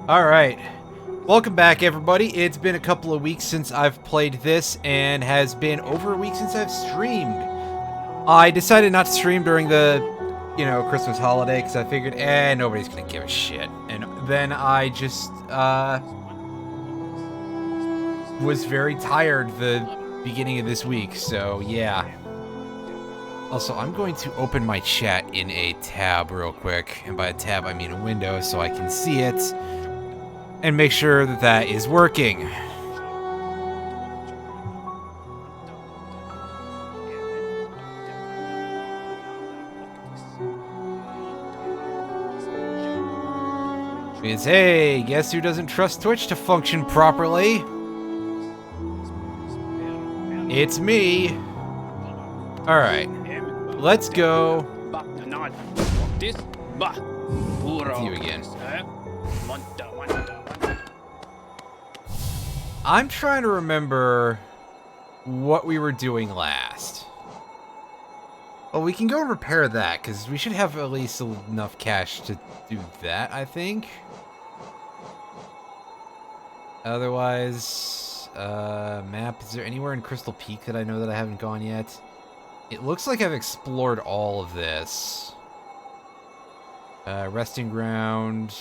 Alright. Welcome back, everybody. It's been a couple of weeks since I've played this, and has been over a week since I've streamed. I decided not to stream during the, Christmas holiday, because I figured, nobody's gonna give a shit. And then I just, was very tired the beginning of this week, so yeah. Also, I'm going to open my chat in a tab real quick, and by a tab I mean a window, so I can see it, and make sure that that is working. Because, hey, guess who doesn't trust Twitch to function properly? It's me. Alright. Let's go. It's you again. I'm trying to remember what we were doing last. Well, we can go repair that, because we should have at least enough cash to do that, I think. Otherwise, map, is there anywhere in Crystal Peak that I know that I haven't gone yet? It looks like I've explored all of this. Resting ground.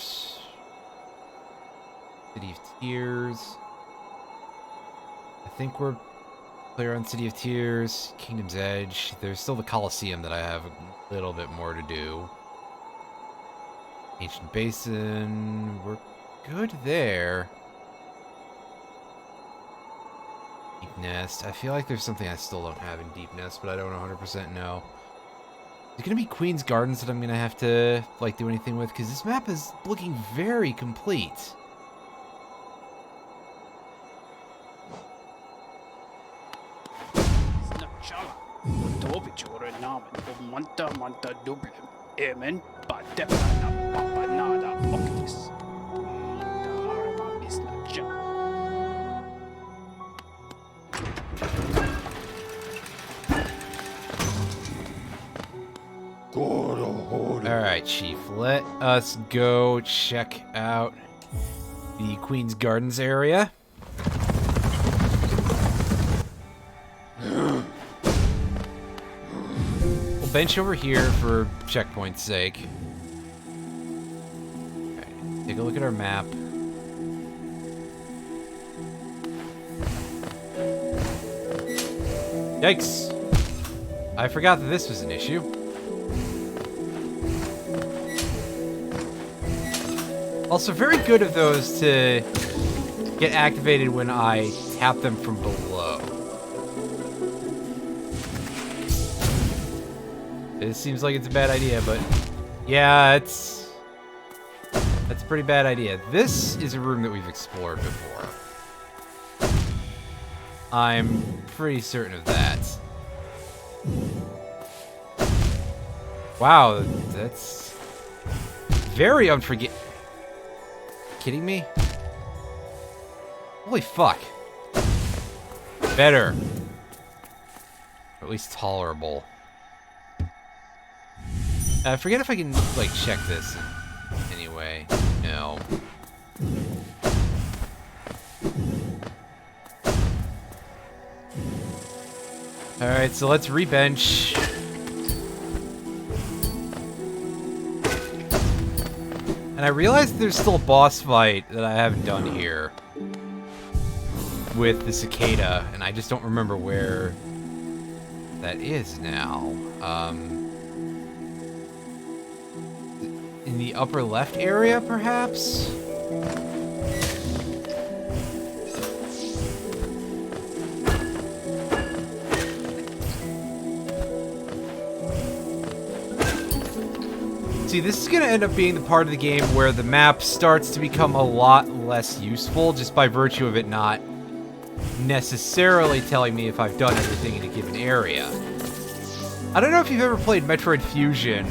City of Tears. I think we're clear on City of Tears. Kingdom's Edge. There's still the Colosseum that I have a little bit more to do. Ancient Basin. We're good there. Deep Nest. I feel like there's something I still don't have in Deep Nest, but I don't 100% know. Is it going to be Queen's Gardens that I'm going to have to, like, do anything with? Because this map is looking very complete. Alright, Chief, let us go check out the Queen's Gardens area. We'll bench over here for checkpoint's sake. Alright, take a look at our map. Yikes! I forgot that this was an issue. Also, very good of those to get activated when I tap them from below. It seems like it's a bad idea, but yeah, that's a pretty bad idea. This is a room that we've explored before. I'm pretty certain of that. Wow, that's very unforgiving. Kidding me? Holy fuck. Better. Or at least tolerable. I forget if I can, like, check this anyway. No. Alright, so let's rebench. And I realized there's still a boss fight that I haven't done here with the cicada, and I just don't remember where that is now. In the upper left area, perhaps? See, this is going to end up being the part of the game where the map starts to become a lot less useful just by virtue of it not necessarily telling me if I've done everything in a given area. I don't know if you've ever played Metroid Fusion,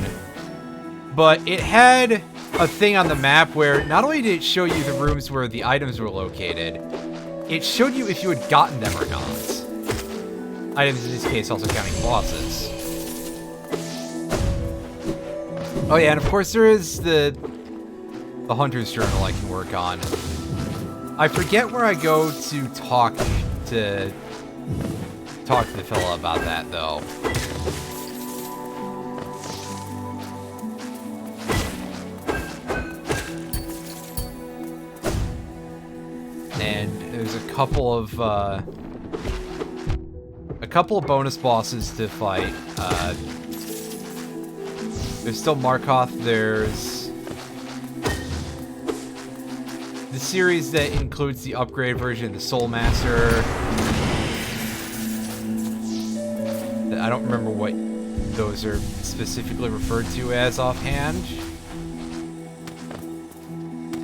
but it had a thing on the map where not only did it show you the rooms where the items were located, it showed you if you had gotten them or not. Items in this case also counting bosses. Oh yeah, and of course there is the the Hunter's Journal I can work on. I forget where I go to talk to the fella about that, though. And there's a couple of bonus bosses to fight. There's still Markoth. There's the series that includes the upgrade version of the Soul Master. I don't remember what those are specifically referred to as offhand,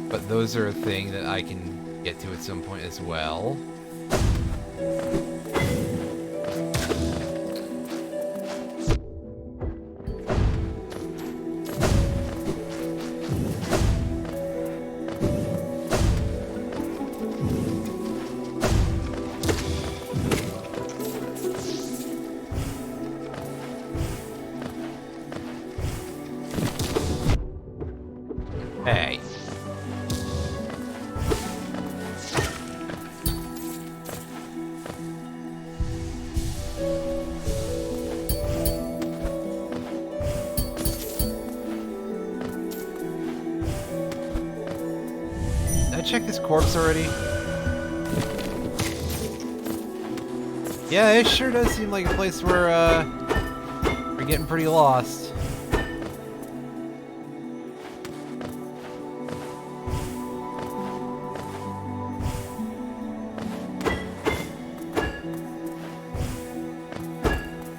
but those are a thing that I can get to at some point as well. Hey. Did I check this corpse already? Yeah, it sure does seem like a place where we're getting pretty lost.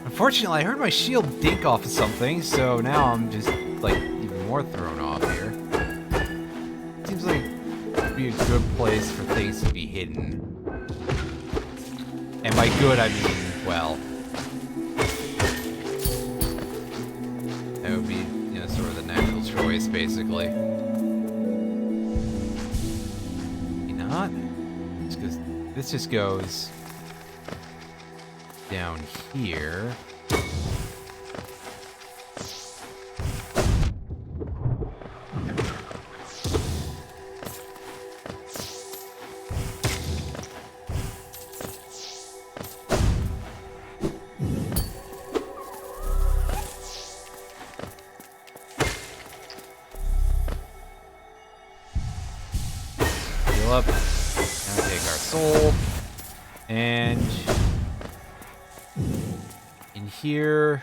Unfortunately, I heard my shield dink off of something, so now I'm just, like, even more thrown off here. Seems like it'd be a good place for things to be hidden. And by good, I mean, well, that would be, you know, sort of the natural choice, basically. Maybe not? This just goes down here. Heal up. Now take our soul. And in here,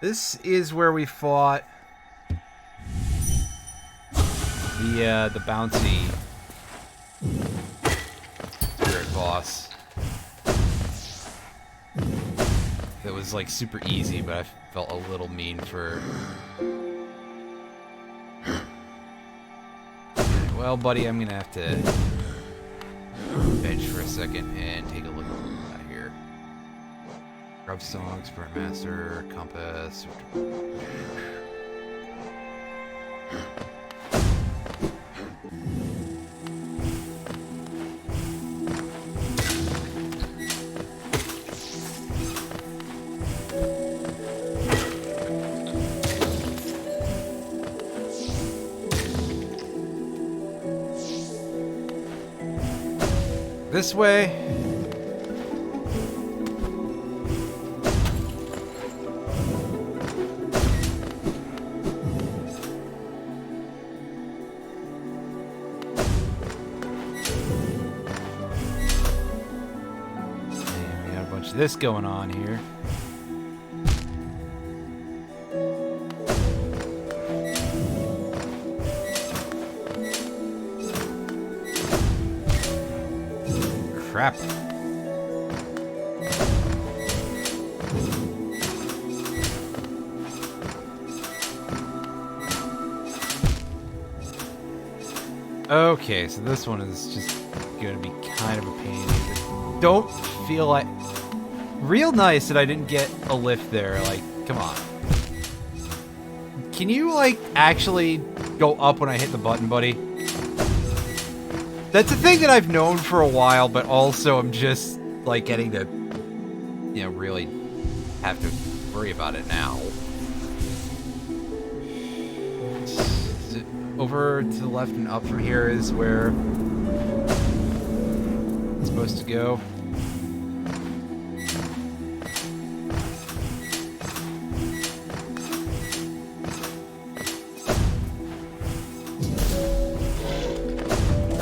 this is where we fought the bouncy spirit boss. That was like super easy, but I felt a little mean for. Well, buddy, I'm gonna have to bench for a second and take a look at what we got here. Grub Song, Spirit Master, Compass. This way. And we got a bunch of this going on here. Crap. Okay, so this one is just gonna be kind of a pain. Don't feel like... Real nice that I didn't get a lift there, like, come on. Can you, like, actually go up when I hit the button, buddy? That's a thing that I've known for a while, but also I'm just, like, getting to, you know, really have to worry about it now. over to the left and up from here is where it's supposed to go.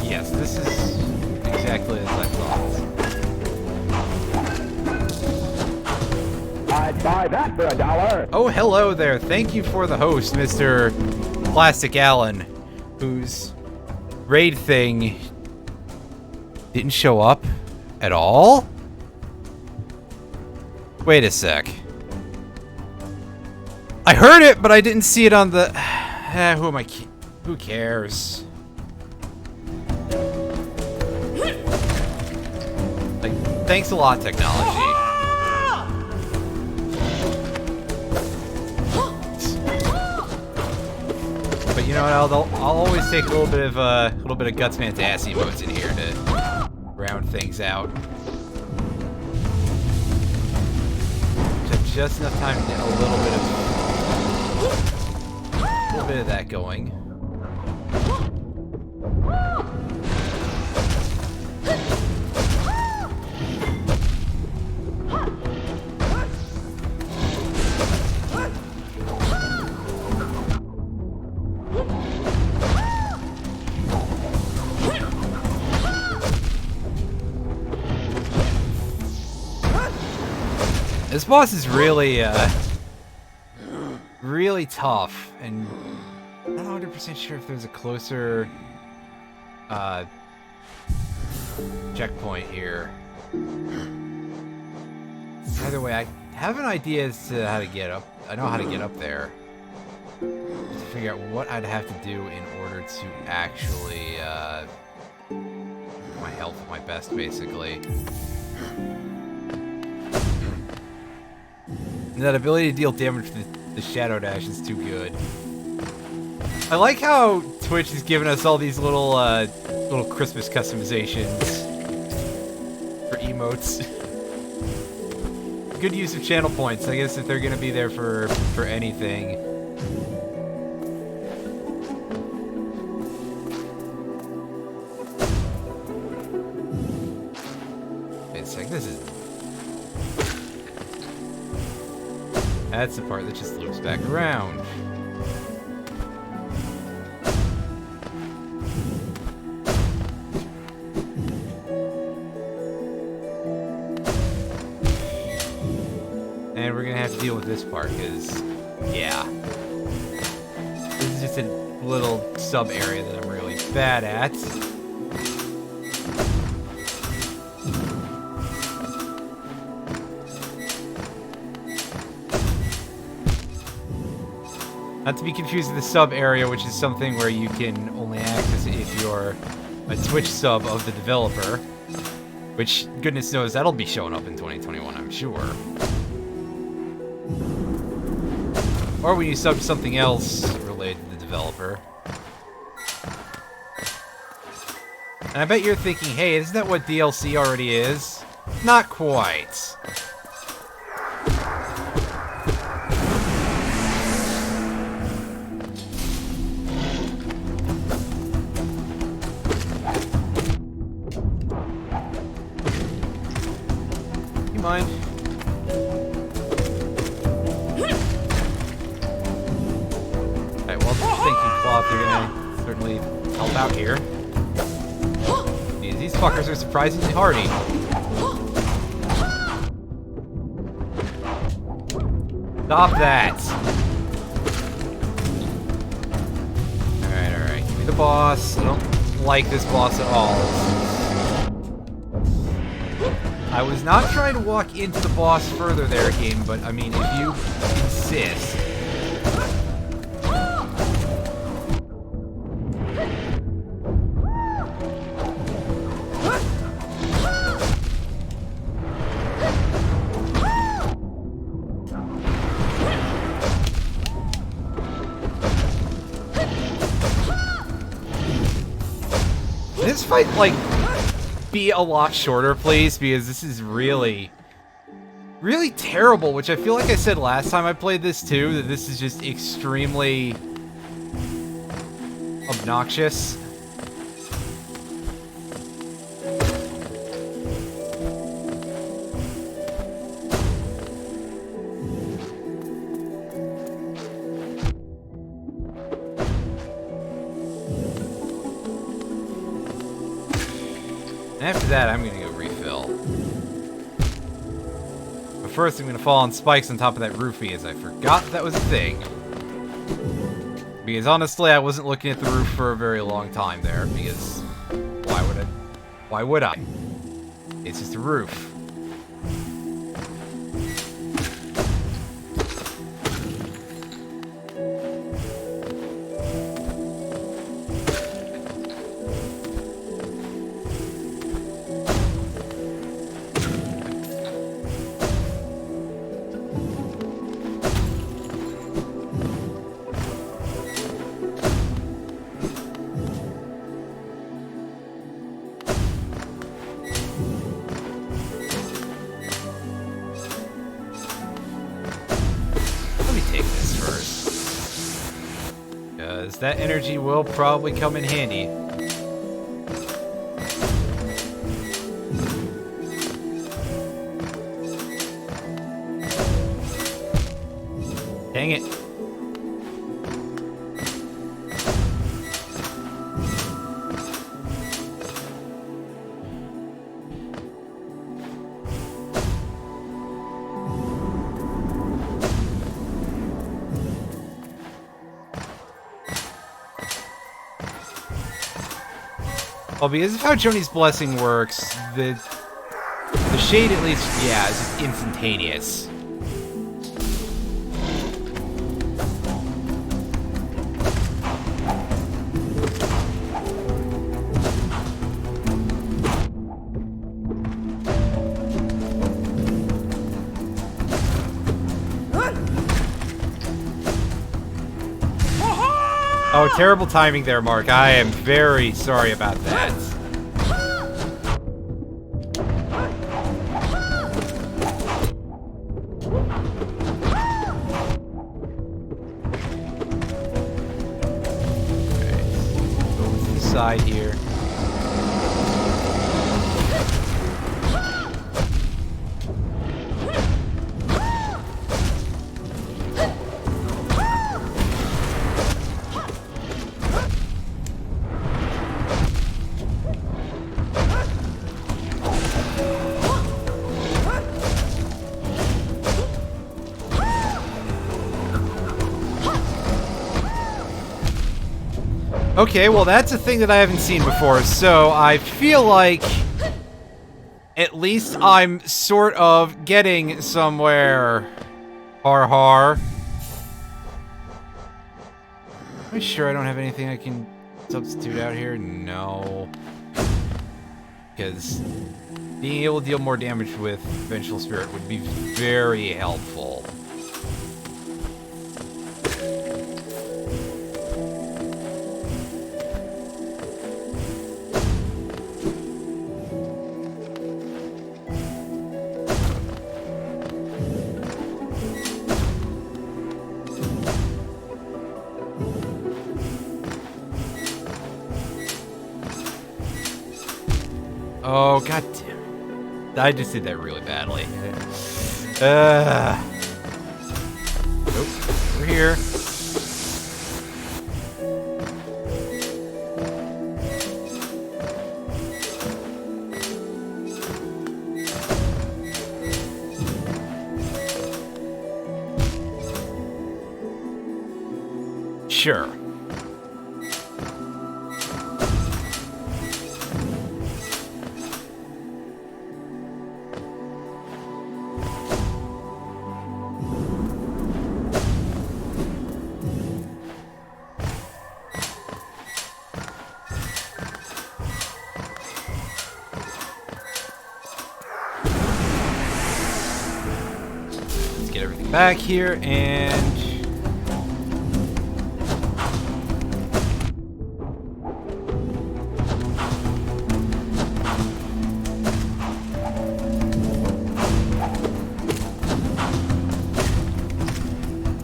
Yes, this is exactly as I thought. I'd buy that for $1. Oh, hello there. Thank you for the host, Mr. Plastic Allen, whose raid thing didn't show up at all? Wait a sec. I heard it, but I didn't see it on the... who am I... Who cares? Like, thanks a lot, technology. But you know what? I'll always take a little bit of Gutsman's ass emotes in here to round things out. Just enough time to get a little bit of that going. This boss is really, really tough, and I'm not 100% sure if there's a closer, checkpoint here. Either way, I have an idea as to how to get up. I know how to get up there. To figure out what I'd have to do in order to actually, my health at my best, basically. And that ability to deal damage with the Shadow Dash is too good. I like how Twitch has given us all these little little Christmas customizations for emotes. Good use of channel points, I guess, if they're gonna be there for anything. Wait a sec, this is... That's the part that just loops back around. And we're gonna have to deal with this part, because, yeah. This is just a little sub-area that I'm really bad at. Not to be confused with the sub area, which is something where you can only access it if you're a Twitch sub of the developer. Which, goodness knows, that'll be showing up in 2021, I'm sure. Or when you sub something else related to the developer. And I bet you're thinking, hey, isn't that what DLC already is? Not quite. Mind. Alright, well, thinking cloth, you're gonna certainly help out here. These fuckers are surprisingly hardy. Stop that! Alright, give me the boss. I don't like this boss at all. I was not trying to walk into the boss further there, game, but I mean, if you insist. This fight, like, be a lot shorter, please, because this is really terrible, which I feel like I said last time I played this too, that this is just extremely obnoxious. After that, I'm gonna go refill. But first, I'm gonna fall on spikes on top of that roofie, as I forgot that was a thing. Because honestly, I wasn't looking at the roof for a very long time there, because why would I? Why would I? It's just a roof. That energy will probably come in handy. Dang it. Well, because of how Joni's blessing works, the shade at least, yeah, is just instantaneous. Oh, terrible timing there, Mark. I am very sorry about that. Okay, go to the side here. Okay, well that's a thing that I haven't seen before, so I feel like at least I'm sort of getting somewhere. Har har. Am I sure I don't have anything I can substitute out here? No. Because being able to deal more damage with Vengeful Spirit would be very helpful. Oh, god damn. I just did that really badly. Nope. We're here. Sure. Back here and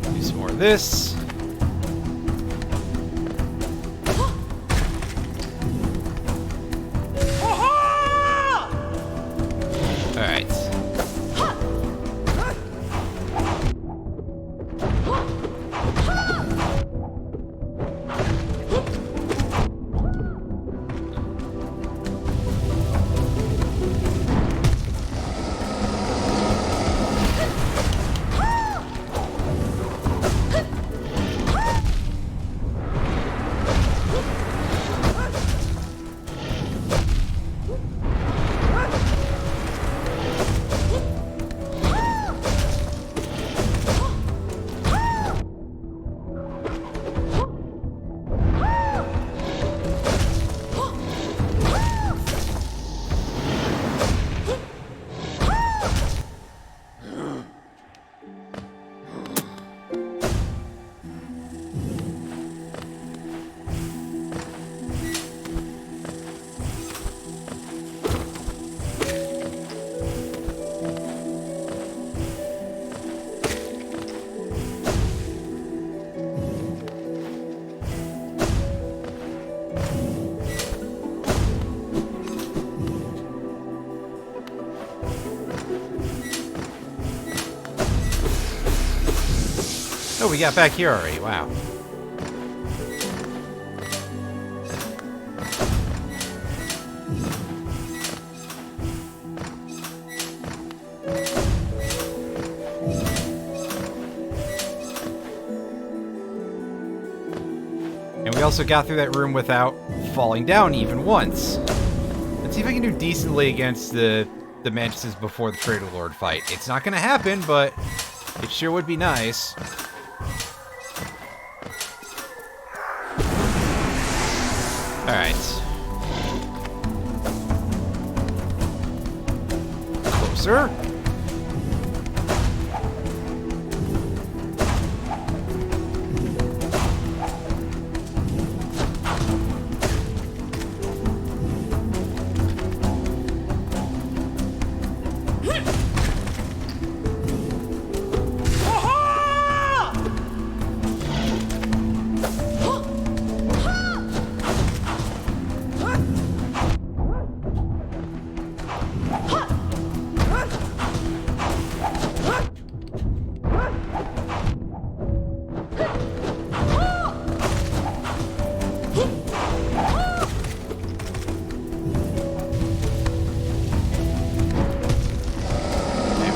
do some more of this. Oh, we got back here already. Wow. And we also got through that room without falling down even once. Let's see if I can do decently against the Mantises before the Trader Lord fight. It's not going to happen, but it sure would be nice. Alright. Closer.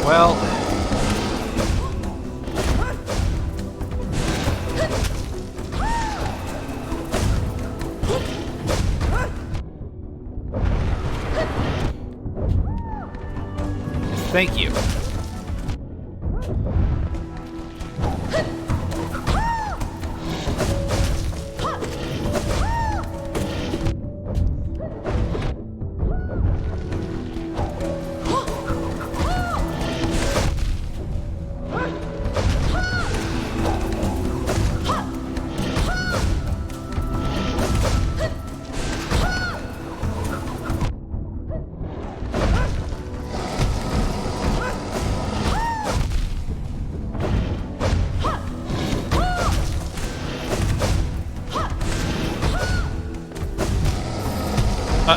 Well, thank you.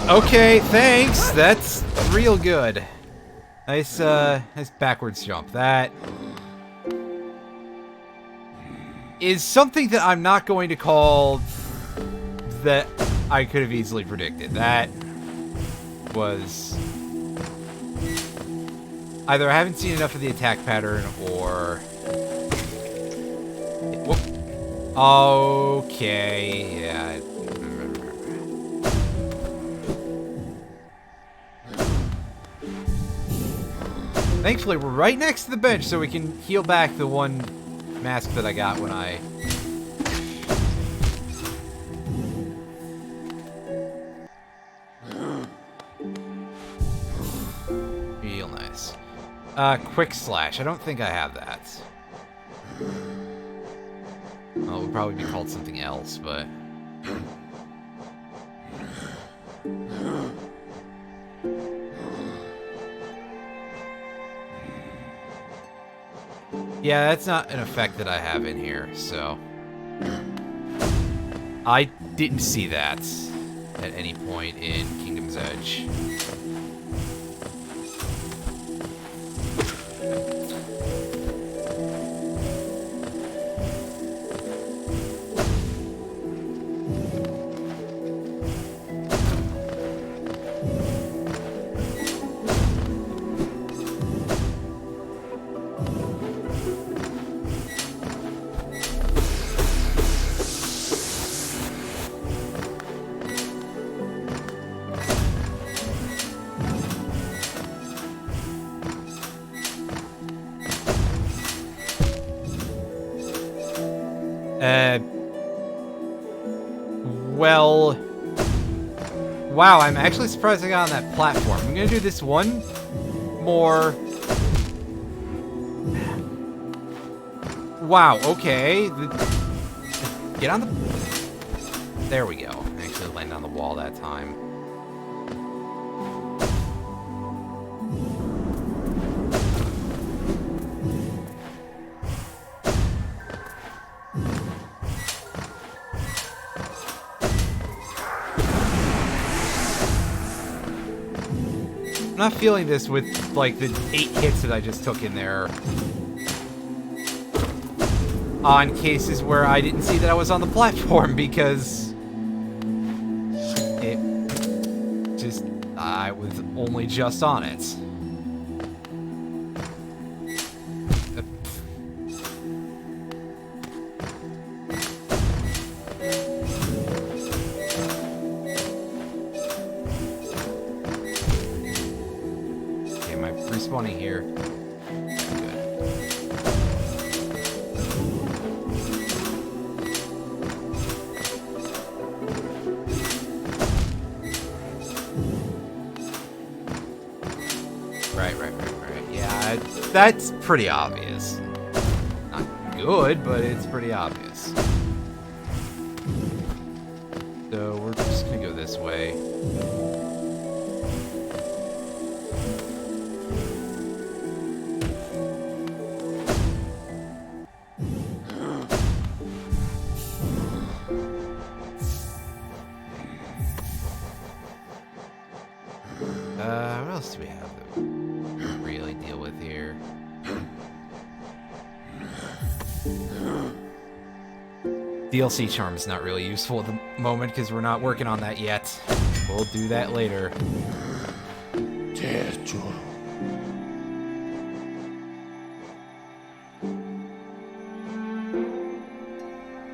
Okay, thanks. That's real good. Nice, nice backwards jump. That is something that I'm not going to call that I could have easily predicted. That was either I haven't seen enough of the attack pattern or... Whoop. Okay, yeah. Thankfully, we're right next to the bench, so we can heal back the one mask that I got when I... Real nice. Quick slash. I don't think I have that. Well, it would probably be called something else, but... Yeah, that's not an effect that I have in here, so... I didn't see that at any point in Kingdom's Edge. Well... Wow, I'm actually surprised I got on that platform. I'm gonna do this one more... Wow, okay. Get on the... There we go. I actually landed on the wall that time. I'm not feeling this with, like, the 8 hits that I just took in there. On cases where I didn't see that I was on the platform, because... I was only just on it. Okay, am I respawning here? Right. Yeah, that's pretty obvious. Not good, but it's pretty obvious. So we're just gonna go this way. What else do we have to really deal with here? DLC charm is not really useful at the moment because we're not working on that yet. We'll do that later.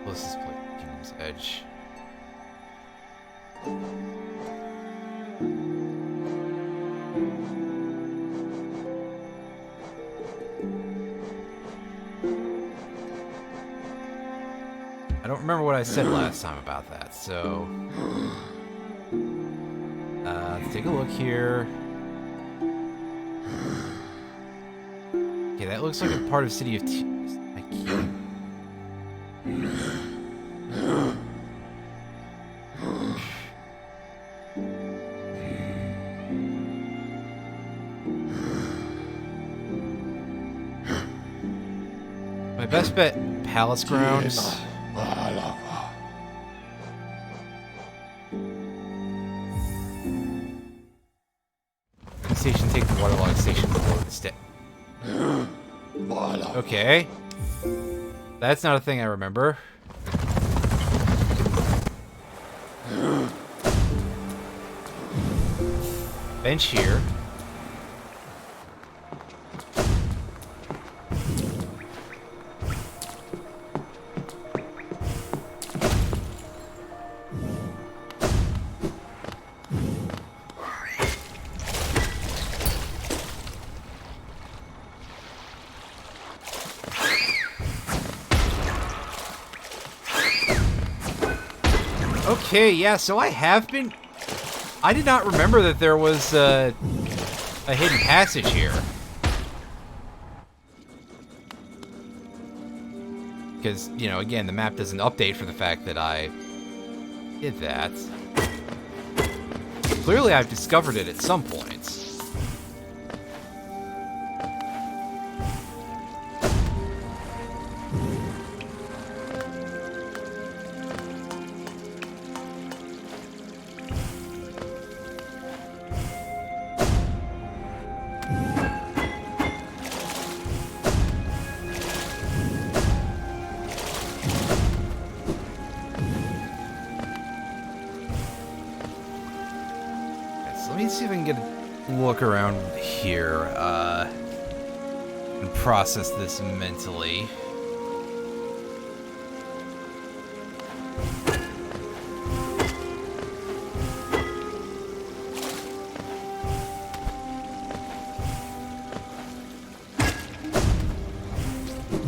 Closest place, Kingdom's Edge. I don't remember what I said last time about that, so... let's take a look here. Okay, that looks like a part of City of I can't... My best bet, Palace Grounds. Station, take the waterlogged station before the step. Okay. That's not a thing I remember. Bench here. Okay, yeah, so I have been... I did not remember that there was a hidden passage here. Because, you know, again, the map doesn't update for the fact that I did that. Clearly I've discovered it at some point. Let me see if I can get a look around here and process this mentally.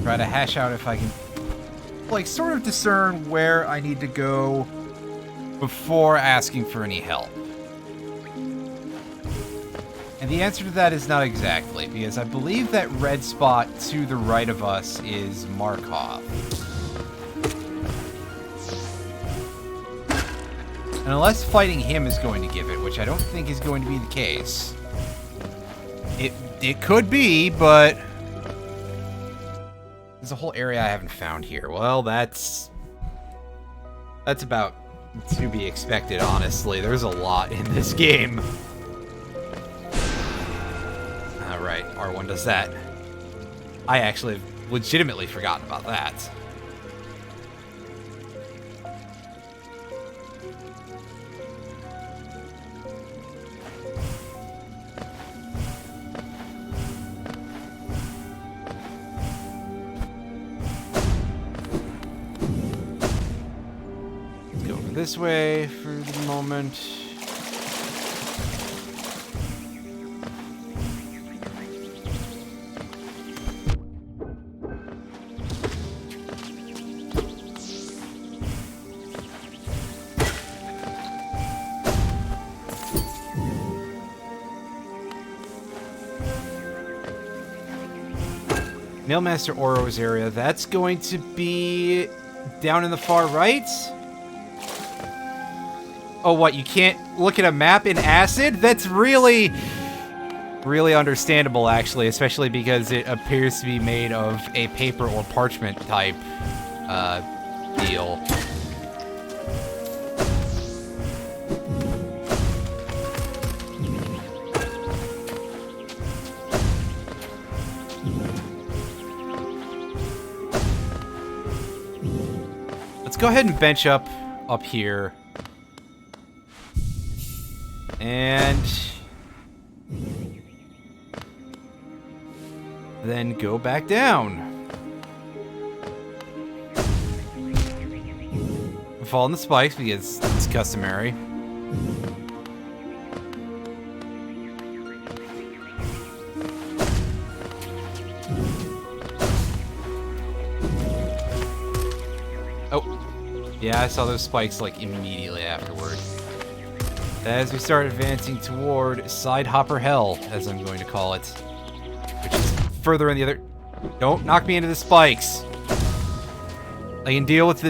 Try to hash out if I can, like, sort of discern where I need to go before asking for any help. And the answer to that is not exactly, because I believe that red spot to the right of us is Markov. And unless fighting him is going to give it, which I don't think is going to be the case. It could be, but... There's a whole area I haven't found here. Well, that's about to be expected, honestly. There's a lot in this game. right. R1 does that. I actually have legitimately forgotten about that. Let's go over this way for the moment. Nailmaster Oro's area, that's going to be down in the far right? Oh, what, you can't look at a map in acid? That's really understandable, actually, especially because it appears to be made of a paper or parchment type deal. Let's go ahead and bench up here. And then go back down. Fall on the spikes because it's customary. Yeah, I saw those spikes, like, immediately afterward. As we start advancing toward Side Hopper Hell, as I'm going to call it. Which is further in the other... Don't knock me into the spikes! I can deal with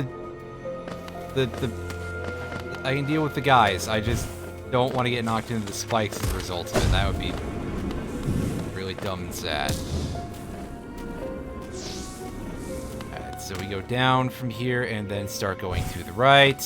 I can deal with the guys. I just don't want to get knocked into the spikes as a result of it. That would be really dumb and sad. So we go down from here and then start going to the right.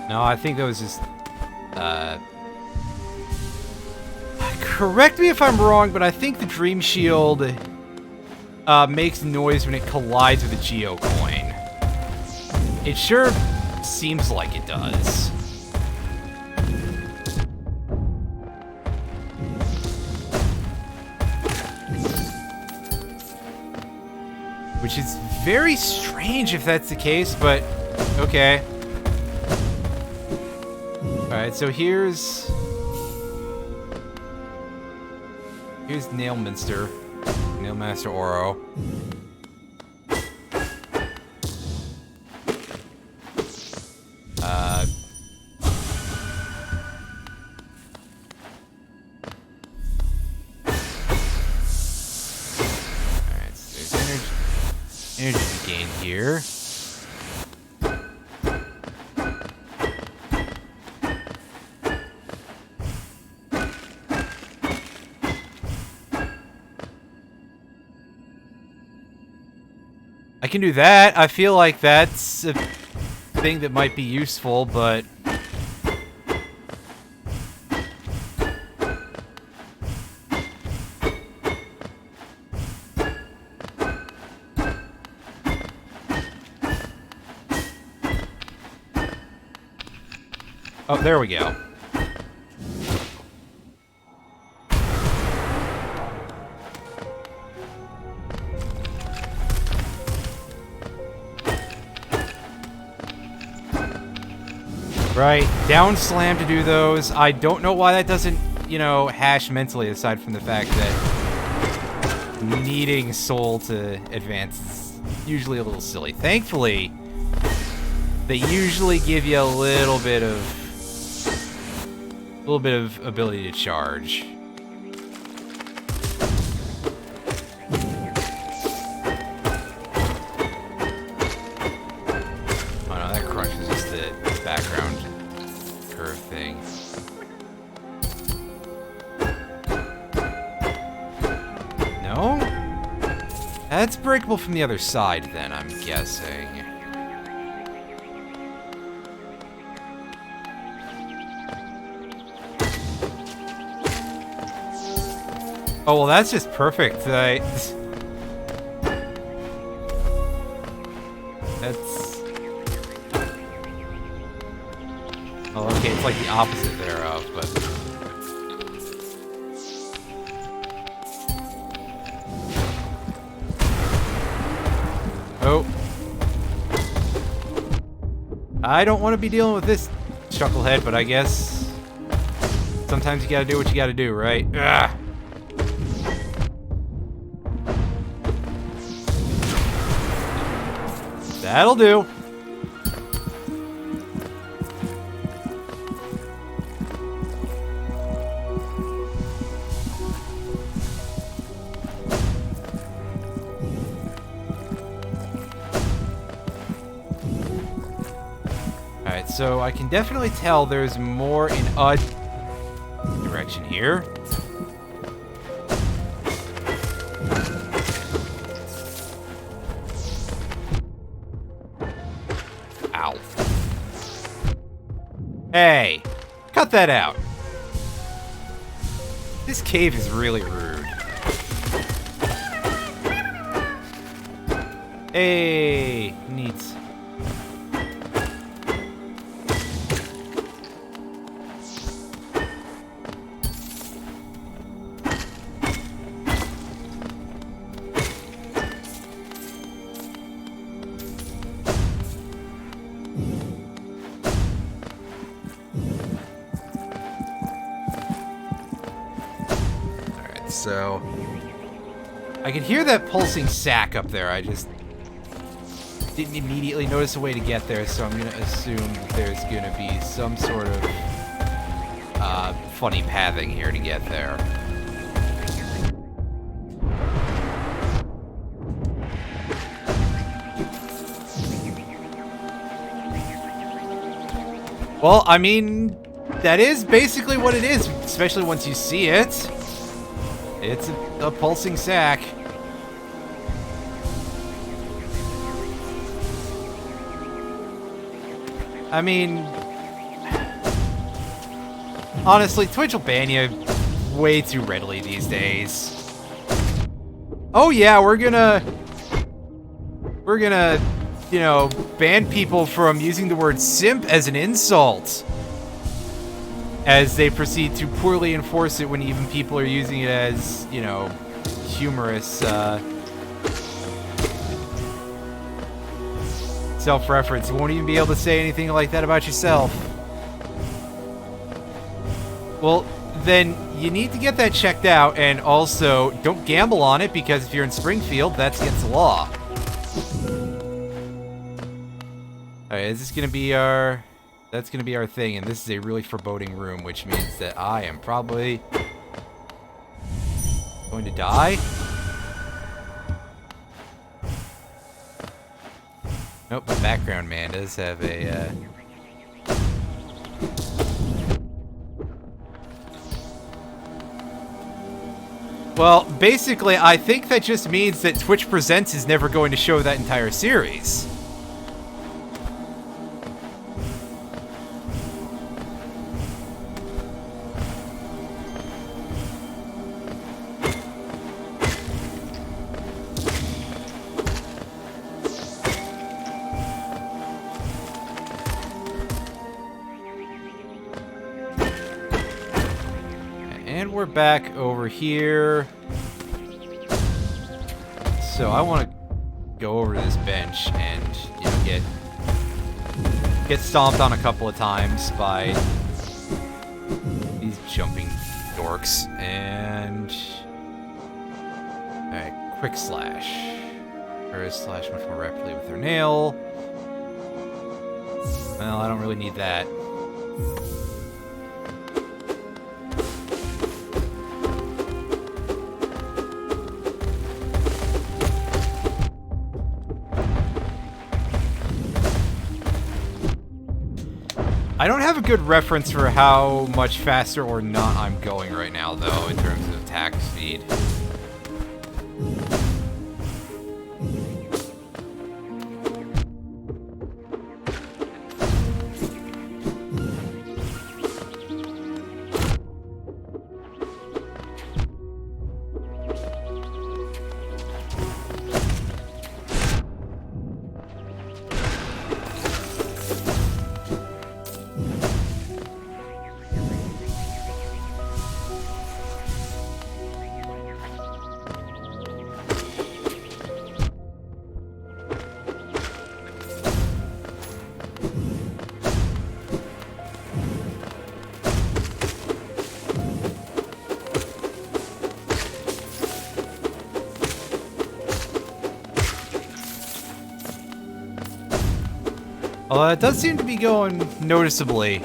No, I think that was just, correct me if I'm wrong, but I think the Dream Shield, makes noise when it collides with a Geo coin. It sure seems like it does. Which is very strange if that's the case, but okay. Alright, so here's Nailmaster Oro. Alright, so there's energy gain here. I can do that. I feel like that's a thing that might be useful, but... Oh, there we go. Right, down slam to do those. I don't know why that doesn't, you know, hash mentally, aside from the fact that needing soul to advance is usually a little silly. Thankfully, they usually give you a little bit of ability to charge. That's breakable from the other side, then, I'm guessing. Oh, well, that's just perfect. That's... Oh, okay, it's like the opposite thereof, but... Oh. I don't want to be dealing with this chucklehead, but I guess... sometimes you gotta do what you gotta do, right? Ugh. That'll do. Alright, so I can definitely tell there's more in a direction here. Ow. Hey, cut that out. This cave is really rude. Hey, neat. So, I can hear that pulsing sack up there. I just didn't immediately notice a way to get there, so I'm going to assume that there's going to be some sort of funny pathing here to get there. Well, I mean, that is basically what it is, especially once you see it. It's a pulsing sack. I mean, honestly, Twitch will ban you way too readily these days. Oh yeah, we're gonna, you know, ban people from using the word simp as an insult, as they proceed to poorly enforce it when even people are using it as, you know, humorous, self-reference. You won't even be able to say anything like that about yourself. Well, then you need to get that checked out, and also, don't gamble on it, because if you're in Springfield, that's against the law. Alright, is this gonna be our... That's gonna be our thing, and this is a really foreboding room, which means that I am probably going to die. Nope, the background man does have a, Well, basically, I think that just means that Twitch Presents is never going to show that entire series. And we're back over here. So I want to go over to this bench and, you know, get stomped on a couple of times by these jumping dorks. And alright, quick slash. Or slash much more rapidly with her nail. Well, I don't really need that. I don't have a good reference for how much faster or not I'm going right now, though, in terms of attack speed. Although it does seem to be going noticeably.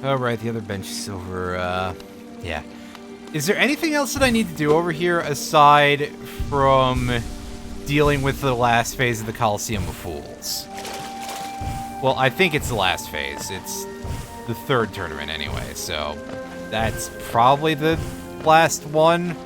Oh, right, the other bench is over, yeah. Is there anything else that I need to do over here aside from dealing with the last phase of the Coliseum of Fools? Well, I think it's the last phase. It's the third tournament anyway, so that's probably the last one.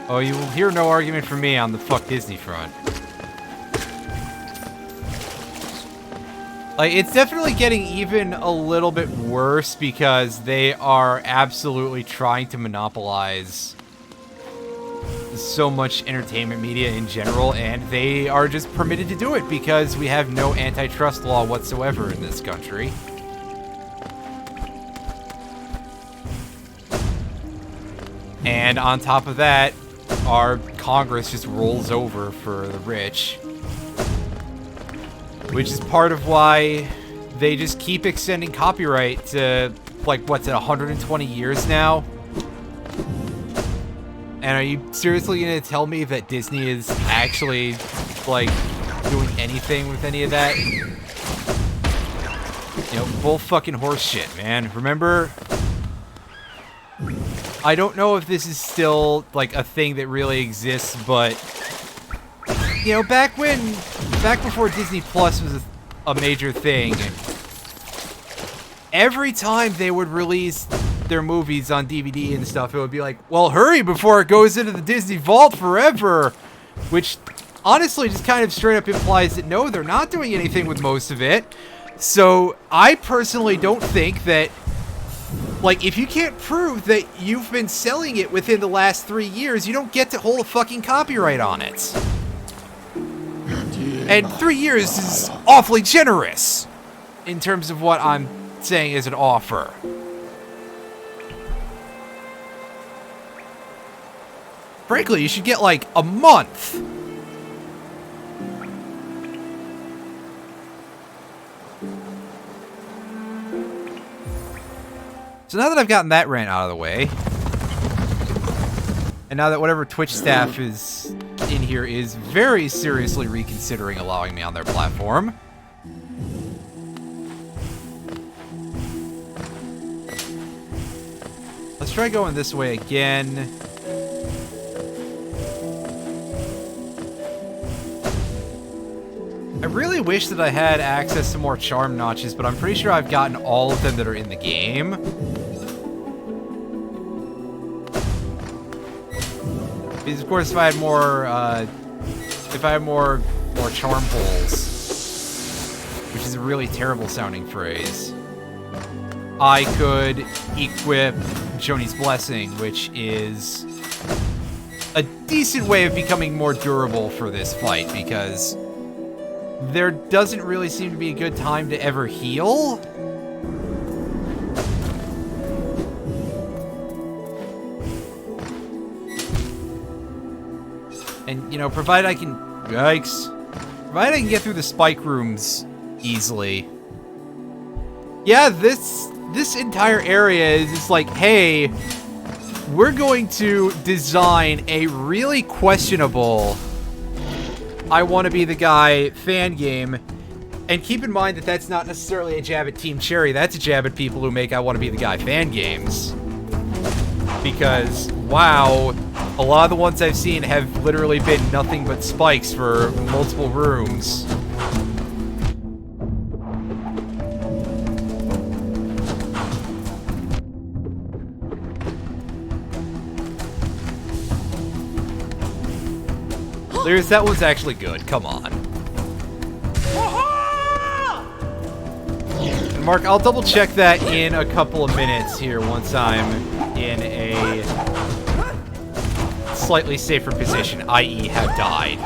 Oh, you will hear no argument from me on the fuck Disney front. Like, it's definitely getting even a little bit worse because they are absolutely trying to monopolize so much entertainment media in general, and they are just permitted to do it because we have no antitrust law whatsoever in this country. And on top of that, our Congress just rolls over for the rich. Which is part of why they just keep extending copyright to, like, what's it, 120 years now? And are you seriously gonna tell me that Disney is actually, like, doing anything with any of that? You know, bull fucking horse shit, man. Remember? I don't know if this is still, like, a thing that really exists, but... You know, back before Disney Plus was a major thing, every time they would release their movies on DVD and stuff, it would be like, well, hurry before it goes into the Disney Vault forever! Which, honestly, just kind of straight up implies that no, they're not doing anything with most of it. So, I personally don't think that, like, if you can't prove that you've been selling it within the last 3 years, you don't get to hold a fucking copyright on it. And 3 years is awfully generous in terms of what I'm saying is an offer. Frankly, you should get like a month. So now that I've gotten that rant out of the way, and now that whatever Twitch staff is in here is very seriously reconsidering allowing me on their platform. Let's try going this way again. I really wish that I had access to more charm notches, but I'm pretty sure I've gotten all of them that are in the game. Because of course, if I had more charm holes, which is a really terrible sounding phrase, I could equip Joni's Blessing, which is a decent way of becoming more durable for this fight, because there doesn't really seem to be a good time to ever heal. And, you know, provided I can... Yikes. Provided I can get through the spike rooms easily. Yeah, this entire area is just like, hey, we're going to design a really questionable I Want to Be the Guy fan game. And keep in mind that that's not necessarily a jab at Team Cherry. That's a jab at people who make I Want to Be the Guy fan games. Because, wow... A lot of the ones I've seen have literally been nothing but spikes for multiple rooms. That one's actually good. Come on. And Mark, I'll double check that in a couple of minutes here once I'm in a slightly safer position, i.e. have died.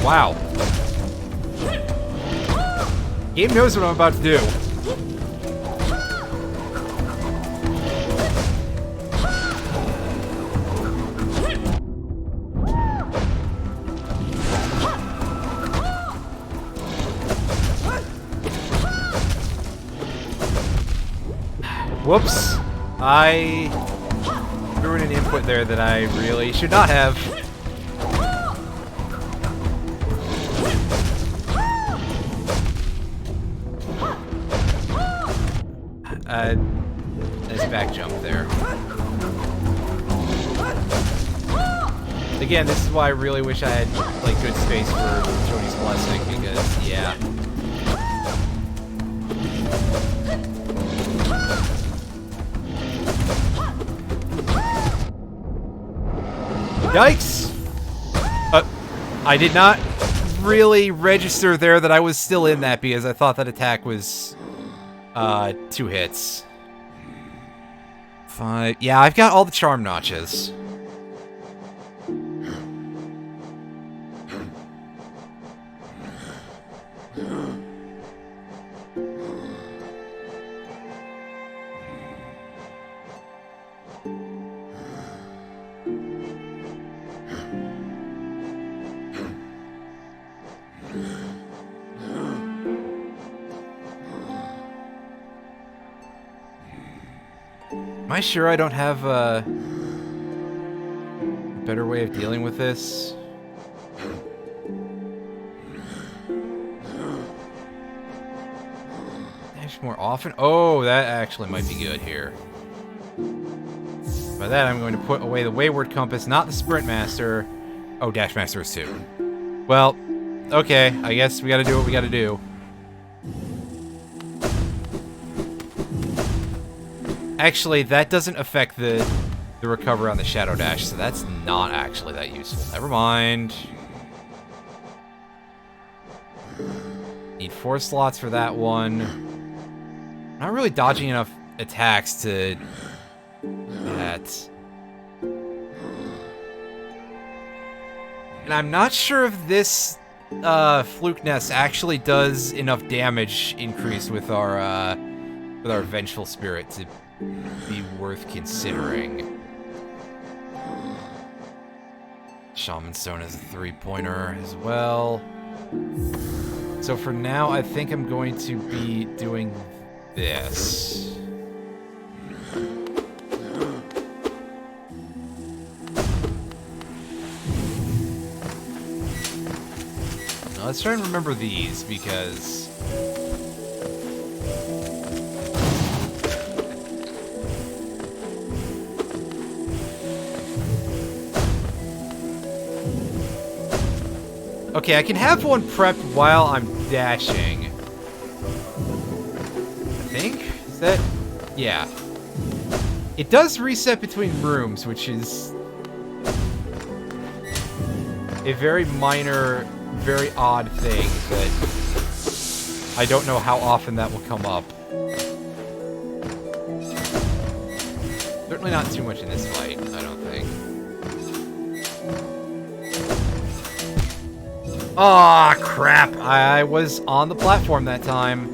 Wow. Game knows what I'm about to do. Whoops. I threw in an input there that I really should not have. Nice back jump there. Again, this is why I really wish I had, like, good space for Jody's Blessing, because, yeah. Yikes! I did not really register there that I was still in that because I thought that attack was 2 hits. 5. Yeah, I've got all the charm notches. Am I sure I don't have a better way of dealing with this? Dash more often? Oh, that actually might be good here. By that, I'm going to put away the Wayward Compass, not the Sprint Master. Oh, Dash Master is 2. Well, okay, I guess we gotta do what we gotta do. Actually, that doesn't affect the recover on the Shadow Dash, so that's not actually that useful. Never mind. Need 4 slots for that one. Not really dodging enough attacks to that. And I'm not sure if this Fluke Nest actually does enough damage increase with our Vengeful Spirit to be worth considering. Shaman Stone is a 3-pointer as well. So for now, I think I'm going to be doing this. Now let's try and remember these, because okay, I can have one prepped while I'm dashing. I think? Is that? Yeah. It does reset between rooms, which is a very minor, very odd thing that I don't know how often that will come up. Certainly not too much in this fight, I don't think. Aw, oh, crap. I was on the platform that time.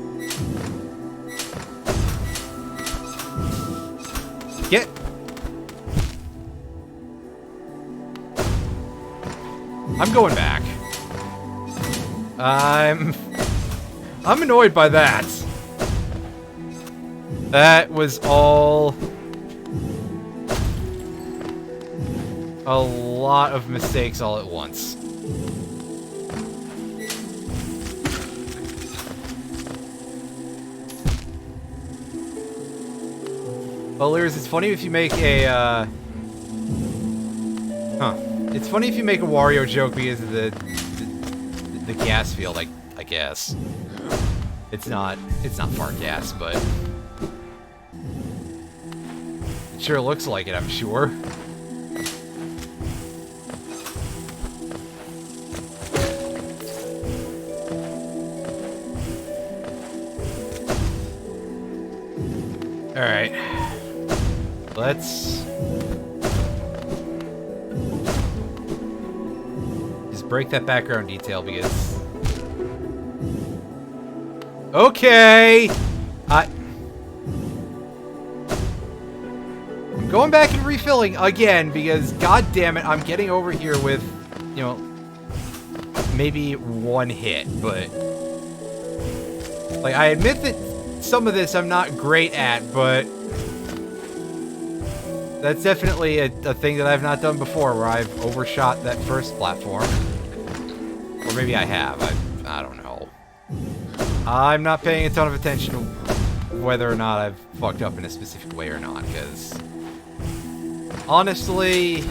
Get. I'm going back. I'm annoyed by that. That was all a lot of mistakes all at once. Well, Lears, it's funny if you make a, It's funny if you make a Wario joke because of the gas field, I guess. It's not fart gas, but it sure looks like it, I'm sure. Alright. Let's just break that background detail because... Okay! I'm going back and refilling again because, god damn it, I'm getting over here with, you know, maybe one hit, but... Like, I admit that some of this I'm not great at, but... That's definitely a thing that I've not done before, where I've overshot that first platform. Or maybe I have. I don't know. I'm not paying a ton of attention to whether or not I've fucked up in a specific way or not, because... Honestly...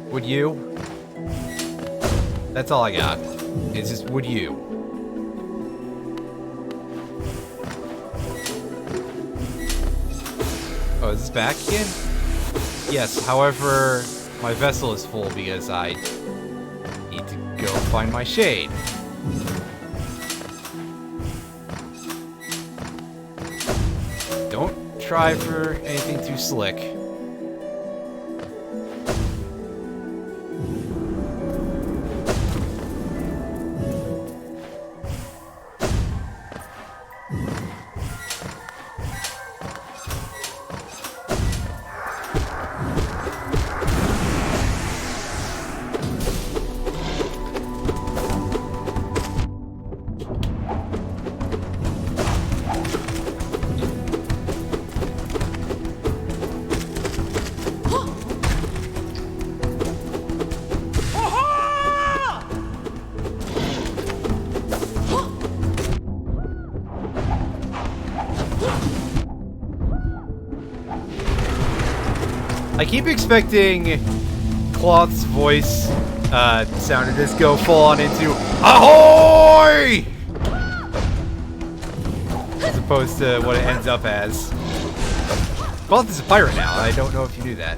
Would you? That's all I got. It's just, would you? Oh, is this back again? Yes, however, my vessel is full because I need to go find my shade. Don't try for anything too slick. I keep expecting Cloth's voice sound to just go full on into ahoy! As opposed to what it ends up as. Cloth is a pirate now. I don't know if you knew that.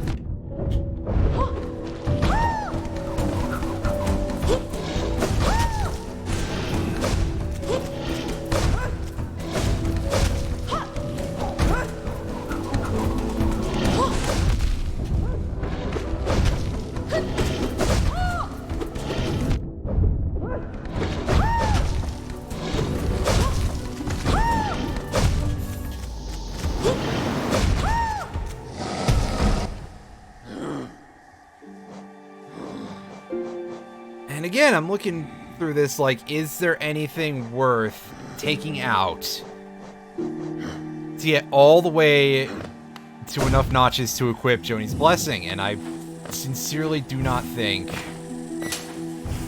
And again, I'm looking through this like, is there anything worth taking out to get all the way to enough notches to equip Joni's Blessing? And I sincerely do not think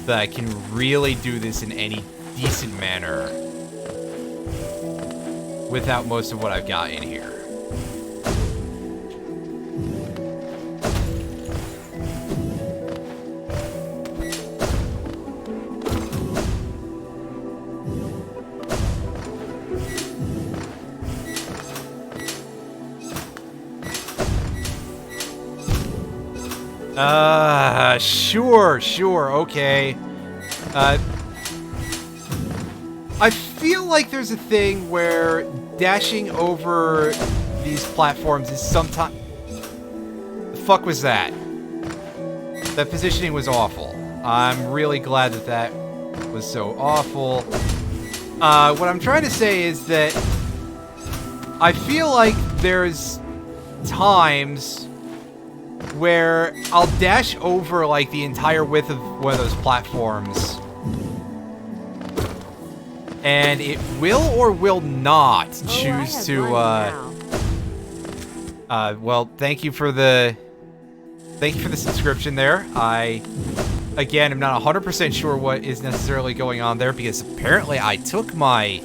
that I can really do this in any decent manner without most of what I've got in here. Sure, okay. I feel like there's a thing where dashing over these platforms is sometimes... The fuck was that? That positioning was awful. I'm really glad that that was so awful. What I'm trying to say is that I feel like there's times where I'll dash over, like, the entire width of one of those platforms, and it will or will not choose to, well, thank you for the subscription there. I, again, am not 100% sure what is necessarily going on there, because apparently I took my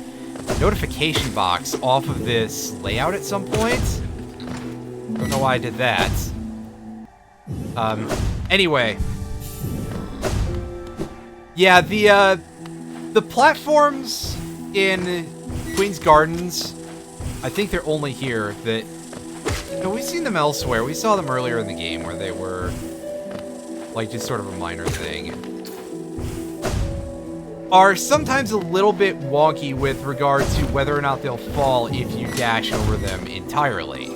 notification box off of this layout at some point. Don't know why I did that. Anyway. Yeah, the platforms in Queen's Gardens, I think they're only here that... You know, we've seen them elsewhere. We saw them earlier in the game where they were, like, just sort of a minor thing. are sometimes a little bit wonky with regard to whether or not they'll fall if you dash over them entirely.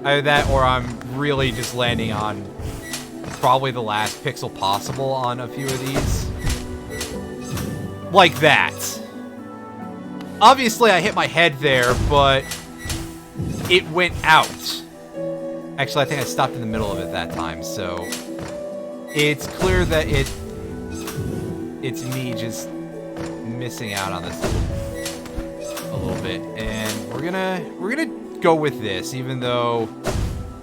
Either that, or I'm really just landing on probably the last pixel possible on a few of these. Like that. Obviously, I hit my head there, but it went out. Actually, I think I stopped in the middle of it that time, so it's clear that it's me just missing out on this a little bit. And we're gonna go with this, even though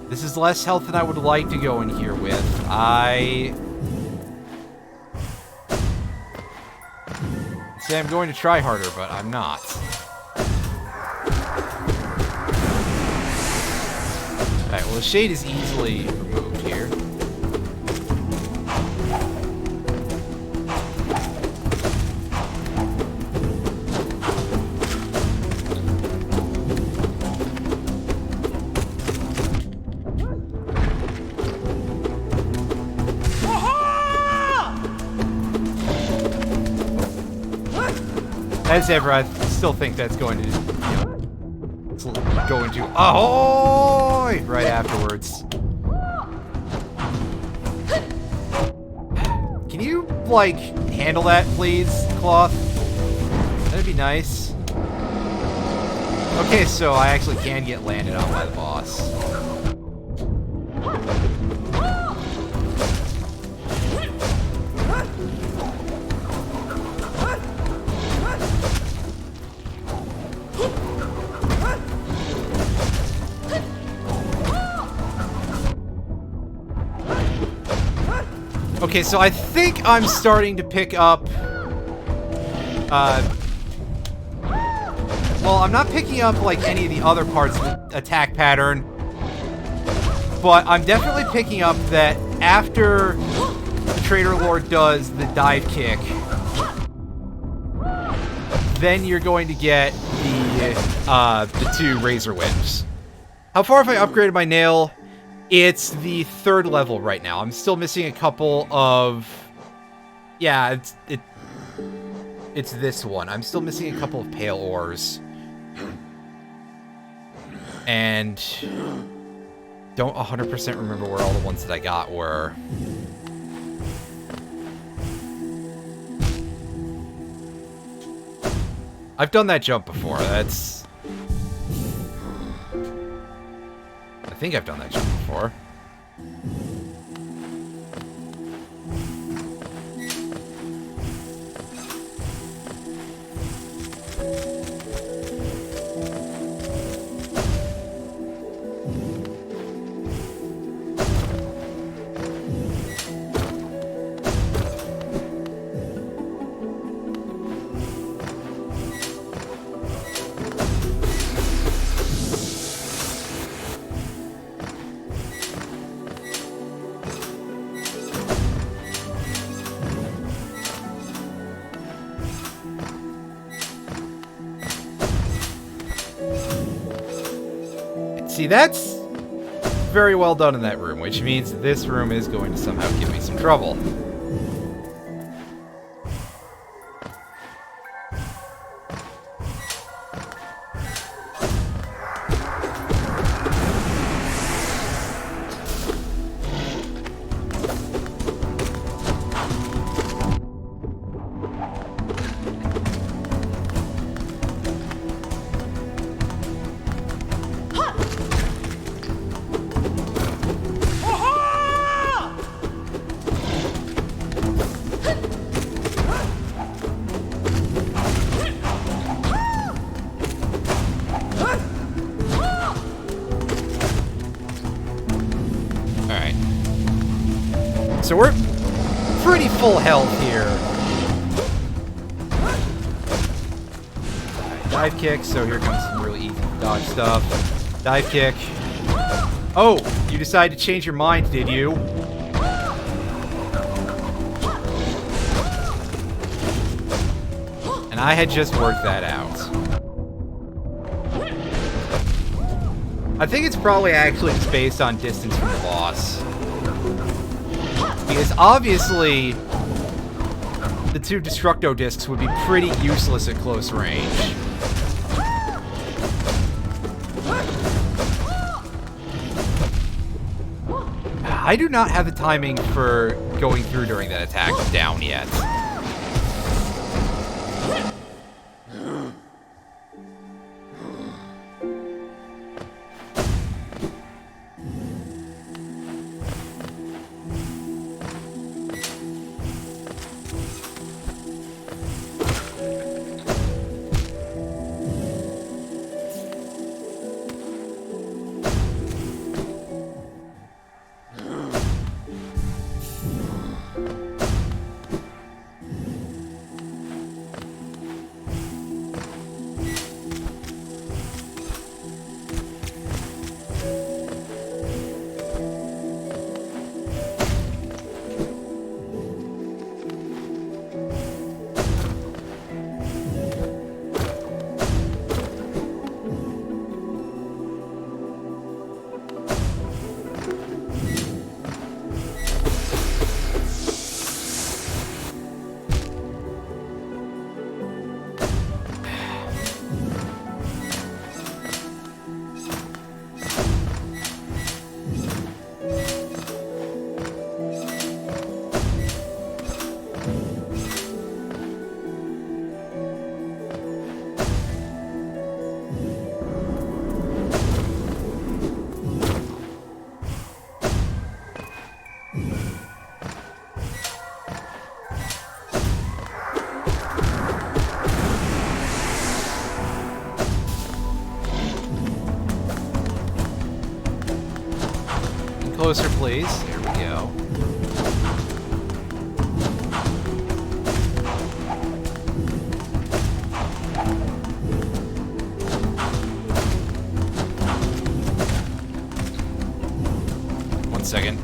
this is less health than I would like to go in here with. I say I'm going to try harder, but I'm not. Alright, well the shade is easily removed here. As ever, I still think that's going to, go into ahoy right afterwards. Can you, like, handle that, please, Cloth? That'd be nice. Okay, so I actually can get landed on by the boss. Okay, so I think I'm starting to pick up, well, I'm not picking up, like, any of the other parts of the attack pattern, but I'm definitely picking up that after the Trader Lord does the dive kick, then you're going to get the two Razor Whips. How far have I upgraded my nail? It's the 3rd level right now. I'm still missing a couple of... Yeah, it's this one. I'm still missing a couple of pale ores. And don't 100% remember where all the ones that I got were. I've done that jump before. That's... I think I've done that jump before. See, that's very well done in that room, which means this room is going to somehow give me some trouble. So we're pretty full health here. Right, dive kick, so here comes some really easy dodge stuff. Dive kick. Oh, you decided to change your mind, did you? And I had just worked that out. I think it's probably actually just based on distance from the boss. Because obviously, the two Destructo discs would be pretty useless at close range. I do not have the timing for going through during that attack down yet. Closer, please. There we go. One second.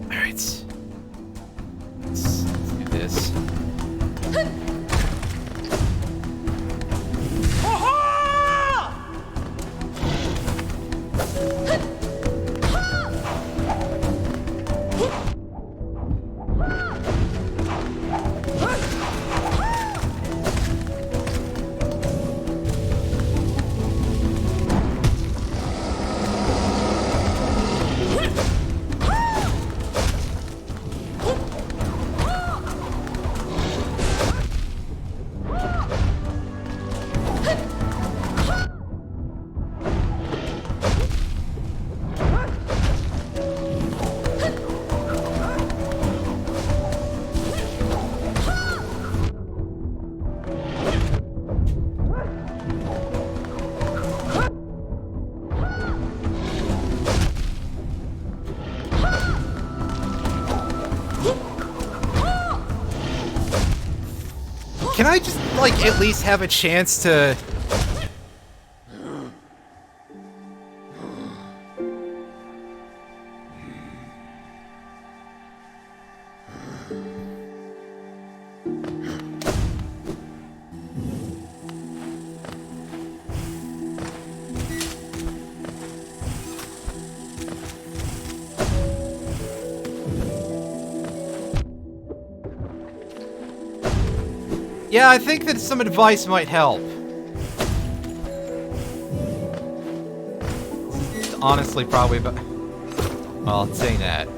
All right. Let's do this. Can I just, like, at least have a chance to... Yeah, I think that some advice might help. It's honestly probably about... Well, saying that.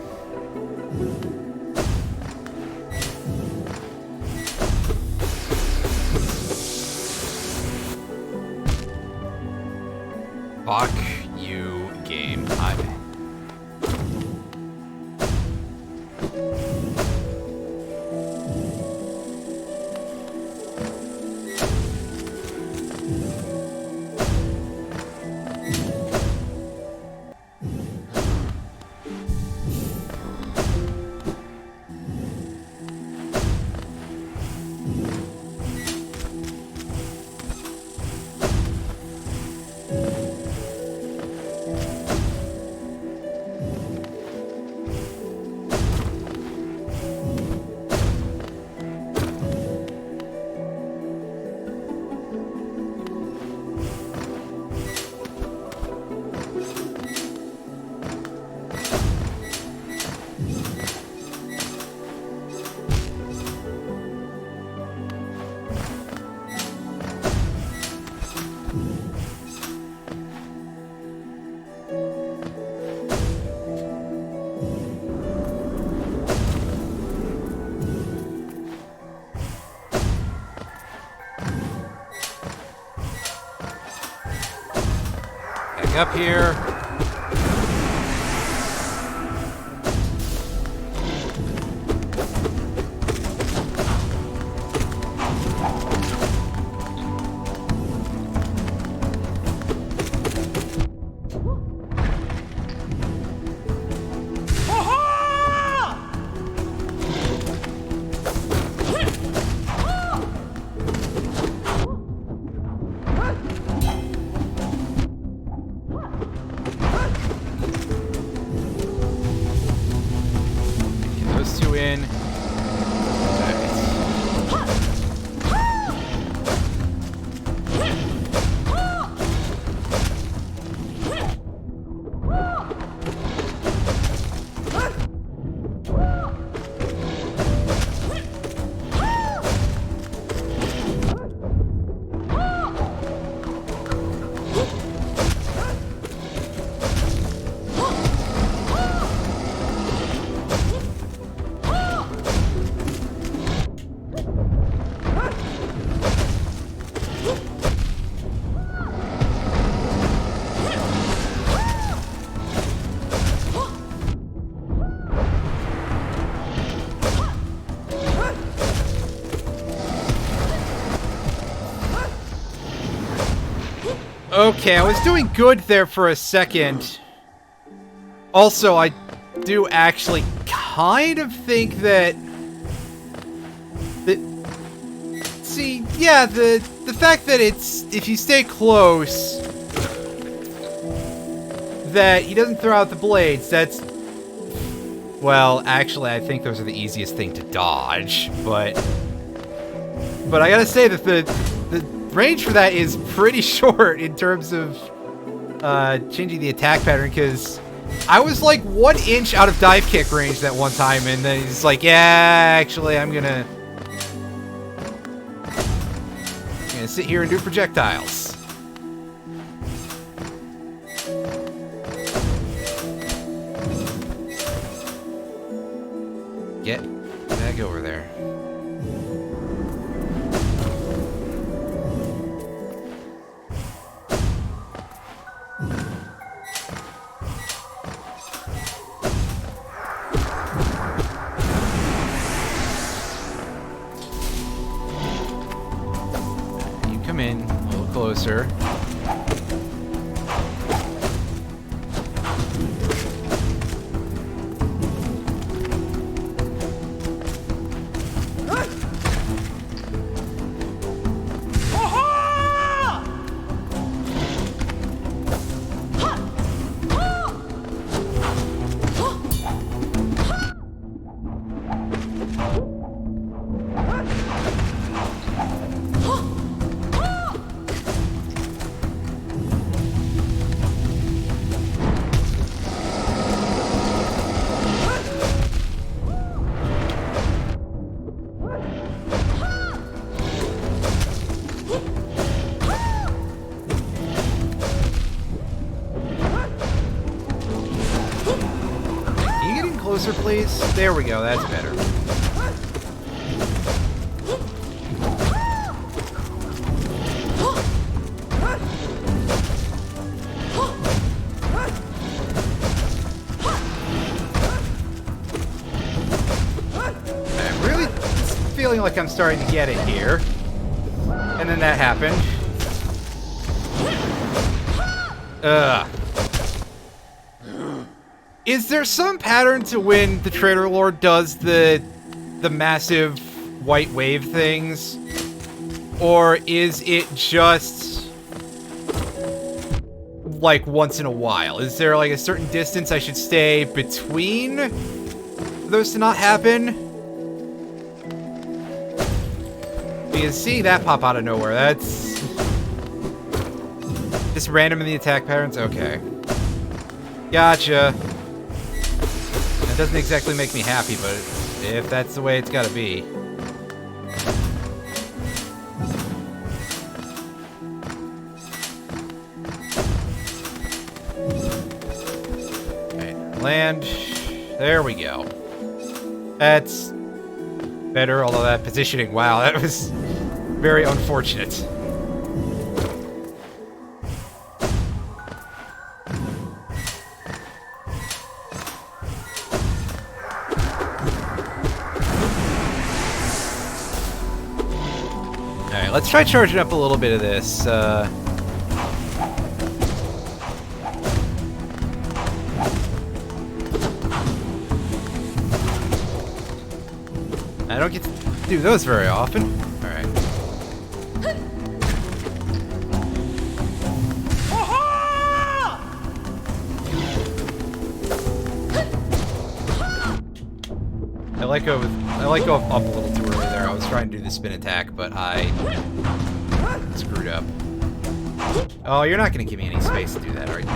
Fuck you, game. up here. Those two in. Okay, I was doing good there for a second. Also, I do actually kind of think that... See, yeah, the fact that it's... If you stay close... That he doesn't throw out the blades, that's... Well, actually, I think those are the easiest thing to dodge, but I gotta say that the range for that is pretty short in terms of changing the attack pattern, because I was like 1 inch out of dive kick range that one time, and then he's like, yeah, actually, I'm gonna sit here and do projectiles. Get back over there. You come in a little closer. Closer, please. There we go. That's better. I'm really feeling like I'm starting to get it here. And then that happened. Ugh. Is there some pattern to when the Trader Lord does the massive white wave things? Or is it just like once in a while? Is there like a certain distance I should stay between for those to not happen? Because seeing that pop out of nowhere, that's just random in the attack patterns? Okay. Gotcha. Doesn't exactly make me happy, but if that's the way it's gotta be. Alright, land. There we go. That's better, although that positioning, wow, that was very unfortunate. Alright, let's try charging up a little bit of this. I don't get to do those very often. Alright. I let go up a little too early there. I was trying to do the spin attack, but I screwed up. Oh, you're not going to give me any space to do that, are you?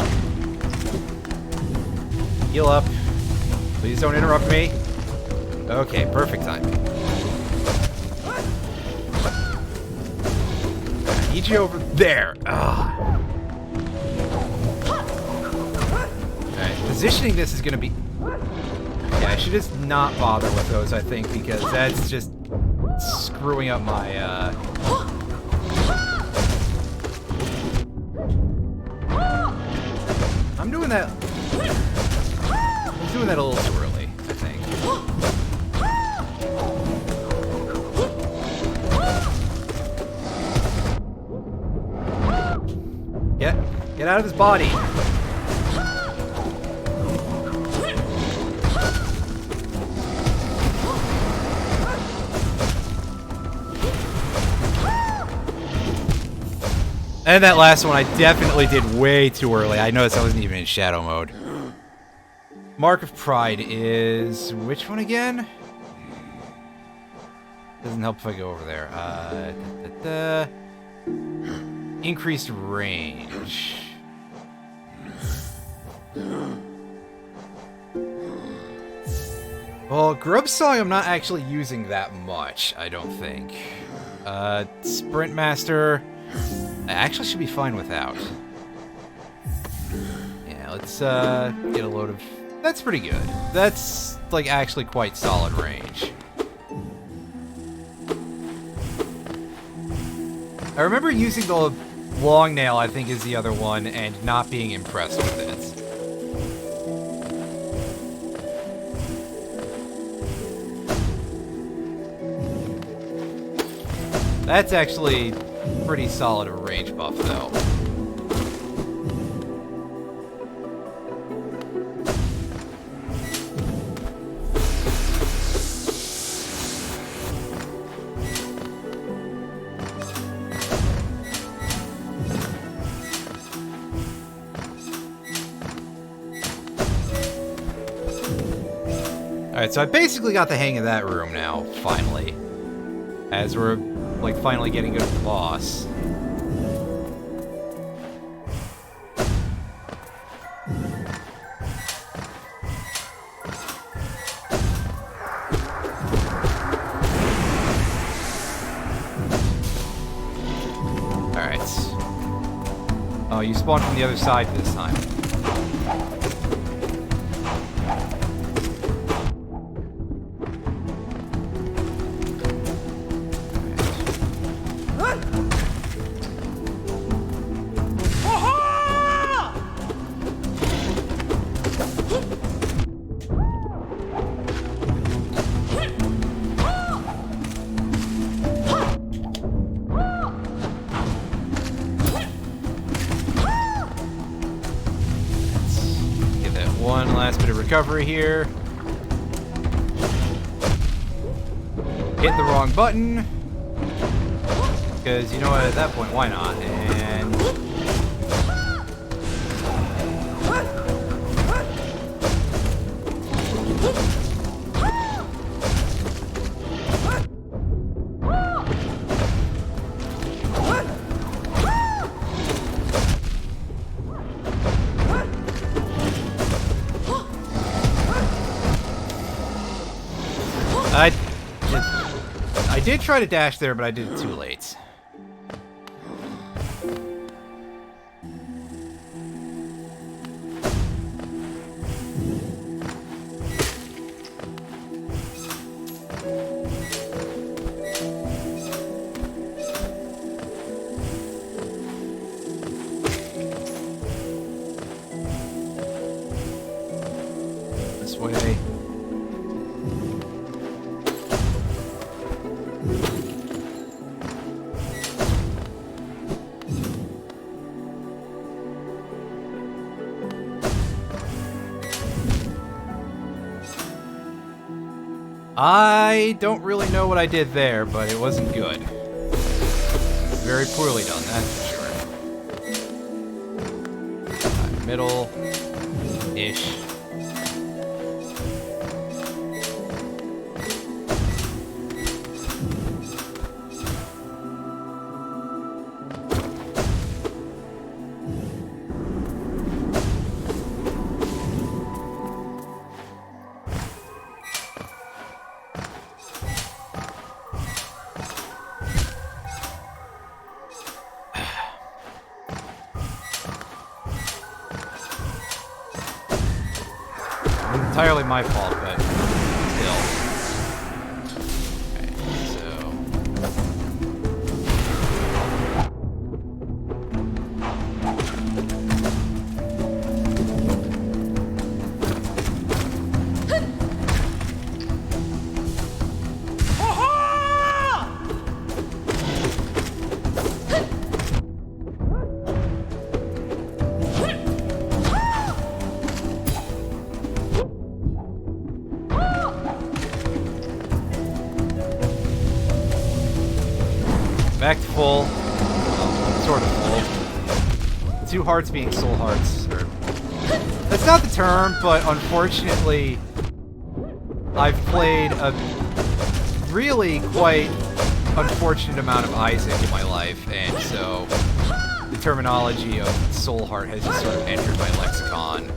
Heal up. Please don't interrupt me. Okay, perfect timing. I need you over there. Ugh. Alright, positioning this is going to be... Yeah, I should just not bother with those, I think, because that's just screwing up my, I'm doing that a little too early, I think. Get out of his body. And that last one I definitely did way too early. I noticed I wasn't even in shadow mode. Mark of Pride is... which one again? Doesn't help if I go over there. Increased range. Well, Grub Song I'm not actually using that much, I don't think. Sprint Master... I actually should be fine without. Yeah, let's get a load of... That's pretty good. That's, like, actually quite solid range. I remember using the long nail, I think is the other one, and not being impressed with it. That's actually pretty solid of a range buff, though. Alright, so I basically got the hang of that room now, finally. As we're, like, finally getting good at the boss. Alright. Oh, you spawned from the other side this time. One last bit of recovery here. Hit the wrong button. Because, you know what, at that point, why not? And... I did try to dash there, but I did it too late. This way. I don't really know what I did there, but it wasn't good. Very poorly done, that's for sure. Middle-ish. Entirely my fault, but still. Okay, so... Back to full. Well, sort of full. 2 hearts being soul hearts. That's not the term, but unfortunately, I've played a really quite unfortunate amount of Isaac in my life, and so the terminology of soul heart has just sort of entered my lexicon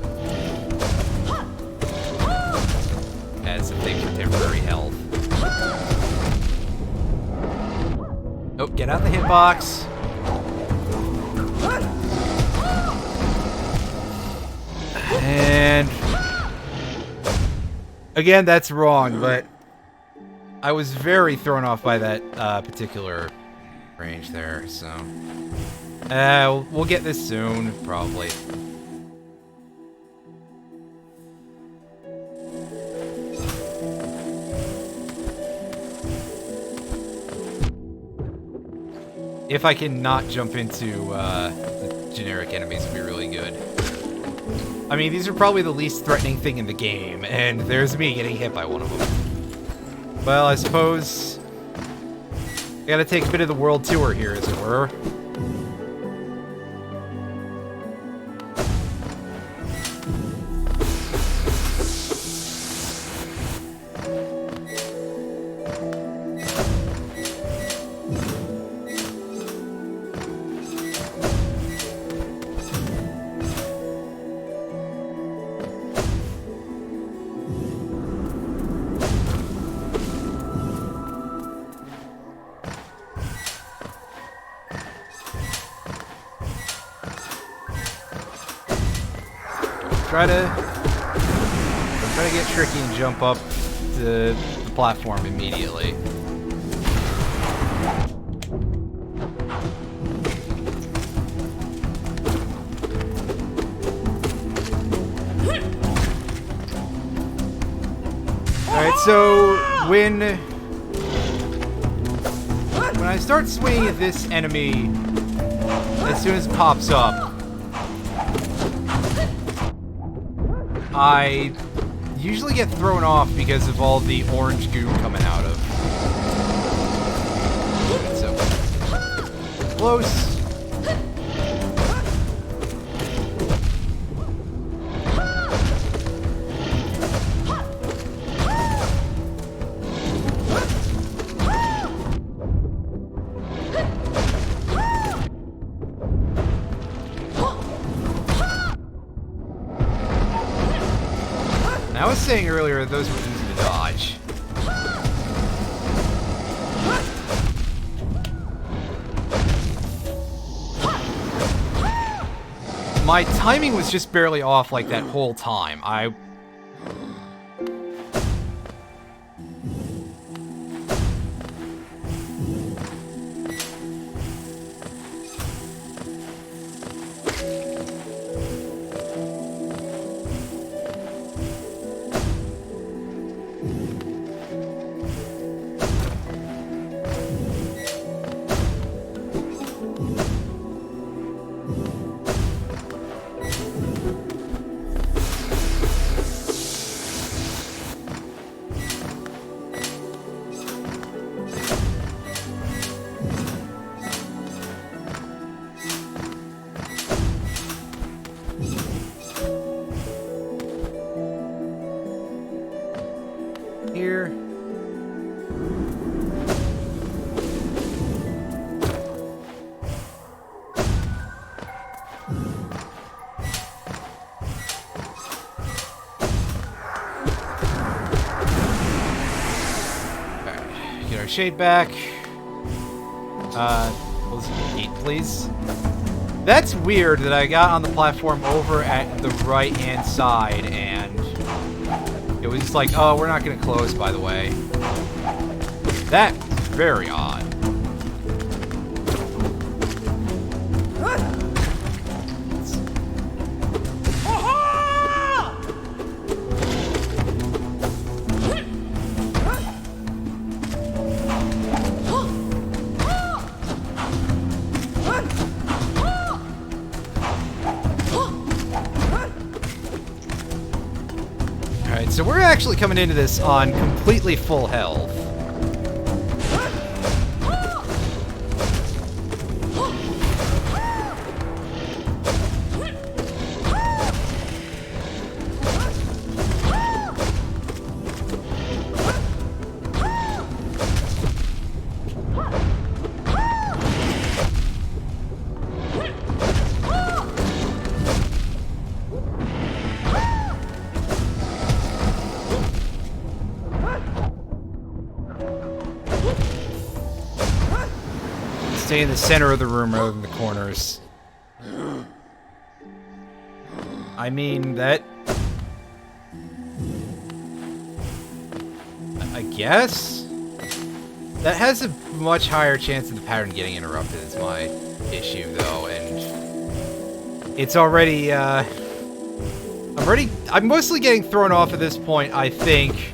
as a thing for temporary health. Oh, get out the hitbox. And again, that's wrong, but I was very thrown off by that particular range there, so we'll get this soon, probably. If I can not jump into the generic enemies, would be really good. I mean, these are probably the least threatening thing in the game, and there's me getting hit by one of them. Well, I suppose I gotta take a bit of the world tour here, as it were. Try to get tricky and jump up the platform immediately. Alright, so when I start swinging at this enemy, as soon as it pops up, I usually get thrown off because of all the orange goo coming out of. So close. I was saying earlier, those were easy to dodge. My timing was just barely off like that whole time. lampshade back. Close the gate, please. That's weird that I got on the platform over at the right-hand side, and it was just like, oh, we're not going to close, by the way. That's very odd. Alright, so we're actually coming into this on completely full health. Stay in the center of the room rather than the corners. I mean, that... I guess? That has a much higher chance of the pattern getting interrupted is my issue, though, and... It's already, I'm mostly getting thrown off at this point, I think,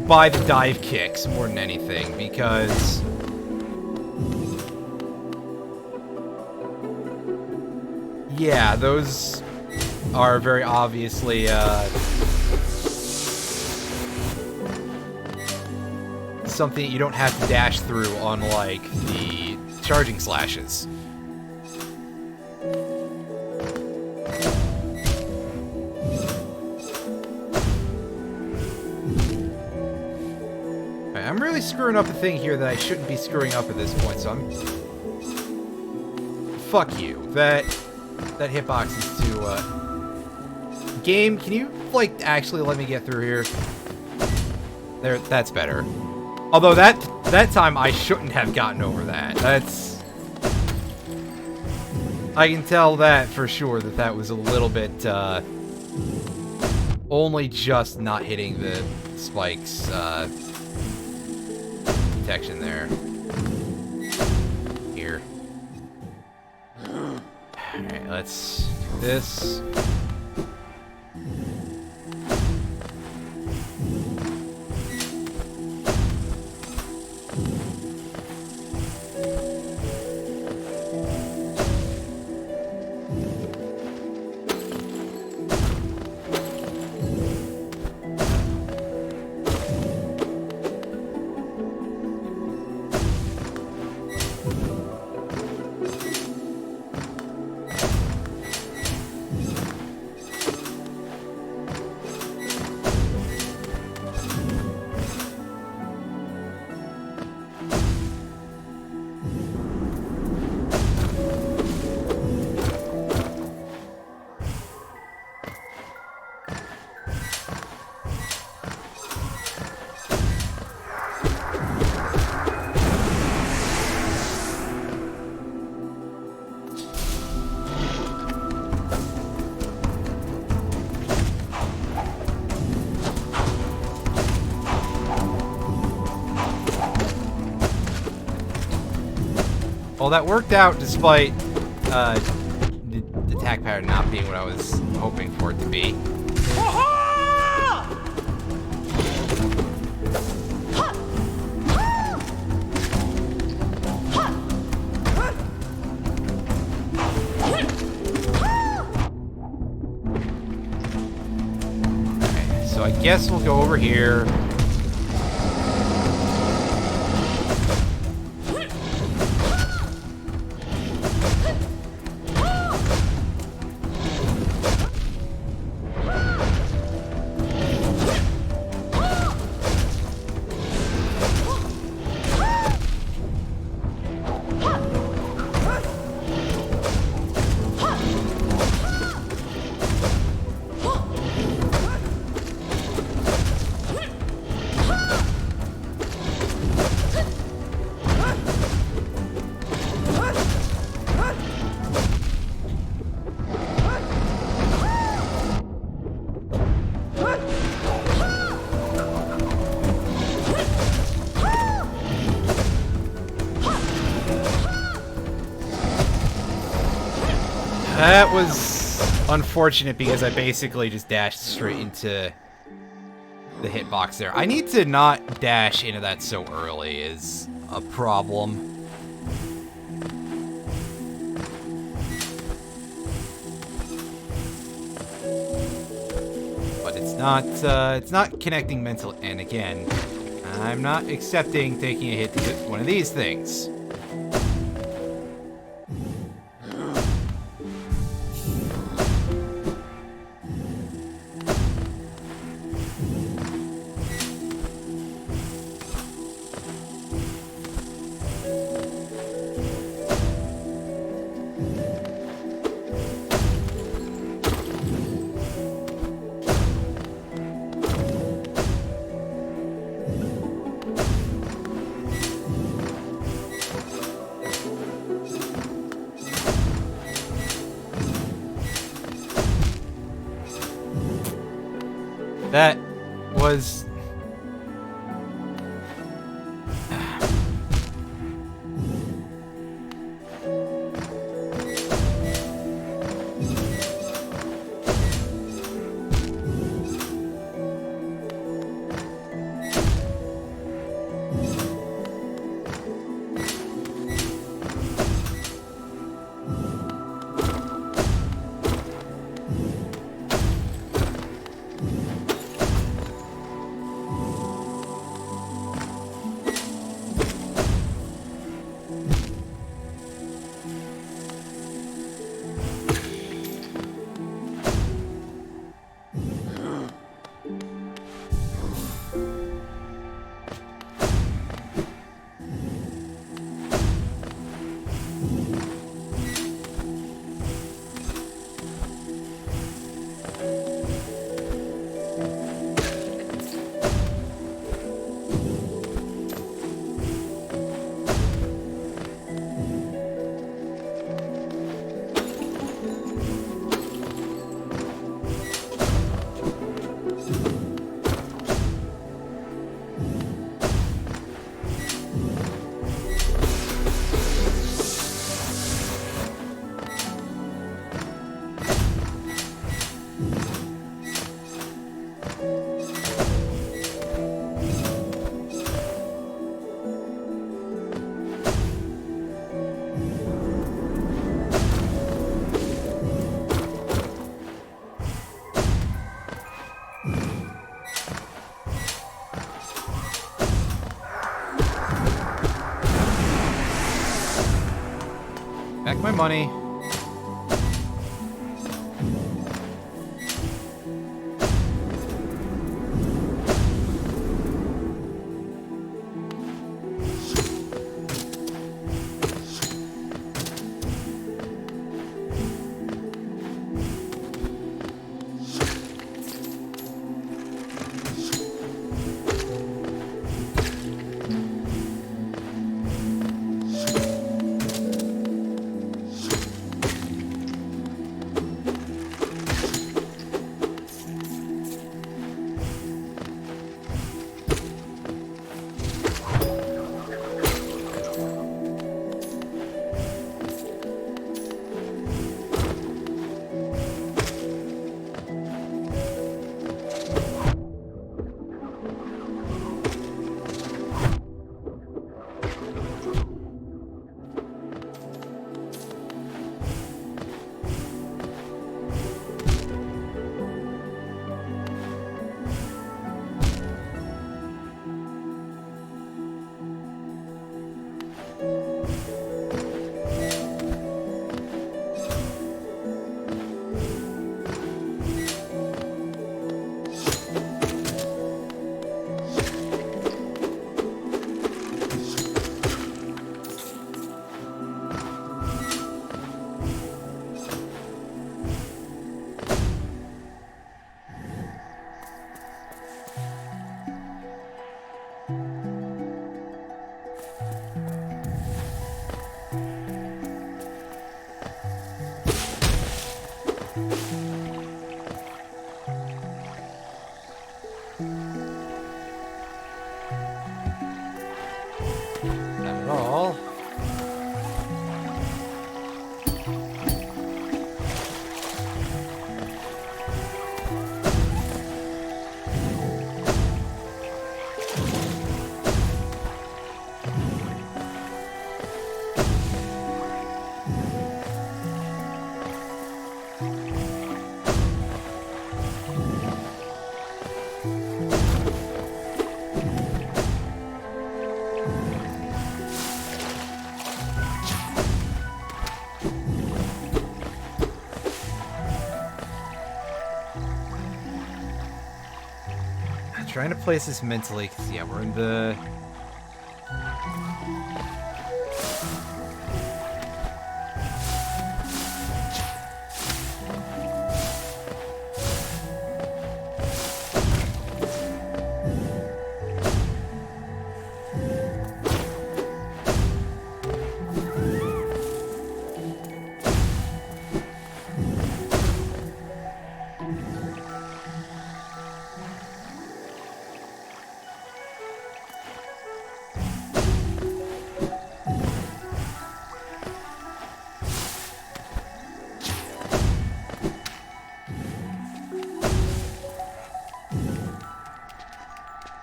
by the dive kicks more than anything, because... Yeah, those are very obviously, something you don't have to dash through, unlike the charging slashes. I'm really screwing up a thing here that I shouldn't be screwing up at this point, so I'm... Fuck you. That hitbox is too, Game, can you, like, actually let me get through here? There, that's better. Although that time I shouldn't have gotten over that. That's... I can tell that for sure that was a little bit, only just not hitting the spikes, detection there. Here. Alright, let's do this. Well, that worked out despite the attack pattern not being what I was hoping for it to be. Okay, so I guess we'll go over here. That was unfortunate because I basically just dashed straight into the hitbox there. I need to not dash into that so early is a problem. But it's not connecting mental, and again, I'm not accepting taking a hit to get one of these things. That was... Back my money. trying to place this mentally, because, yeah, we're in the...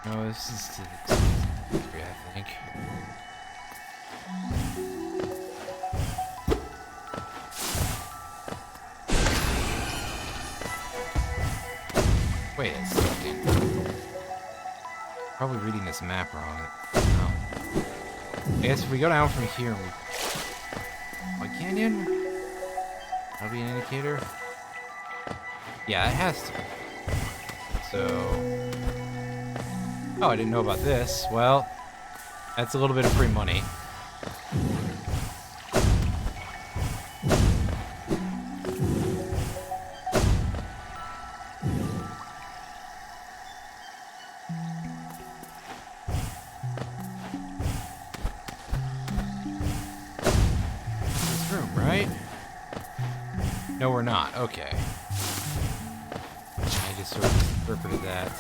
No, this is to the area, I think. Wait a second. Probably reading this map wrong. No. I guess if we go down from here, White Canyon? That'll be an indicator? Yeah, it has to. So... Oh, I didn't know about this. Well, that's a little bit of free money. This room, right? No, we're not. Okay. I just sort of interpreted that.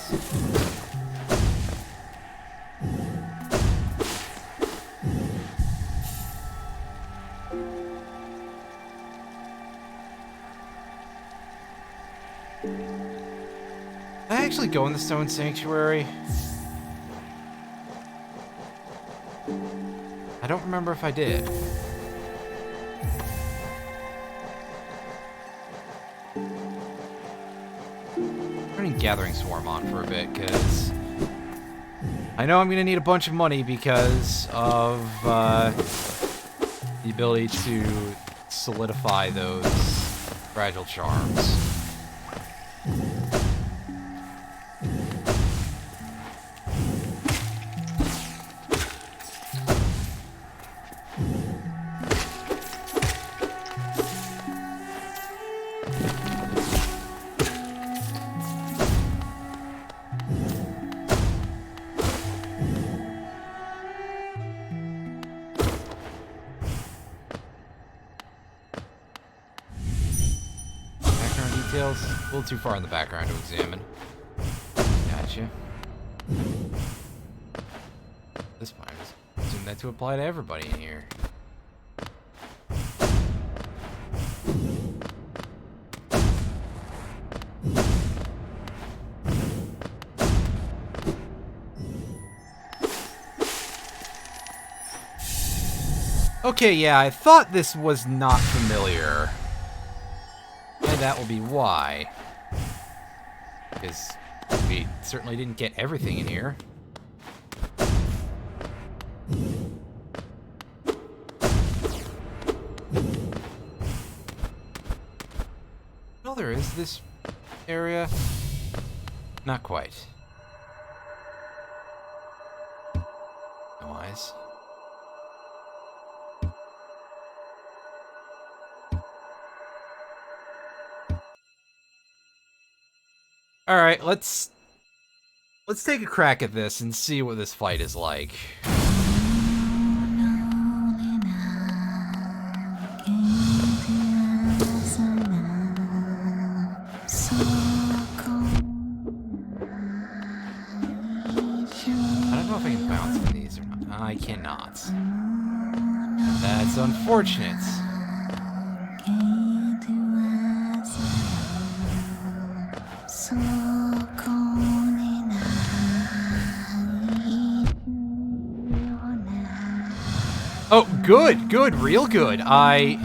Did I actually go in the Stone Sanctuary? I don't remember if I did. Turning Gathering Swarm on for a bit, because I know I'm going to need a bunch of money because of the ability to solidify those fragile charms. Details? A little too far in the background to examine. Gotcha. This point, I just assume that to apply to everybody in here. Okay, yeah, I thought this was not familiar. And that will be why. Because we certainly didn't get everything in here. Well, there is this area. Not quite. No eyes. All right, let's take a crack at this and see what this fight is like. I don't know if I can bounce on these or not. I cannot. That's unfortunate. Oh, good, real good. Actually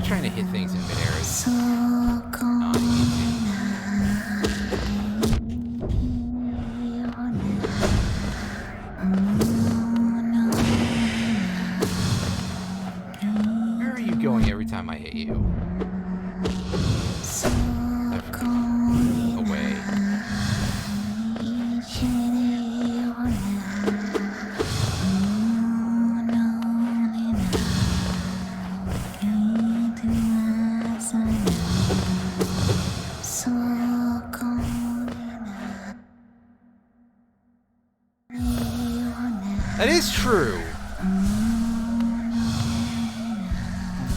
trying to hit things in midair is not easy. Where are you going every time I hit you? That is true.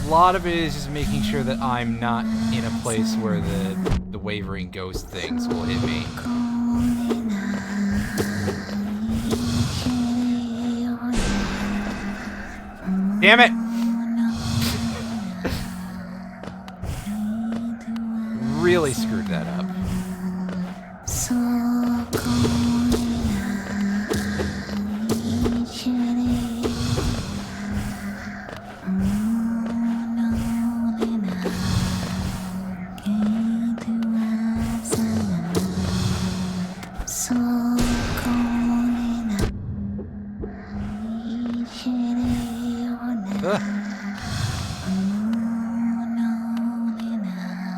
A lot of it is just making sure that I'm not in a place where the wavering ghost things will hit me. Damn it! Really screwed that up.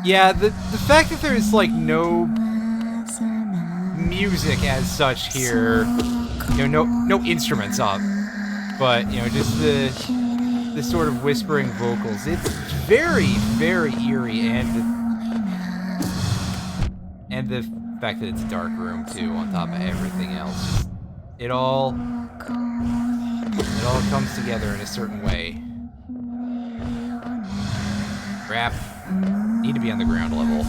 Yeah, the fact that there's like no music as such here, you know, no instruments up, but you know, just the sort of whispering vocals. It's very, very eerie, and the fact that it's a dark room too, on top of everything else. It all comes together in a certain way. Crap. Need to be on the ground level.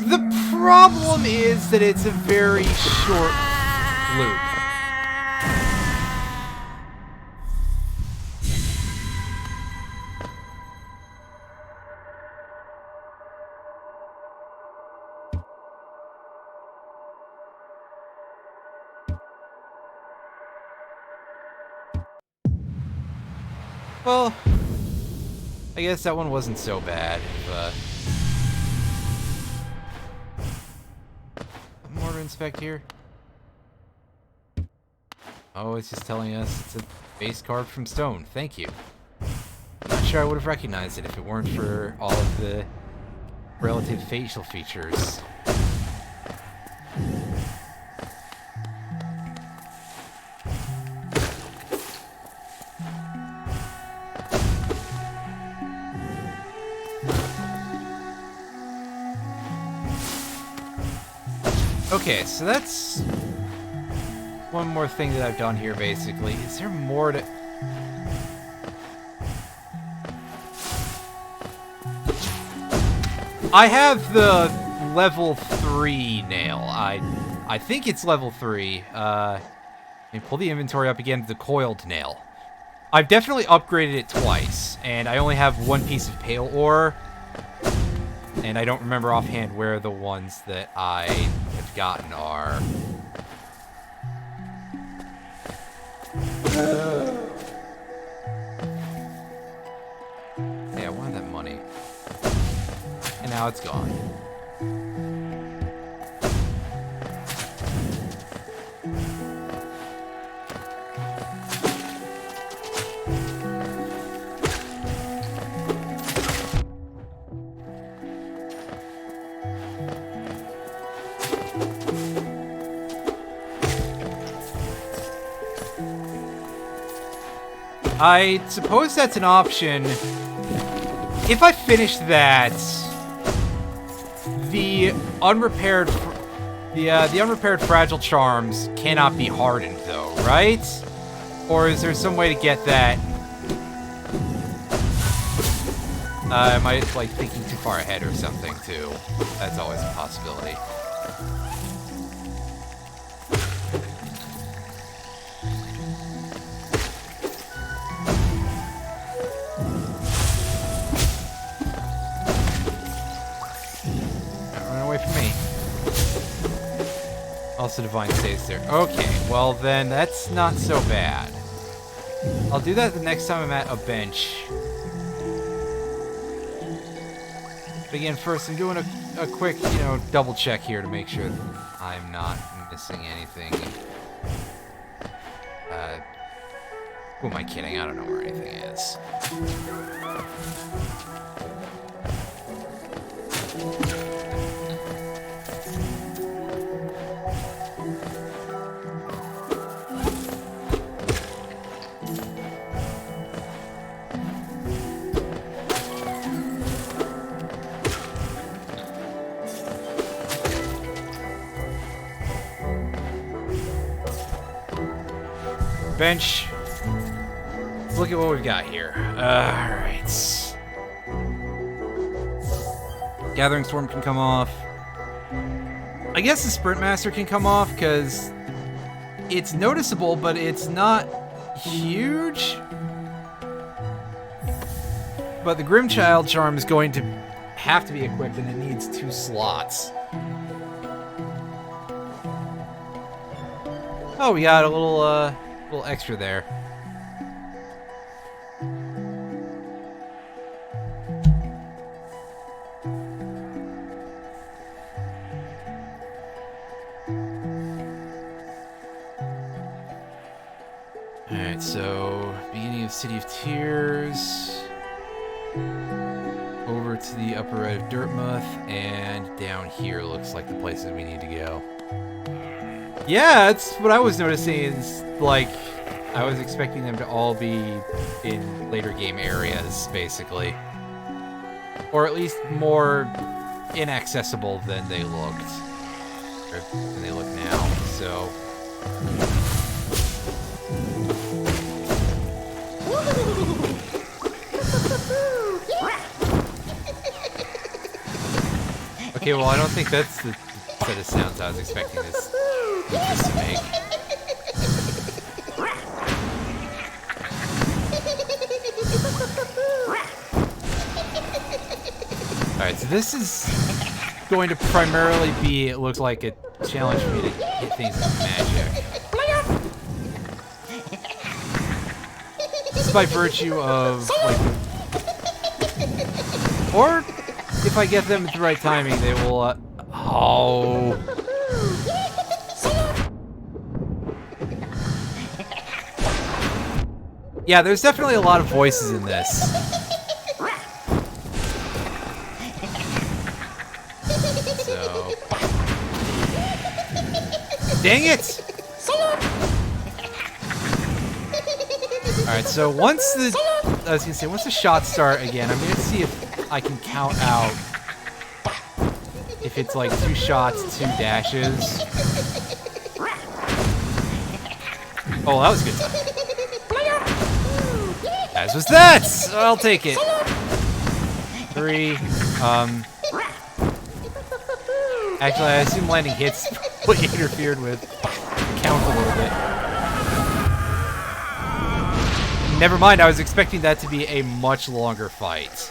The problem is that it's a very short loop. Well, I guess that one wasn't so bad. More to inspect here. Oh, it's just telling us it's a base carved from stone. Thank you. I'm not sure I would have recognized it if it weren't for all of the relative facial features. Okay, so that's one more thing that I've done here, basically. Is there more to... I have the level 3 nail. I think it's level 3. Let me pull the inventory up again, the coiled nail. I've definitely upgraded it twice, and I only have one piece of pale ore. And I don't remember offhand where the ones that I have gotten are. Yeah, I wanted that money. And now it's gone. I suppose that's an option. If I finish that, the unrepaired fragile charms cannot be hardened, though, right? Or is there some way to get that? Am I like thinking too far ahead or something too? That's always a possibility. Also, Divine stays there. Okay, well then, that's not so bad. I'll do that the next time I'm at a bench. But again, first I'm doing a quick, you know, double check here to make sure that I'm not missing anything. Who am I kidding? I don't know where anything is. bench. Let's look at what we've got here. Alright. Gathering Storm can come off. I guess the Sprint Master can come off because it's noticeable, but it's not huge. But the Grimchild Charm is going to have to be equipped, and it needs 2 slots. Oh, we got a little extra there. Alright, so beginning of City of Tears, over to the upper right of Dirtmouth, and down here looks like the places we need to go. Yeah, that's what I was noticing is, like, I was expecting them to all be in later game areas, basically. Or at least more inaccessible than they looked. Or than they look now, so... Okay, well, I don't think that's the set of sounds I was expecting this to make. Alright, so this is going to primarily be, it looks like, a challenge for me to hit things with magic. This is by virtue of, like, or if I get them at the right timing, they will, oh. Yeah, there's definitely a lot of voices in this. So. Dang it! Alright, so once the, I was gonna say, once the shots start again, I'm gonna see if I can count out if it's like 2 shots, 2 dashes. Oh, that was a good time. As was that! I'll take it. 3. Actually, I assume landing hits probably interfered with the count a little bit. Never mind, I was expecting that to be a much longer fight.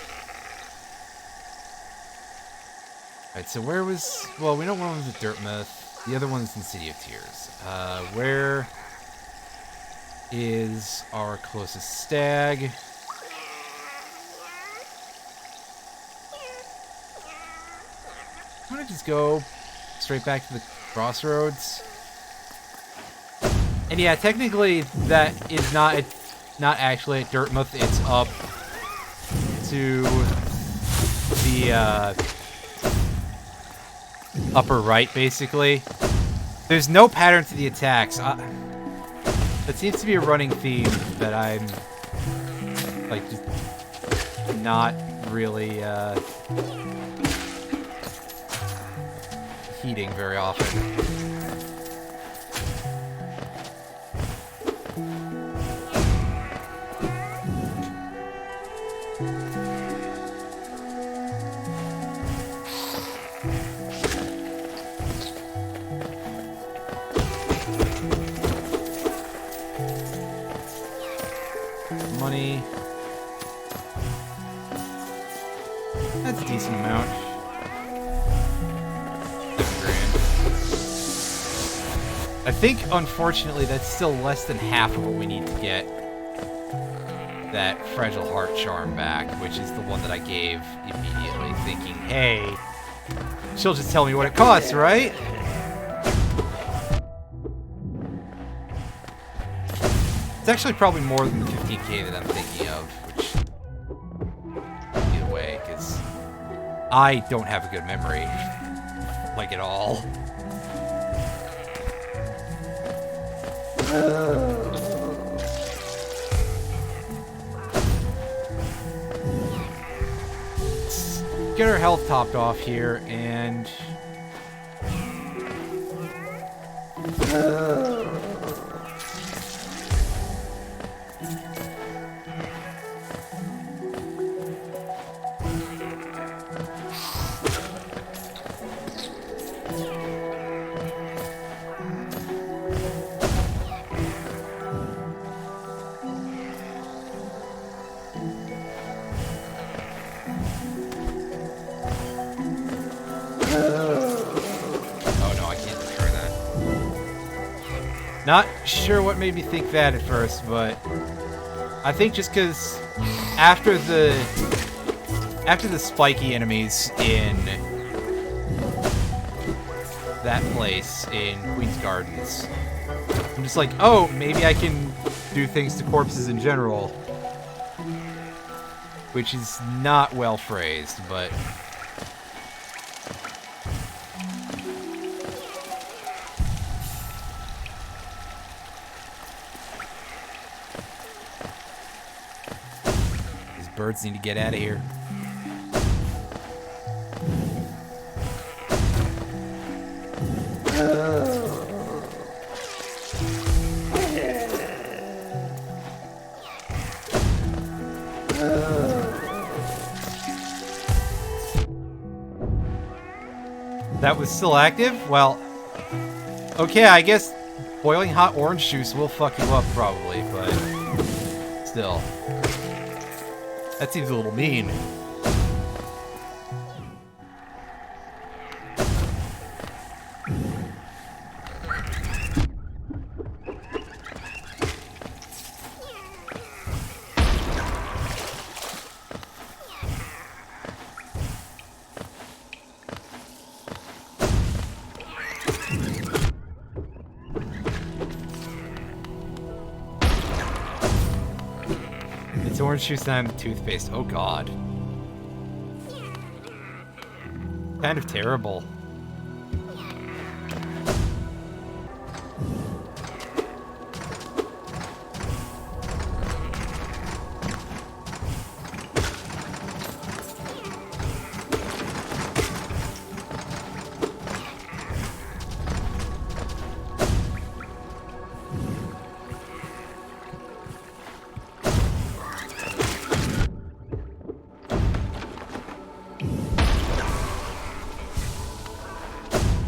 Alright, so where was... Well, we know one was at Dirtmouth. The other one's in City of Tears. Where is our closest stag? I'm gonna just go straight back to the crossroads. And yeah, technically that is not actually at Dirtmouth. It's up to the upper right, basically. There's no pattern to the attacks. That seems to be a running theme that I'm like just not really heeding very often. Money. That's a decent amount. 7 grand. I think, unfortunately, that's still less than half of what we need to get that Fragile Heart Charm back, which is the one that I gave immediately, thinking, hey, she'll just tell me what it costs, right? It's actually probably more than the 15k that I'm thinking of, which, either way, because I don't have a good memory, like at all. Let's get our health topped off here, and... Not sure what made me think that at first, but I think just because after the spiky enemies in that place in Queen's Gardens, I'm just like, oh, maybe I can do things to corpses in general, which is not well phrased, but these birds need to get out of here. That was still active? Well, okay, I guess boiling hot orange juice will fuck you up probably, but still. That seems a little mean. It's orange juice and I'm toothpaste. Oh god. Kind of terrible.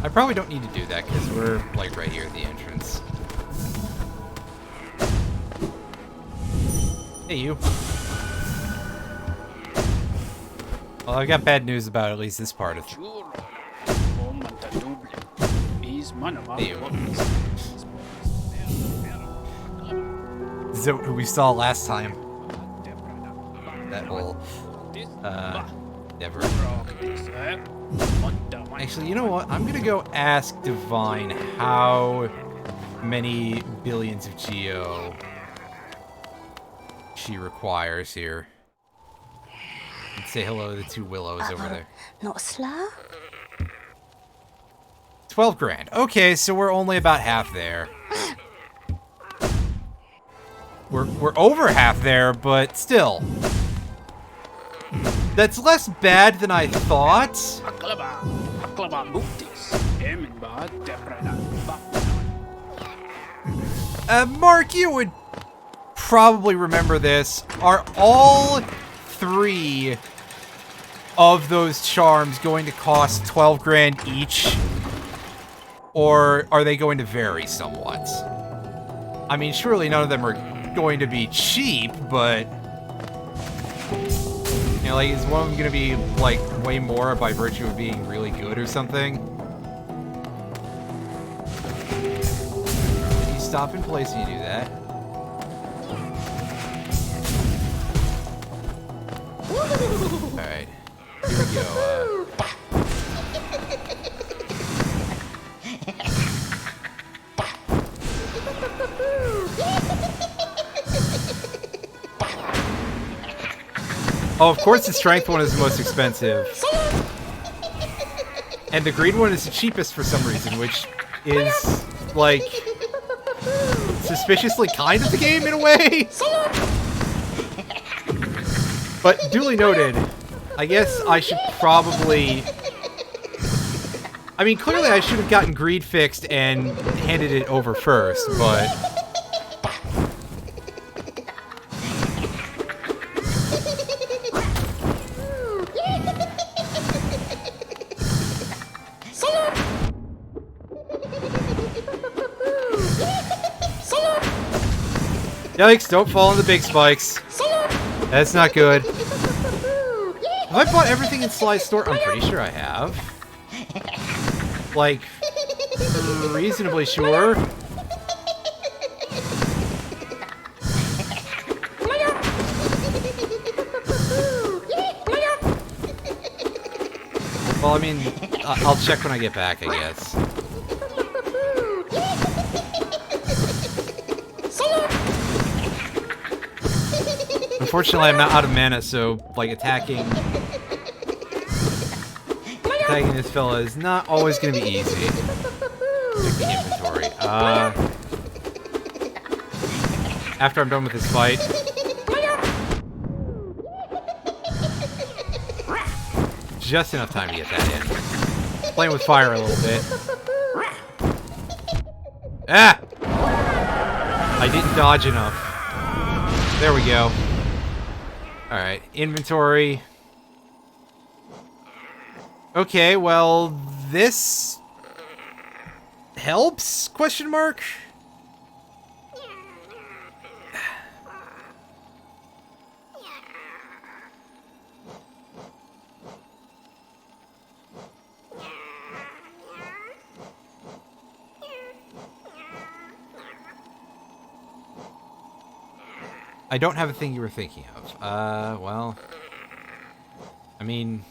I probably don't need to do that because we're like right here at the entrance. Hey, you. Well, I got bad news about at least this part of it. Hey, you. This is who we saw last time. That whole, never. Actually, you know what? I'm gonna go ask Divine how many billions of geo she requires here. And say hello to the two willows over there. Not slow? 12 grand. Okay, so we're only about half there. We're over half there, but still. That's less bad than I thought. Mark, you would probably remember this. Are all 3 of those charms going to cost 12 grand each? Or are they going to vary somewhat? I mean, surely none of them are going to be cheap, but... You know, like, is one of them gonna be, like, way more by virtue of being really good or something? Can you stop in place when you do that? Alright. Here we go, Oh, of course the strength one is the most expensive. And the green one is the cheapest for some reason, which is, like, suspiciously kind of the game in a way. But duly noted, I guess I should probably... I mean, clearly I should have gotten greed fixed and handed it over first, but... Yikes, don't fall in the big spikes. That's not good. Have I bought everything in Sly's store? I'm pretty sure I have. Like, reasonably sure. Well, I mean, I'll check when I get back, I guess. Unfortunately, I'm out of mana, so, like, attacking this fella is not always going to be easy. Check the inventory. After I'm done with this fight... Just enough time to get that in. Playing with fire a little bit. Ah! I didn't dodge enough. There we go. Alright, inventory. Okay, well, this... helps? Question mark? I don't have a thing you were thinking of. Well... I mean...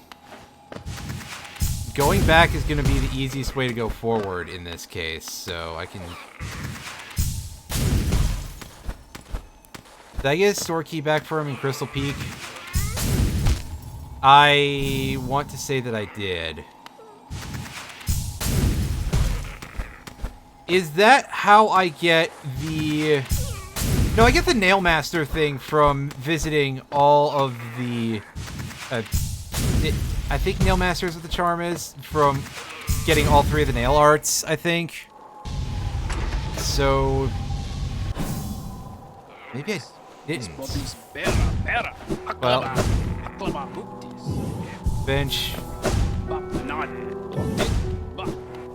Going back is going to be the easiest way to go forward in this case, so I can... Did I get a store key back for him in Crystal Peak? I want to say that I did. Is that how I get the... No, I get the Nail Master thing from visiting all of the... I think Nail Master is what the charm is, from getting all 3 of the nail arts, I think. So... Maybe I didn't. Well... Bench.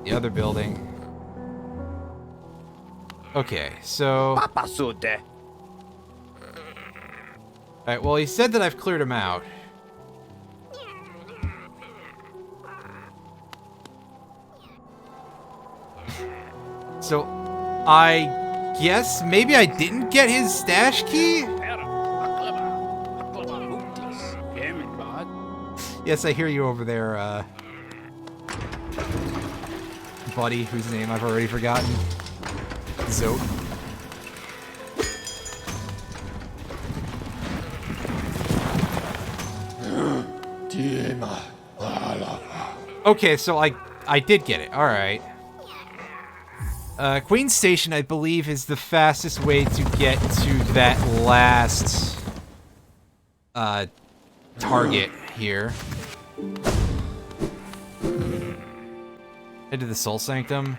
The other building. Okay, so... Alright, well, he said that I've cleared him out. So, I guess maybe I didn't get his stash key? Yes, I hear you over there, buddy, whose name I've already forgotten. Zote. Okay, so I did get it. Alright. Queen Station, I believe, is the fastest way to get to that last target here. Head to the Soul Sanctum.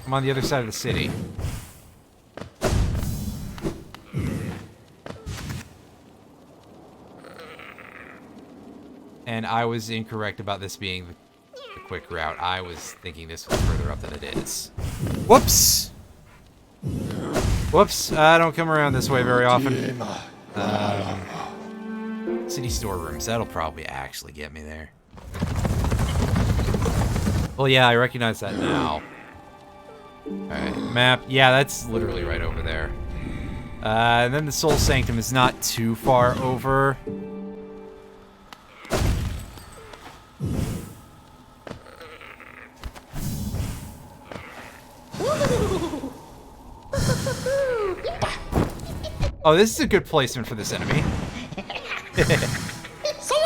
I'm on the other side of the city. And I was incorrect about this being the quick route. I was thinking this was further up than it is. Whoops! Whoops, I don't come around this way very often. City storerooms, that'll probably actually get me there. Well, yeah, I recognize that now. Alright, map. Yeah, that's literally right over there. And then the Soul Sanctum is not too far over. Oh, this is a good placement for this enemy.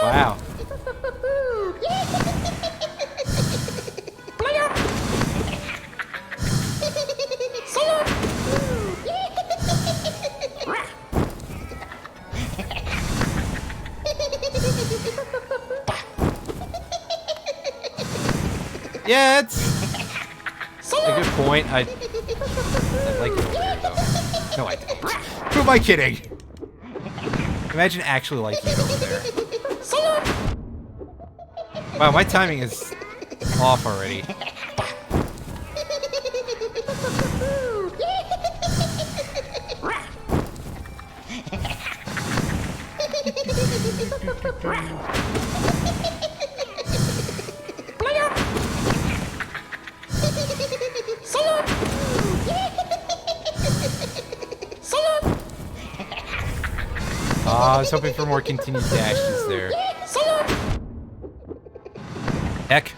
Wow. Yeah, it's a good point. I like it over here, though. No, I don't. Who am I kidding? Imagine actually liking it over there. Wow, my timing is off already. I was hoping for more continued dashes there. heck?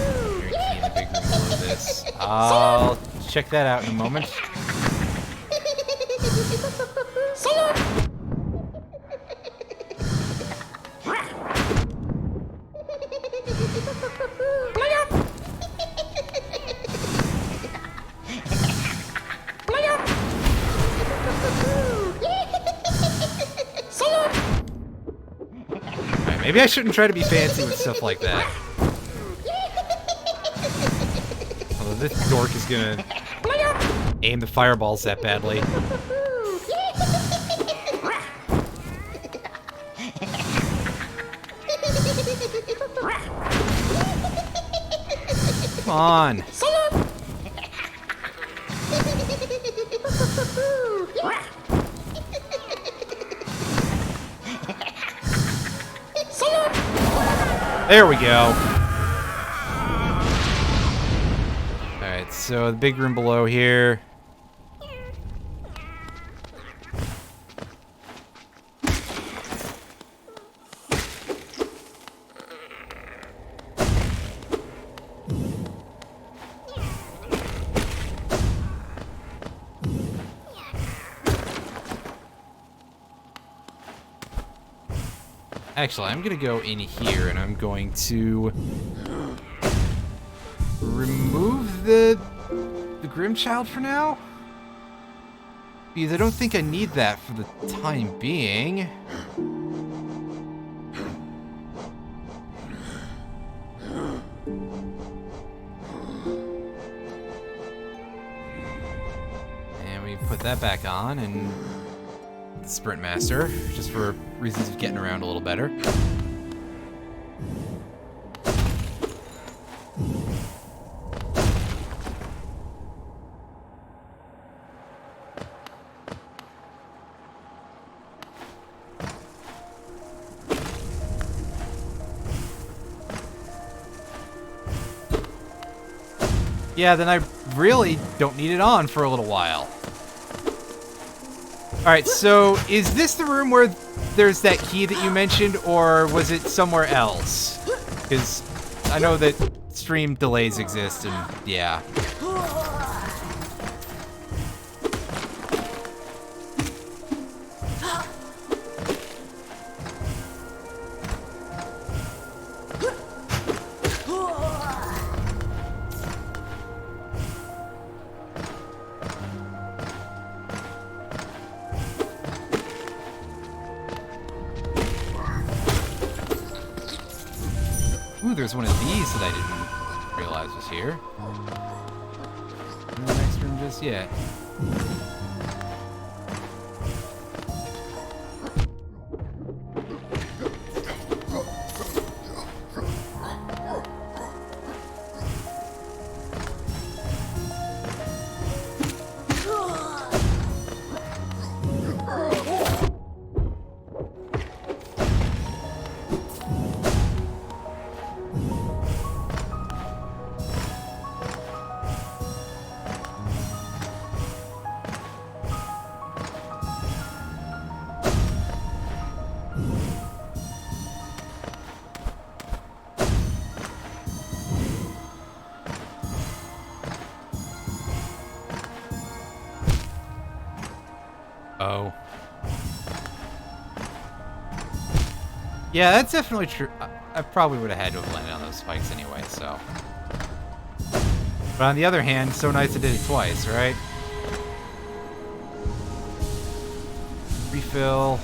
Very key in the big room below this. I'll check that out in a moment. Alright, maybe I shouldn't try to be fancy with stuff like that. Although this dork is gonna aim the fireballs that badly. Come on. There we go. Alright, so the big room below here. Actually, I'm gonna go in here and I'm going to remove the Grimchild for now. Because I don't think I need that for the time being. And we put that back on and the Sprint Master, just for reasons of getting around a little better. Yeah, then I really don't need it on for a little while. Alright, so is this the room where there's that key that you mentioned, or was it somewhere else? Because I know that stream delays exist, and yeah. Ooh, there's one of these that I didn't realize was here. In the next room just yet. Oh. Yeah, that's definitely true. I probably would have had to have landed on those spikes anyway, so. But on the other hand, so nice I did it twice, right? Refill.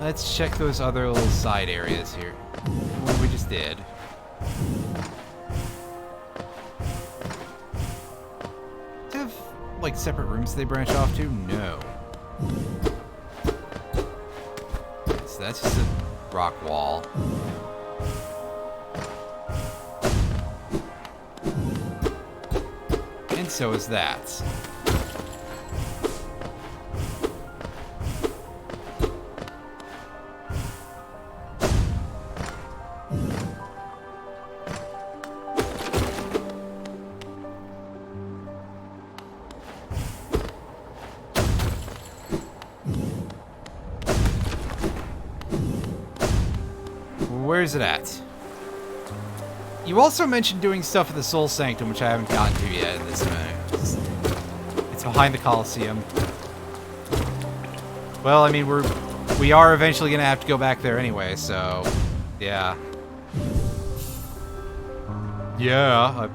Let's check those other little side areas here. What we just did. Like separate rooms they branch off to? No. So that's just a rock wall. And so is that. where's it at? You also mentioned doing stuff at the Soul Sanctum, which I haven't gotten to yet in this minute. It's behind the Coliseum. Well, I mean, we are eventually gonna have to go back there anyway, so yeah. Yeah.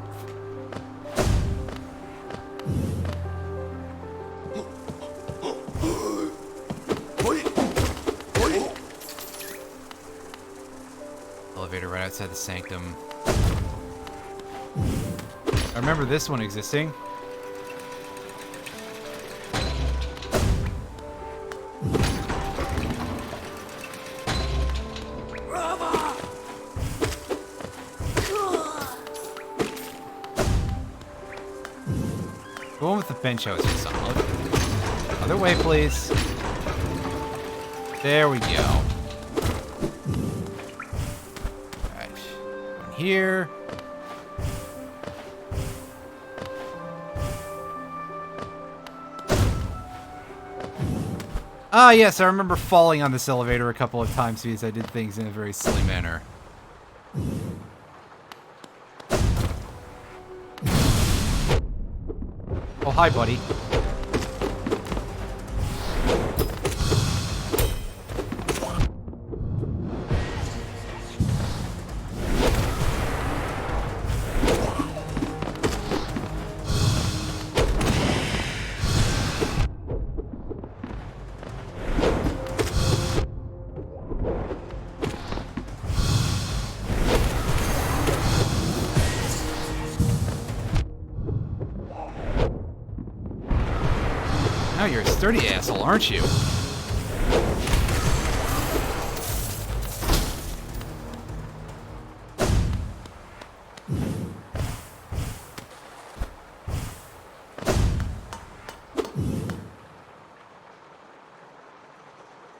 Elevator right outside the sanctum. I remember this one existing. Going with the bench house or something. Other way, please. There we go. Alright. Here. Ah, yes, I remember falling on this elevator a couple of times because I did things in a very silly manner. Oh, hi, buddy. Now you're a sturdy asshole, aren't you?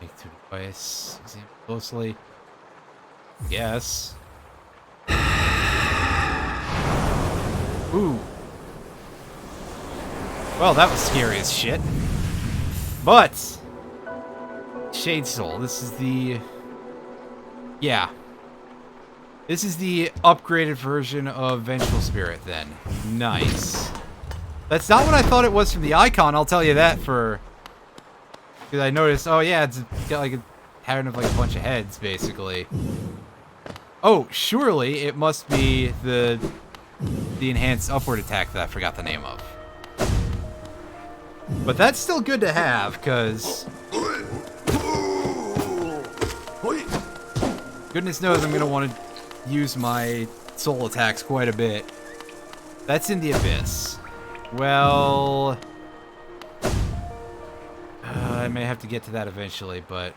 Take two device. Examine closely. Yes. Ooh. Well, that was scary as shit. But Shade Soul, this is the... Yeah. This is the upgraded version of Vengeful Spirit, then. Nice. That's not what I thought it was from the icon, I'll tell you that for... Because I noticed, oh yeah, it's got like a pattern of like a bunch of heads, basically. Oh, surely it must be the enhanced upward attack that I forgot the name of. But that's still good to have, because... Goodness knows I'm going to want to use my soul attacks quite a bit. That's in the Abyss. Well... I may have to get to that eventually, but...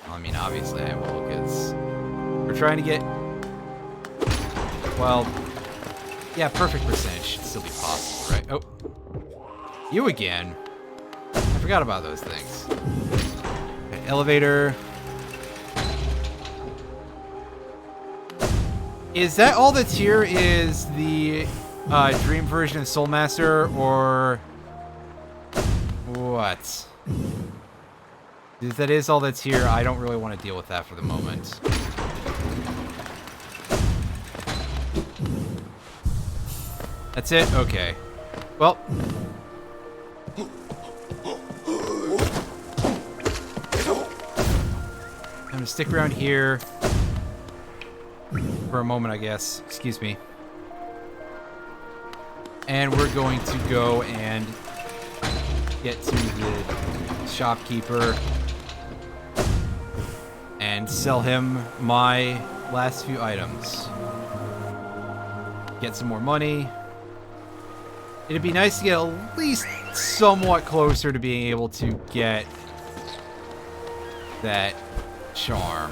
I mean, obviously I will, because... We're trying to get... Well... Yeah, perfect percentage should still be possible, right? Oh. You again. I forgot about those things. Okay, elevator. Is that all that's here is the dream version of Soul Master, or what? If that is all that's here, I don't really want to deal with that for the moment. That's it? Okay. Well. I'm gonna stick around here for a moment, I guess. Excuse me. And we're going to go and get to the shopkeeper and sell him my last few items. Get some more money. It'd be nice to get at least somewhat closer to being able to get that charm.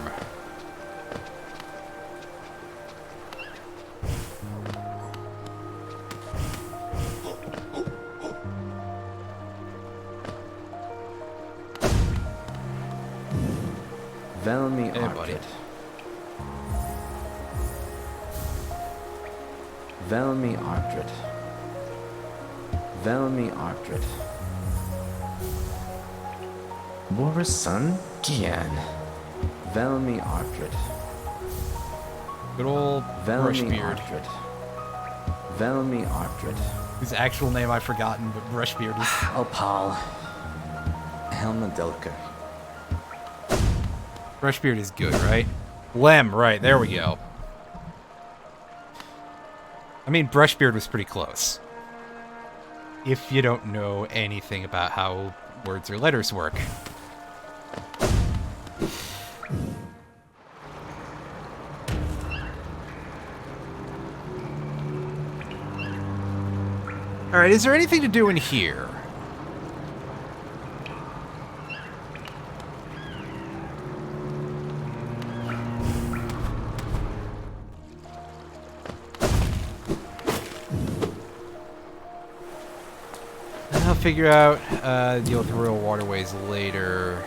Velmi Hey, buddy. Artrit. Velmi Artrit. Velmi Artred. Borisun Gian. Velmi Artred. Good old Velmi Brushbeard. Artred. Velmi Artred. Whose actual name I've forgotten, but Brushbeard is... Opal. Helmadilka. Brushbeard is good, right? Lem, right, there we go. I mean, Brushbeard was pretty close. If you don't know anything about how words or letters work. Alright, is there anything to do in here? I'll figure out, deal with the royal waterways later.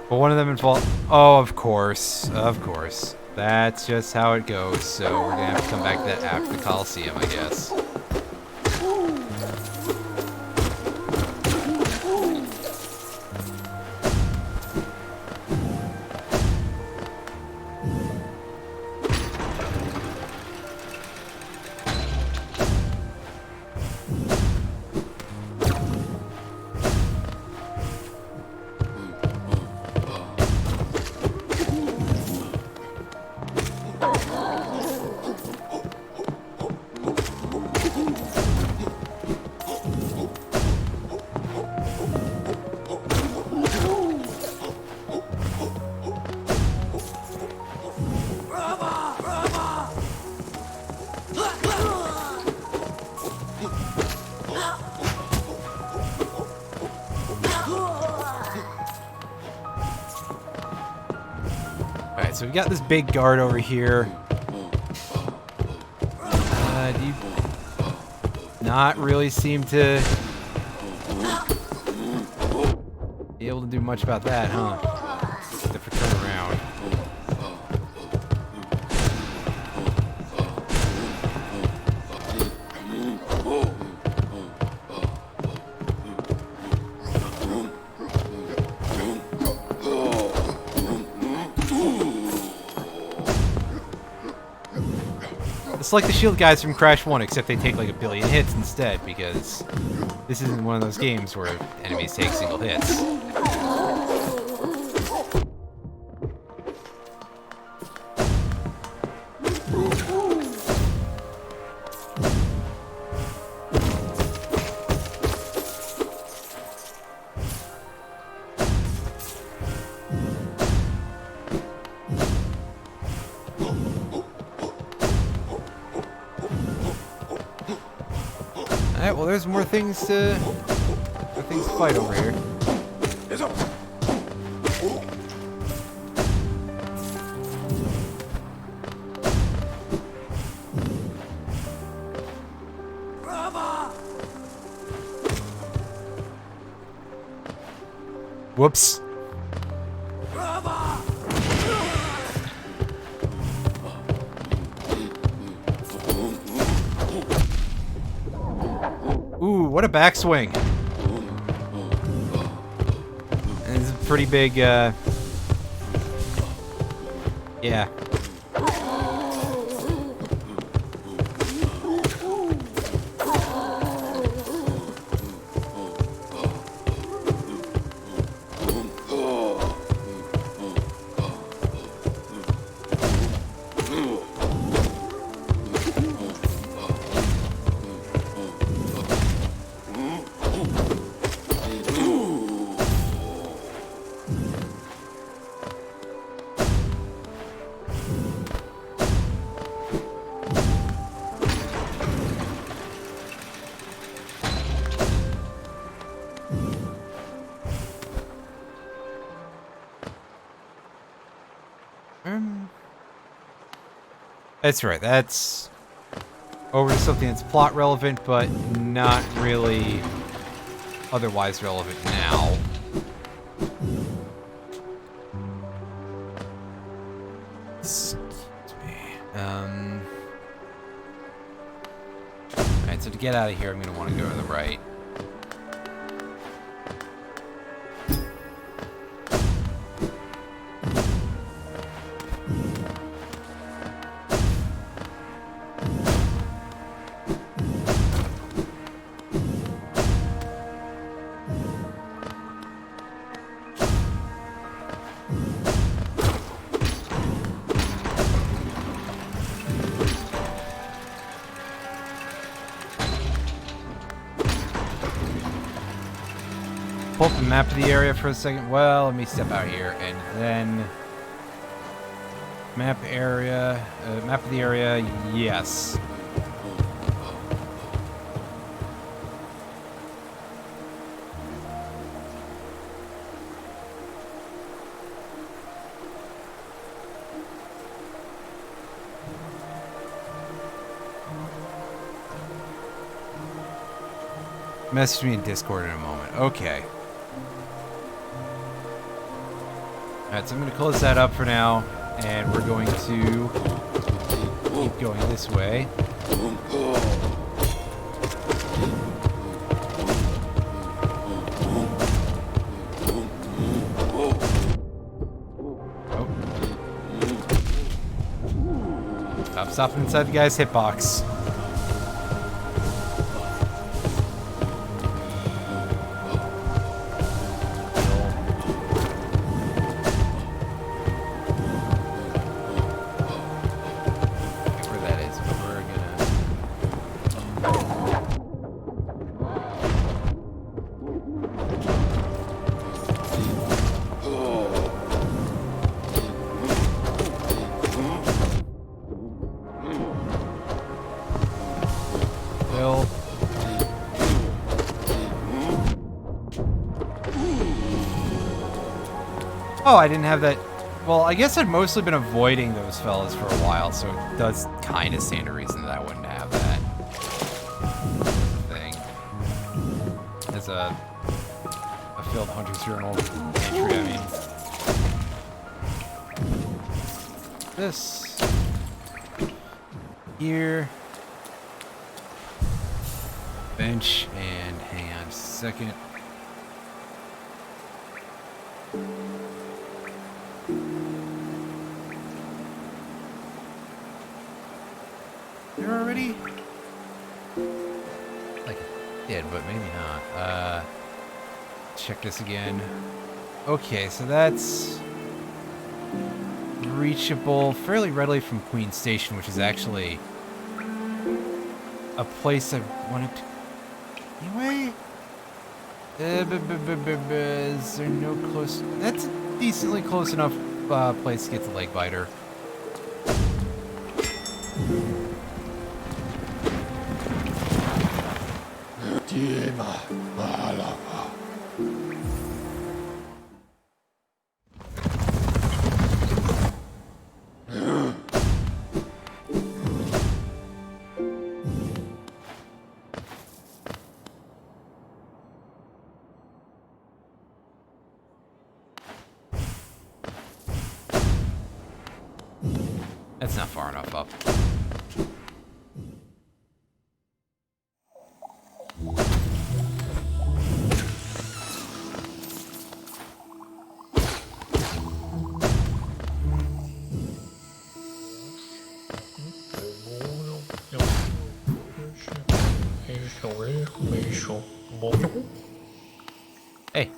But one of them involved... Oh, of course. Of course. That's just how it goes, so we're gonna have to come back to that after the Coliseum, I guess. Alright, so we got this big guard over here. Do you not really seem to be able to do much about that, huh? Except for turn around. It's like the shield guys from Crash 1, except they take like 1 billion hits instead, because this isn't one of those games where enemies take single hits. Alright, well there's more things to fight over here. Whoops. Ooh, what a backswing. And it's a pretty big, yeah. That's right. That's over to something that's plot relevant, but not really otherwise relevant now. Excuse me. Alright, so to get out of here, I'm going to want to go to the right. Pull up the map of the area for a second. Well, let me step out here and then map of the area. Yes. Message me in Discord in a moment. Okay. Alright, so I'm going to close that up for now, and we're going to keep going this way. Oh. Stop stopping inside the guy's hitbox. Oh, I didn't have that. Well, I guess I'd mostly been avoiding those fellas for a while, so it does kind of stand to reason that I wouldn't have that thing. As a failed Hunter's Journal entry, I mean. This. Here. Bench, and hang on a second. There already? Like it did, but maybe not. Check this again. Okay, so that's reachable fairly readily from Queen Station, which is actually a place I wanted to... Anyway? Is there no close... That's a decently close enough place to get to Lake Biter. That's not far enough up. Hey.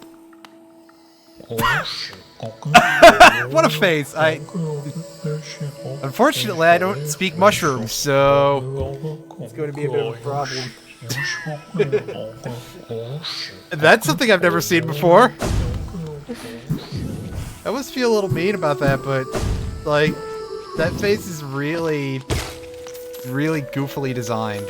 What a face. Unfortunately, I don't speak mushroom, so it's going to be a bit of a problem. That's something I've never seen before. I almost feel a little mean about that, but like that face is really goofily designed.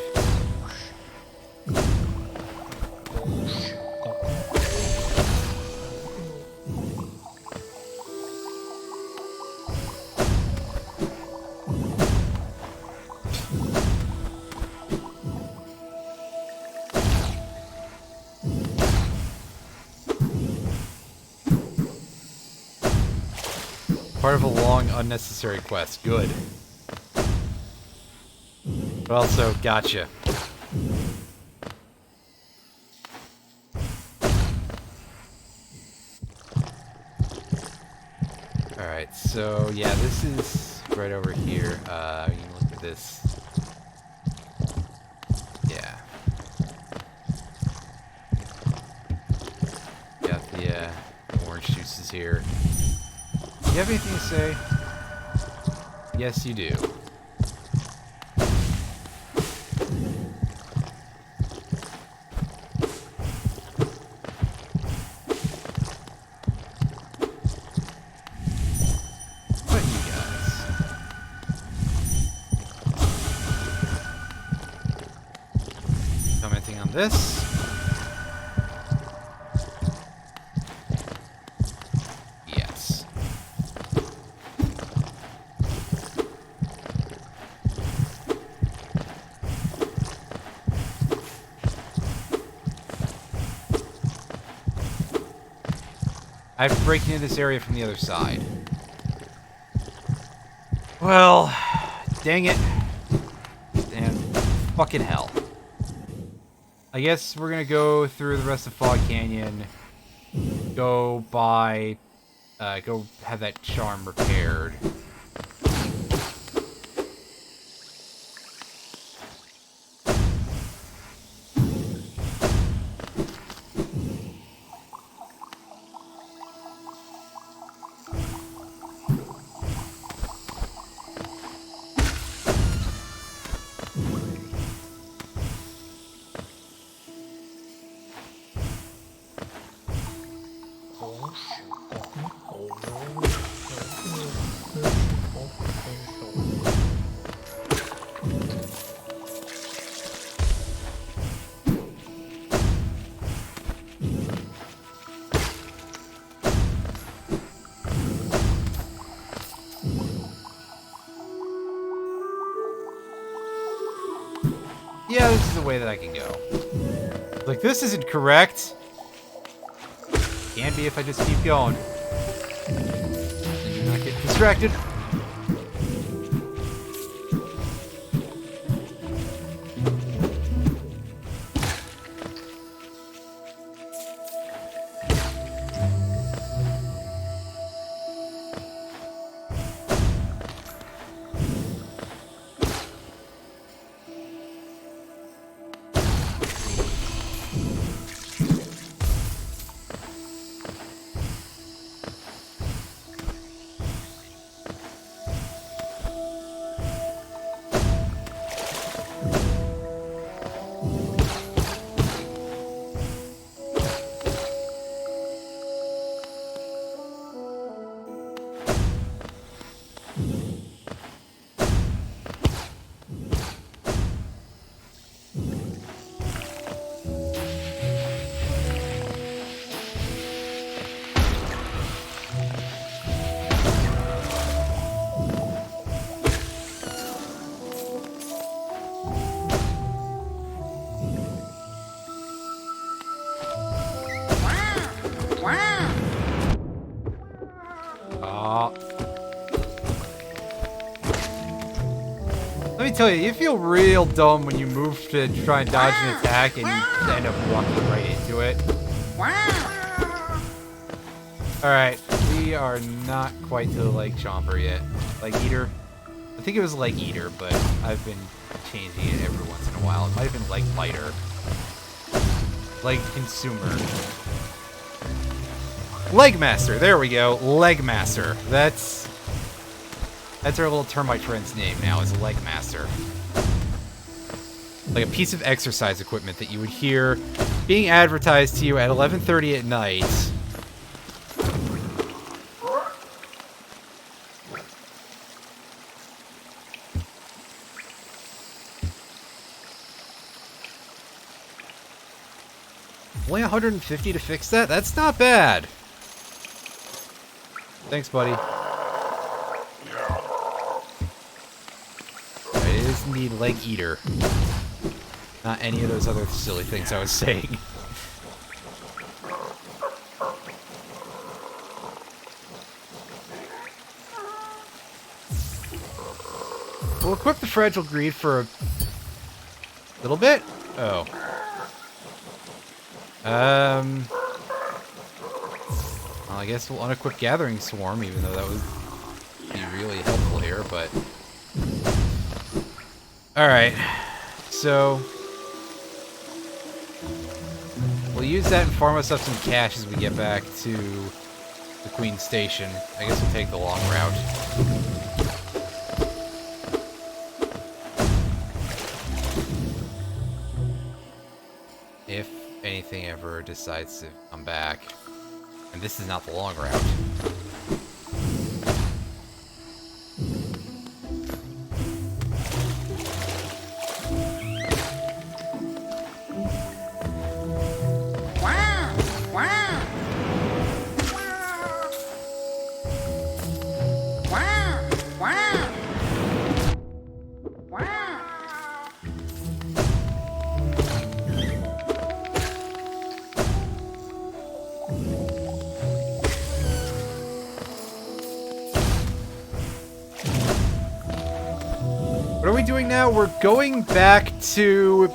Part of a long, unnecessary quest. Good. But also, gotcha. Alright, so yeah, this is right over here. You can look at this. Yeah. Got the orange juices here. Do you have anything to say? Yes, you do. What you guys? Commenting on this? Yes. I have to break into this area from the other side. Well, dang it. And fucking hell. I guess we're gonna go through the rest of Fog Canyon. Go buy... go have that charm repaired. Yeah, this is the way that I can go. Like, this isn't correct. Can be if I just keep going. And do not get distracted. Let me tell you feel real dumb when you move to try and dodge an attack and you end up walking right into it. Alright, we are not quite to the Leg Chomper yet. Leg Eater? I think it was Leg Eater, but I've been changing it every once in a while. It might have been Leg Biter. Leg Consumer. Leg Master, there we go. Leg Master. That's our little termite friend's name now, is Leg Master. Like a piece of exercise equipment that you would hear being advertised to you at 11:30 at night. Only 150 to fix that? That's not bad. Thanks, buddy. It is indeed Leg Eater. Not any of those other silly things I was saying. equip the fragile greed for a little bit. Oh. Well, I guess we'll unequip Gathering Swarm, even though that would be really helpful here, but... Alright. So... we'll use that and farm us up some cash as we get back to the Queen Station. I guess we'll take the long route. If anything ever decides to come back. And this is not the long route. What are we doing now? We're going back to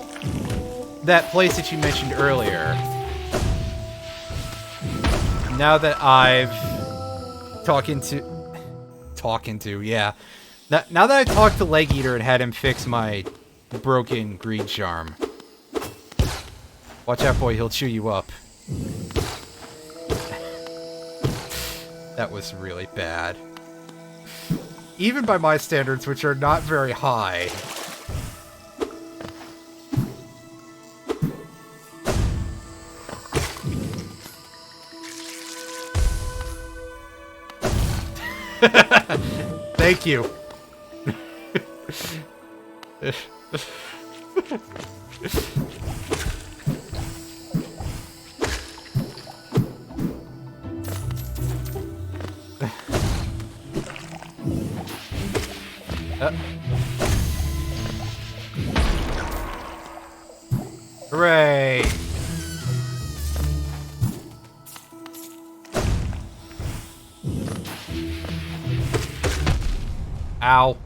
that place that you mentioned earlier. Now that I've yeah. Now that I talked to Leg Eater and had him fix my broken greed charm. Watch out, boy, he'll chew you up. That was really bad. Even by my standards, which are not very high. Thank you. Hooray! Ow.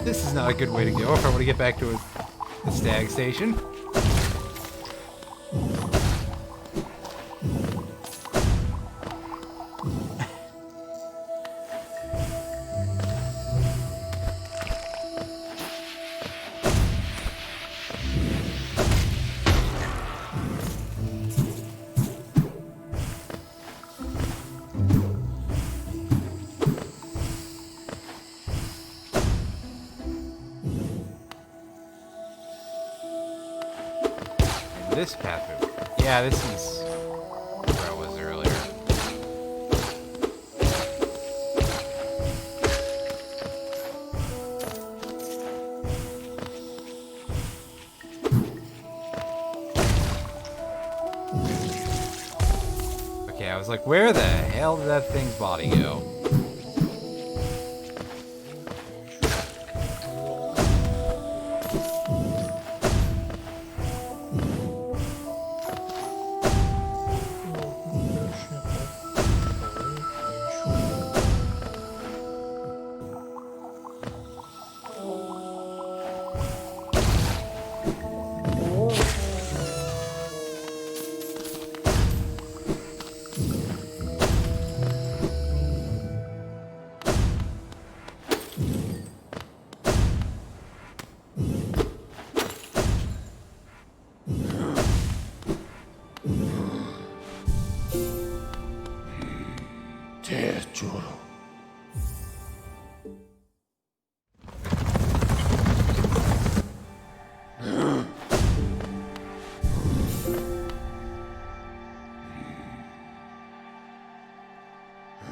This is not a good way to go if I want to get back to the stag station. This path. Yeah, this is where I was earlier. Okay, I was like, where the hell did that thing's body go?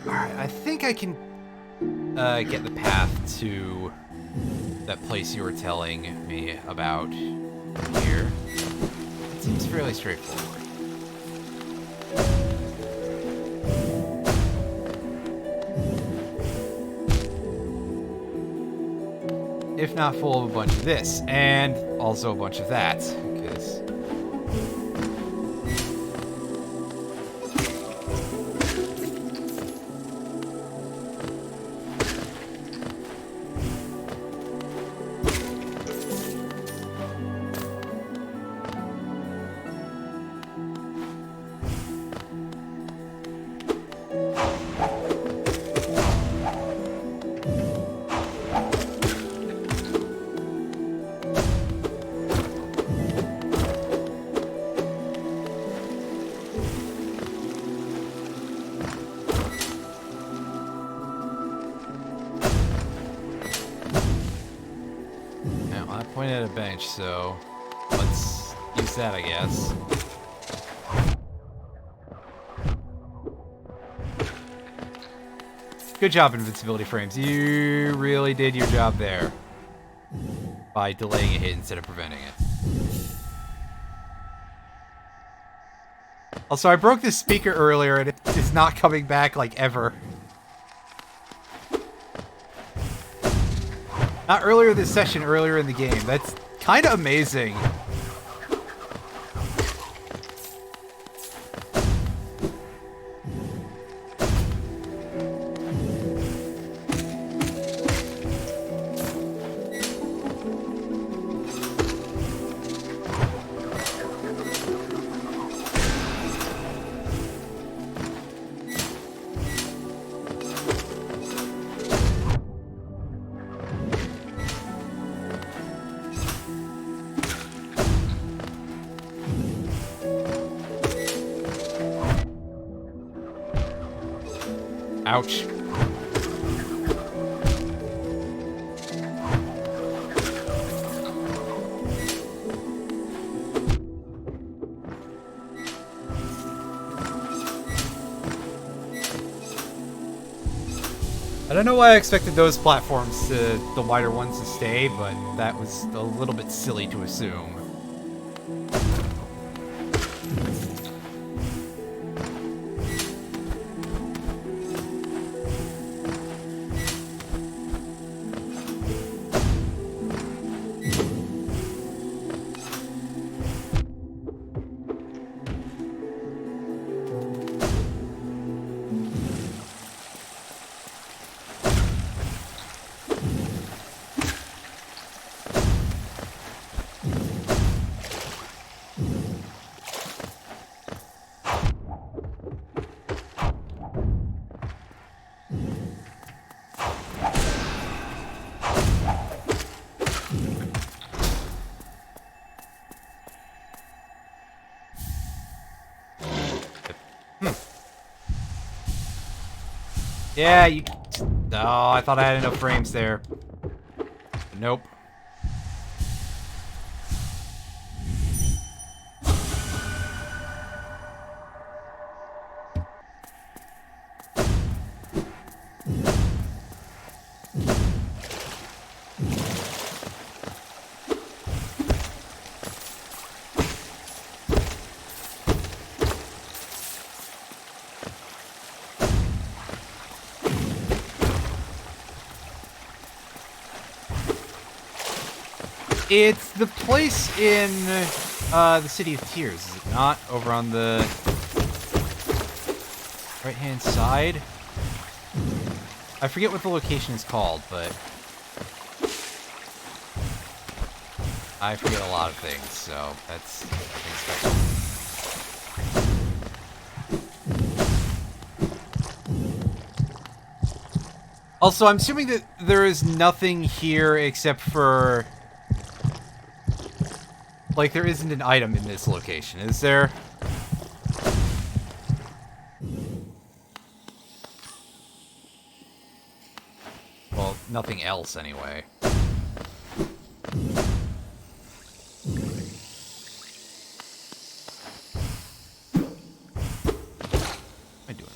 Alright, I think I can get the path to that place you were telling me about here. It seems fairly straightforward. If not full of a bunch of this, and also a bunch of that, because... I pointed at a bench, so let's use that, I guess. Good job, invincibility frames. You really did your job there by delaying a hit instead of preventing it. Also, I broke this speaker earlier, and it is not coming back, like, ever. Not earlier this session, earlier in the game. That's kind of amazing. Ouch. I don't know why I expected those platforms, the wider ones, to stay, but that was a little bit silly to assume. Yeah, you... Oh, I thought I had enough frames there. Nope. It's the place in the City of Tears, is it not? Over on the right-hand side? I forget what the location is called, but I forget a lot of things, so that's special. Also, I'm assuming that there is nothing here except for... Like, there isn't an item in this location, is there? Well, nothing else, anyway. What am I doing?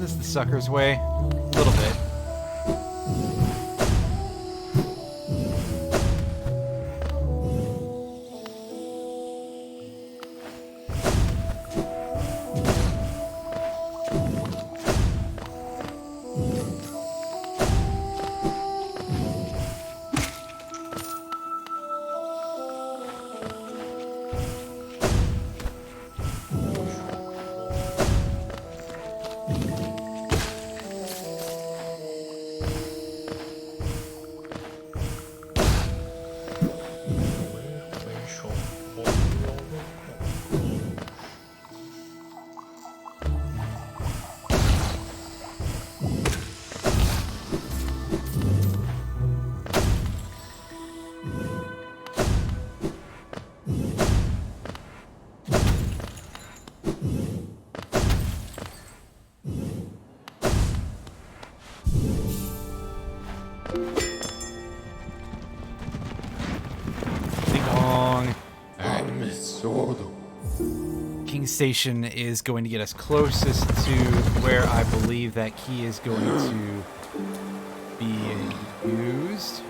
this the sucker's way? A little bit. King Station is going to get us closest to where I believe that key is going to be used.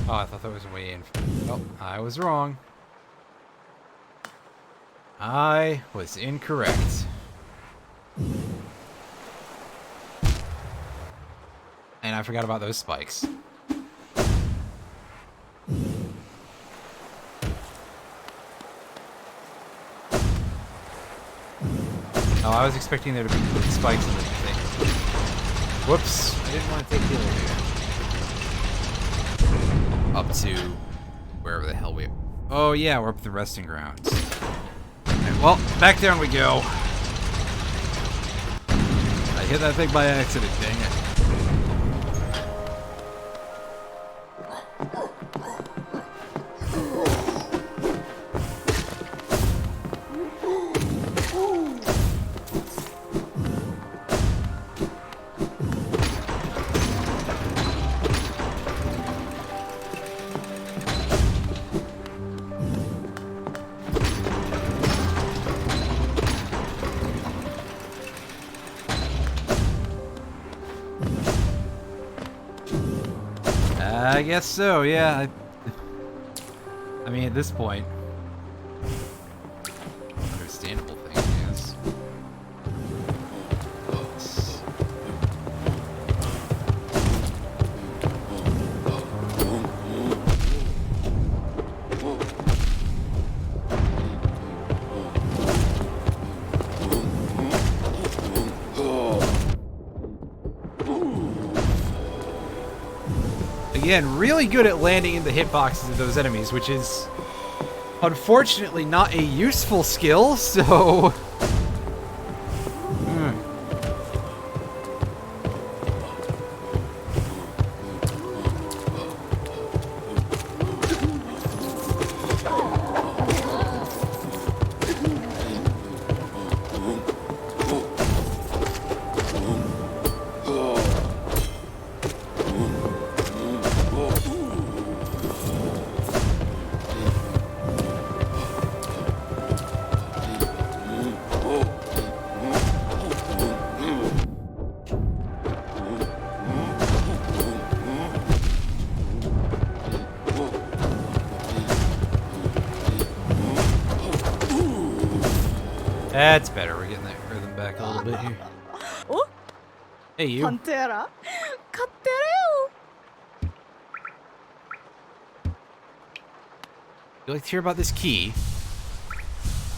Oh, I thought that was a way in. Oh, I was wrong. I was incorrect. And I forgot about those spikes. Oh, I was expecting there to be spikes in the thing. Whoops, I didn't want to take the elevator. Up to wherever the hell we... Oh yeah, we're up at the resting grounds. Okay, well, back down we go. I hit that thing by accident, dang it. I guess so, yeah. I mean, at this point, understandable thing is. Again, really good at landing in the hitboxes of those enemies, which is Unfortunately, not a useful skill, so... That's better. We're getting that rhythm back a little bit here. Oh, Hey, you. Pantera. Kattereo. You like to hear about this key?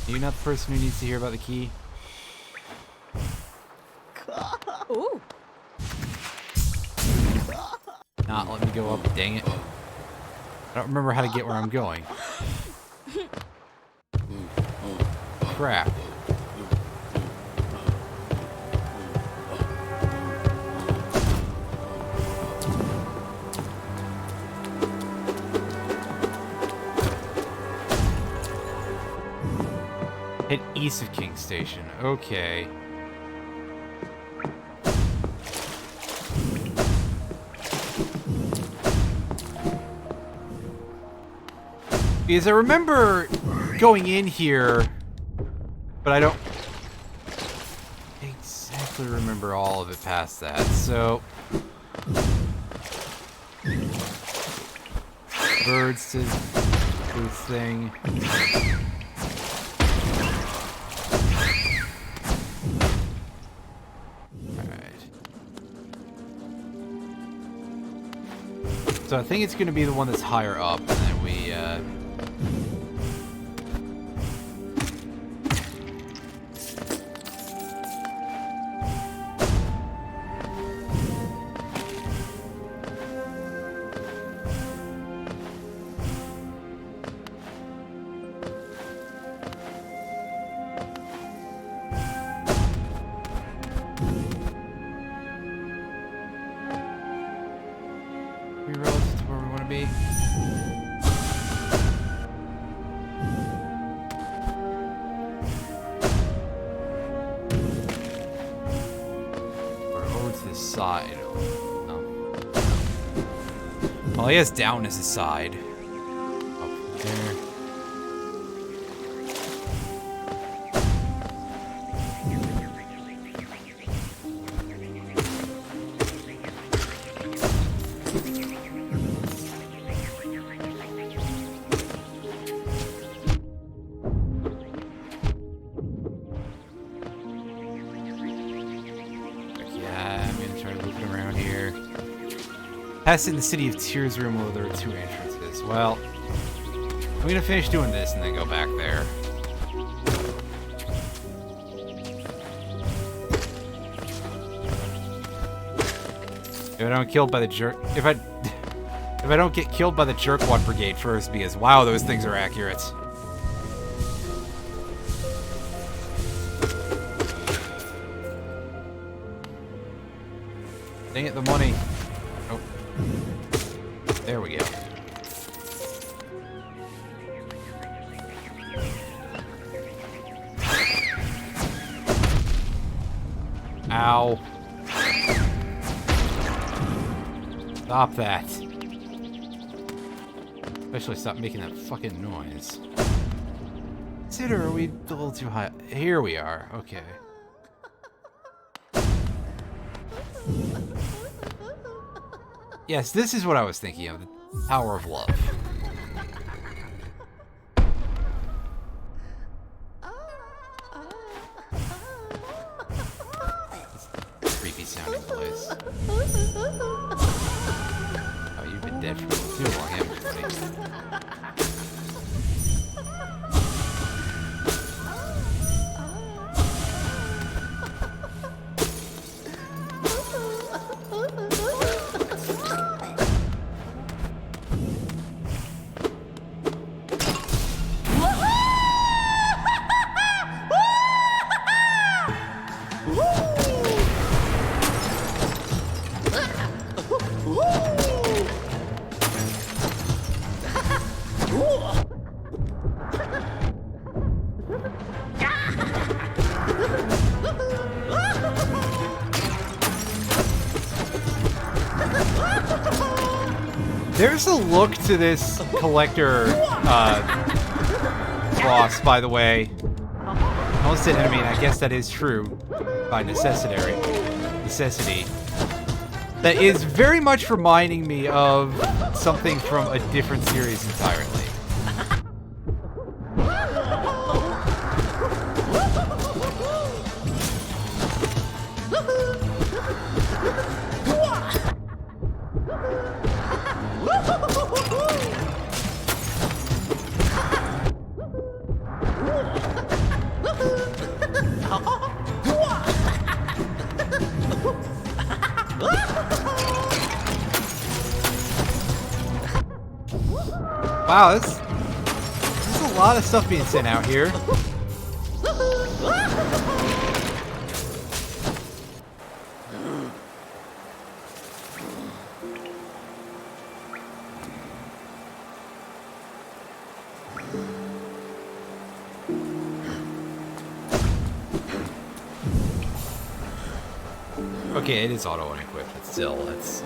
You're not the person who needs to hear about the key. Ooh. Not let me go up, dang it. I don't remember how to get where I'm going. Crap. Hit east of King Station. Okay. Because I remember going in here, but I don't exactly remember all of it past that, so... Birds to booth thing. So I think it's going to be the one that's higher up, and then we, relative to where we want to be. Or over to the side. Oh. Well, he has down as his side. Up there. Pass in the City of Tears room where there are 2 entrances. Well, I'm gonna finish doing this and then go back there. If I don't killed by the jerk, if I don't get killed by the jerkwad brigade first, because wow, those things are accurate. Dang it, the money. Oh. There we go. Ow. Stop that. Especially stop making that fucking noise. Is it, or are we a little too high? Here we are. Okay. Yes, this is what I was thinking of. The Power of Love. Creepy sounding place. Oh, you've been dead for too long, haven't you, buddy? There's a look to this collector boss, by the way. I almost said enemy, and I guess that is true by necessity. That is very much reminding me of something from a different series entirely. Wow, there's a lot of stuff being sent out here. Okay, it is auto-unequipped, but still, it's...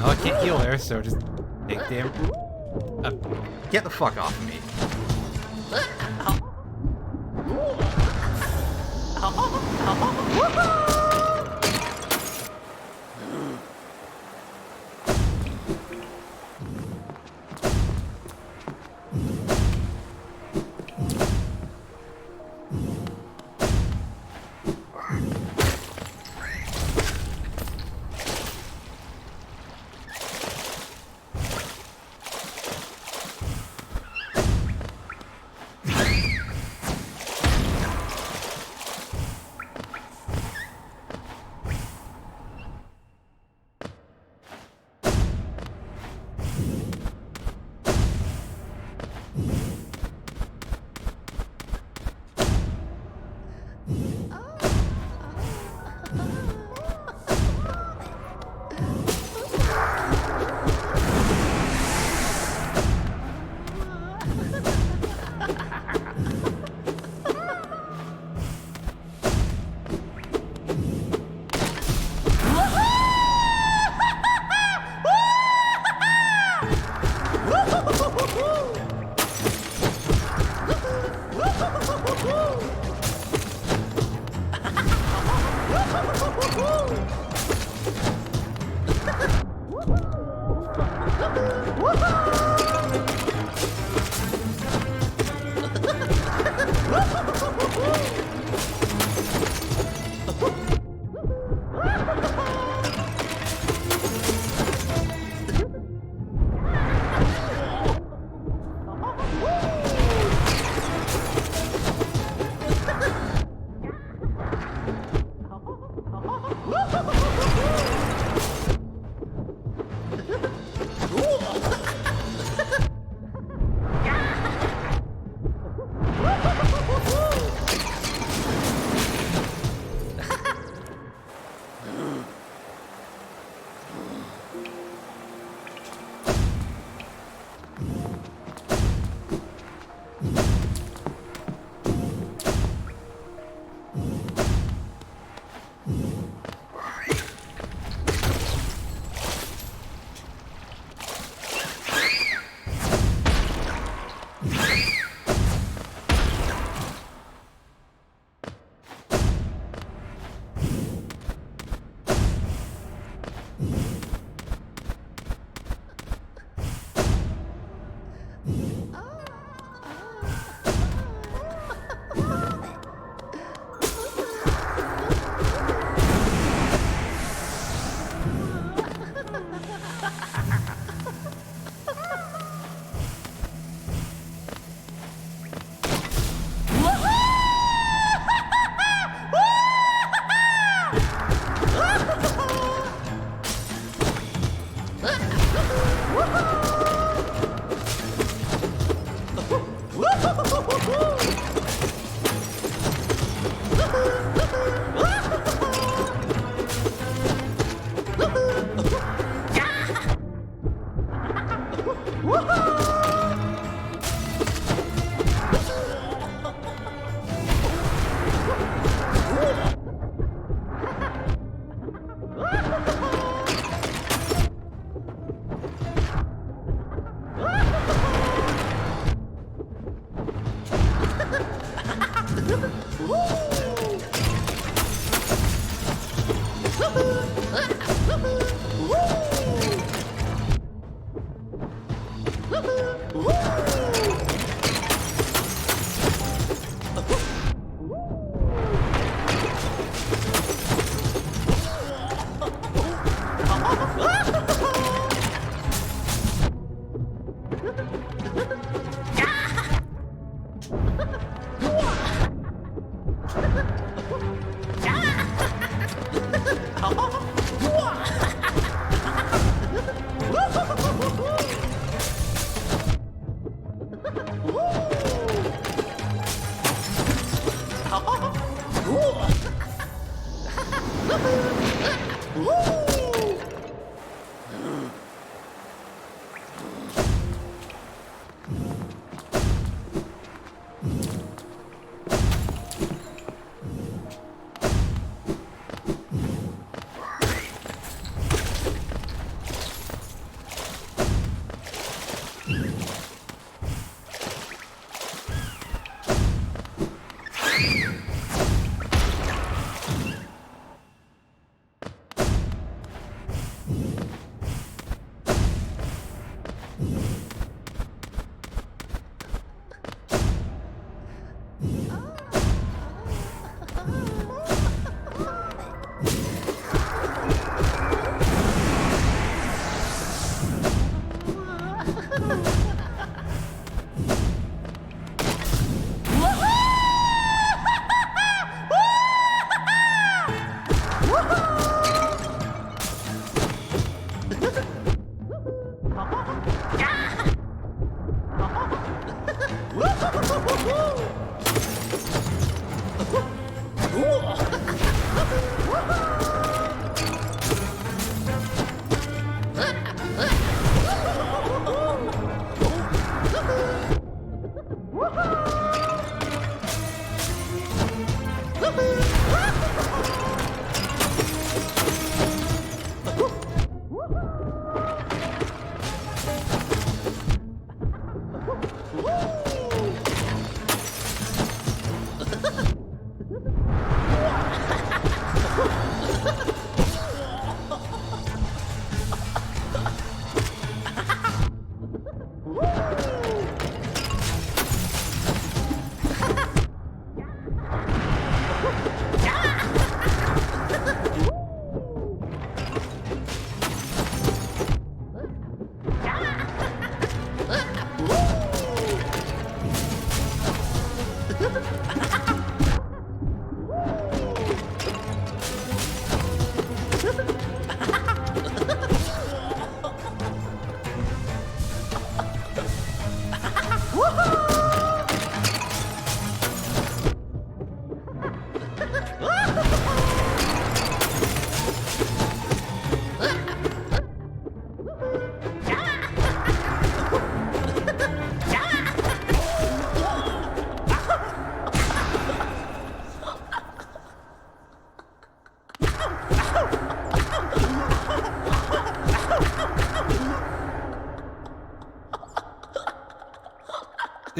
Oh, I can't heal there, so just take damage. Get the fuck off of me.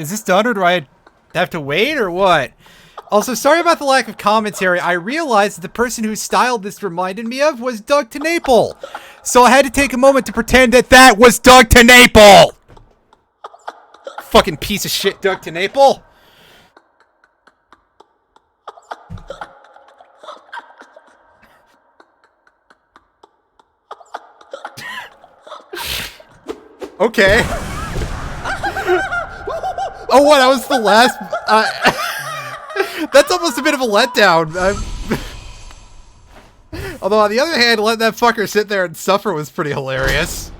Is this done, or do I have to wait, or what? Also, sorry about the lack of commentary. I realized that the person whose style this reminded me of was Doug TeNapel. So I had to take a moment to pretend that that was Doug TeNapel! Fucking piece of shit, Doug TeNapel! Okay. Oh, what? That was the last... that's almost a bit of a letdown. Although, on the other hand, letting that fucker sit there and suffer was pretty hilarious.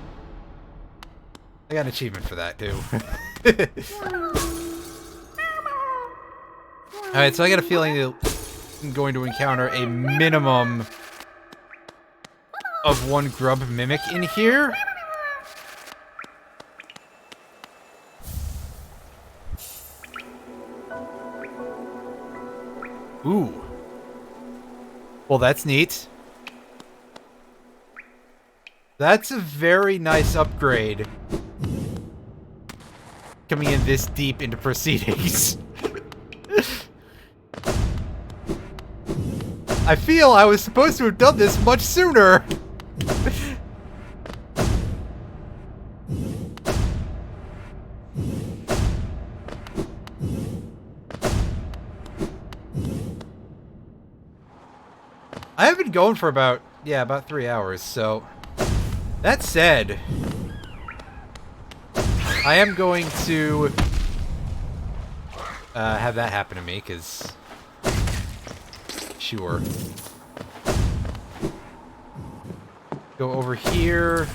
I got an achievement for that, too. Alright, so I got a feeling that I'm going to encounter a minimum of one grub mimic in here. Ooh. Well, that's neat. That's a very nice upgrade. Coming in this deep into proceedings. I feel I was supposed to have done this much sooner. I have been going for about 3 hours, so... That said... I am going to... have that happen to me, because... Sure. Go over here...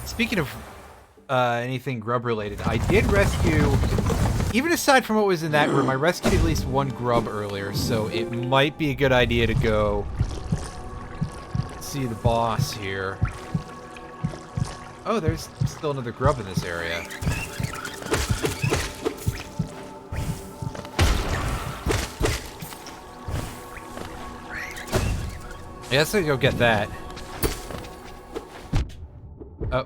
Speaking of anything grub related, I did rescue, even aside from what was in that room, I rescued at least one grub earlier, so it might be a good idea to go see the boss here. Oh, there's still another grub in this area. I guess I'll go get that. Oh.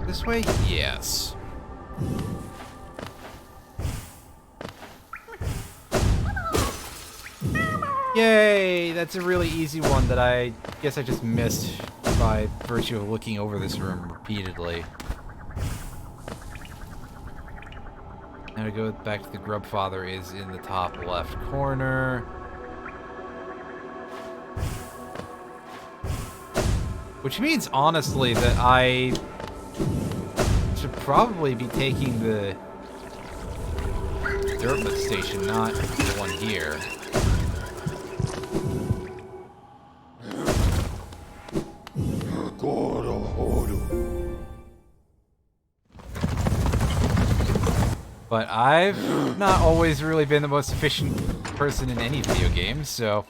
This way? Yes. Yay! That's a really easy one that I guess I just missed by virtue of looking over this room repeatedly. Now to go back to the Grubfather is in the top left corner. Which means, honestly, that I should probably be taking the Derplet station, not the one here. But I've not always really been the most efficient person in any video game, so...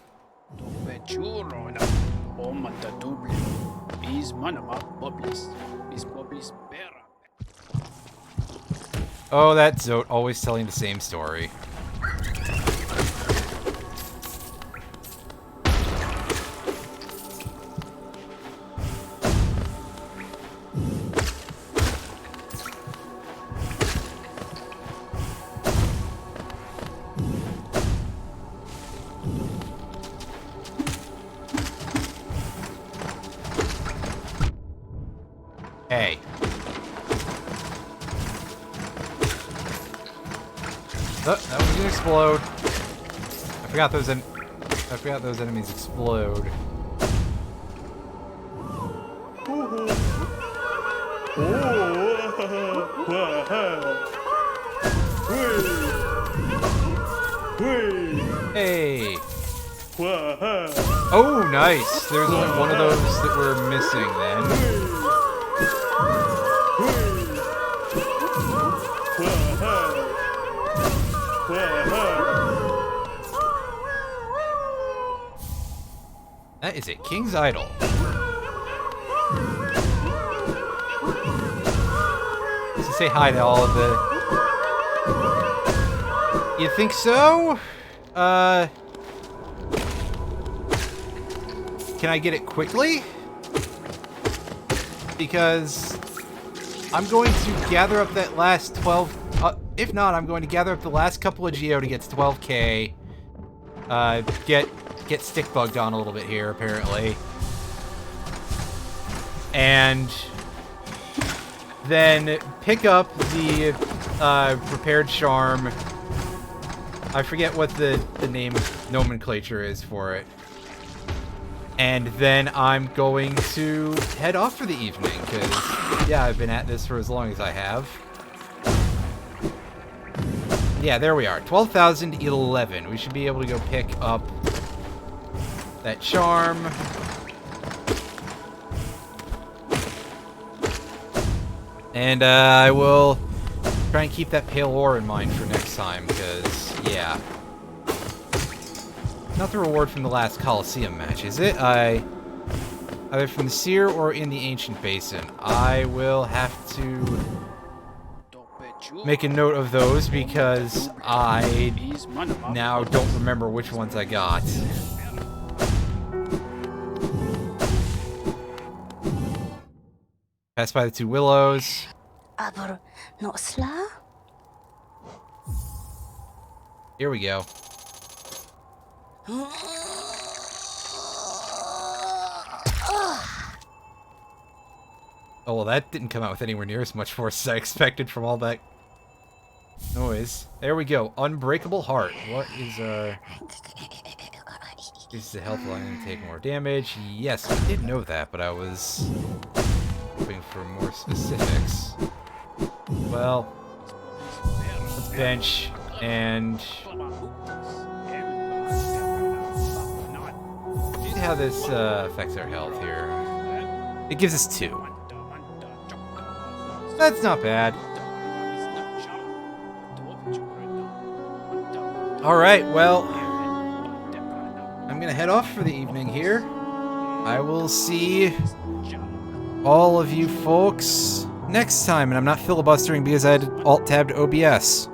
Oh, that Zote always telling the same story. Hey. Oh, that was gonna explode. I forgot those enemies explode. Hey. Oh, nice. There's only one of those that we're missing then. That is a king's idol. Let's just say hi to all of the... You think so? Can I get it quickly? Because I'm going to gather up that last 12... if not, I'm going to gather up the last couple of Geo to get to 12k. Get stick bugged on a little bit here, apparently. And then pick up the prepared charm. I forget what the name nomenclature is for it. And then I'm going to head off for the evening, because, yeah, I've been at this for as long as I have. Yeah, there we are. 12,011. We should be able to go pick up that charm. And I will try and keep that pale ore in mind for next time, because, yeah. Not the reward from the last Colosseum match, is it? Either from the Seer or in the Ancient Basin. I will have to make a note of those, because I now don't remember which ones I got. Pass by the two willows. Here we go. Oh, well, that didn't come out with anywhere near as much force as I expected from all that noise. There we go. Unbreakable Heart. What is, Is the health line to take more damage? Yes, I did know that, but I was hoping for more specifics. Well, let's bench and see how this affects our health here. It gives us 2. That's not bad. Alright, well, I'm gonna head off for the evening here. I will see all of you folks next time, and I'm not filibustering because I had alt-tabbed OBS.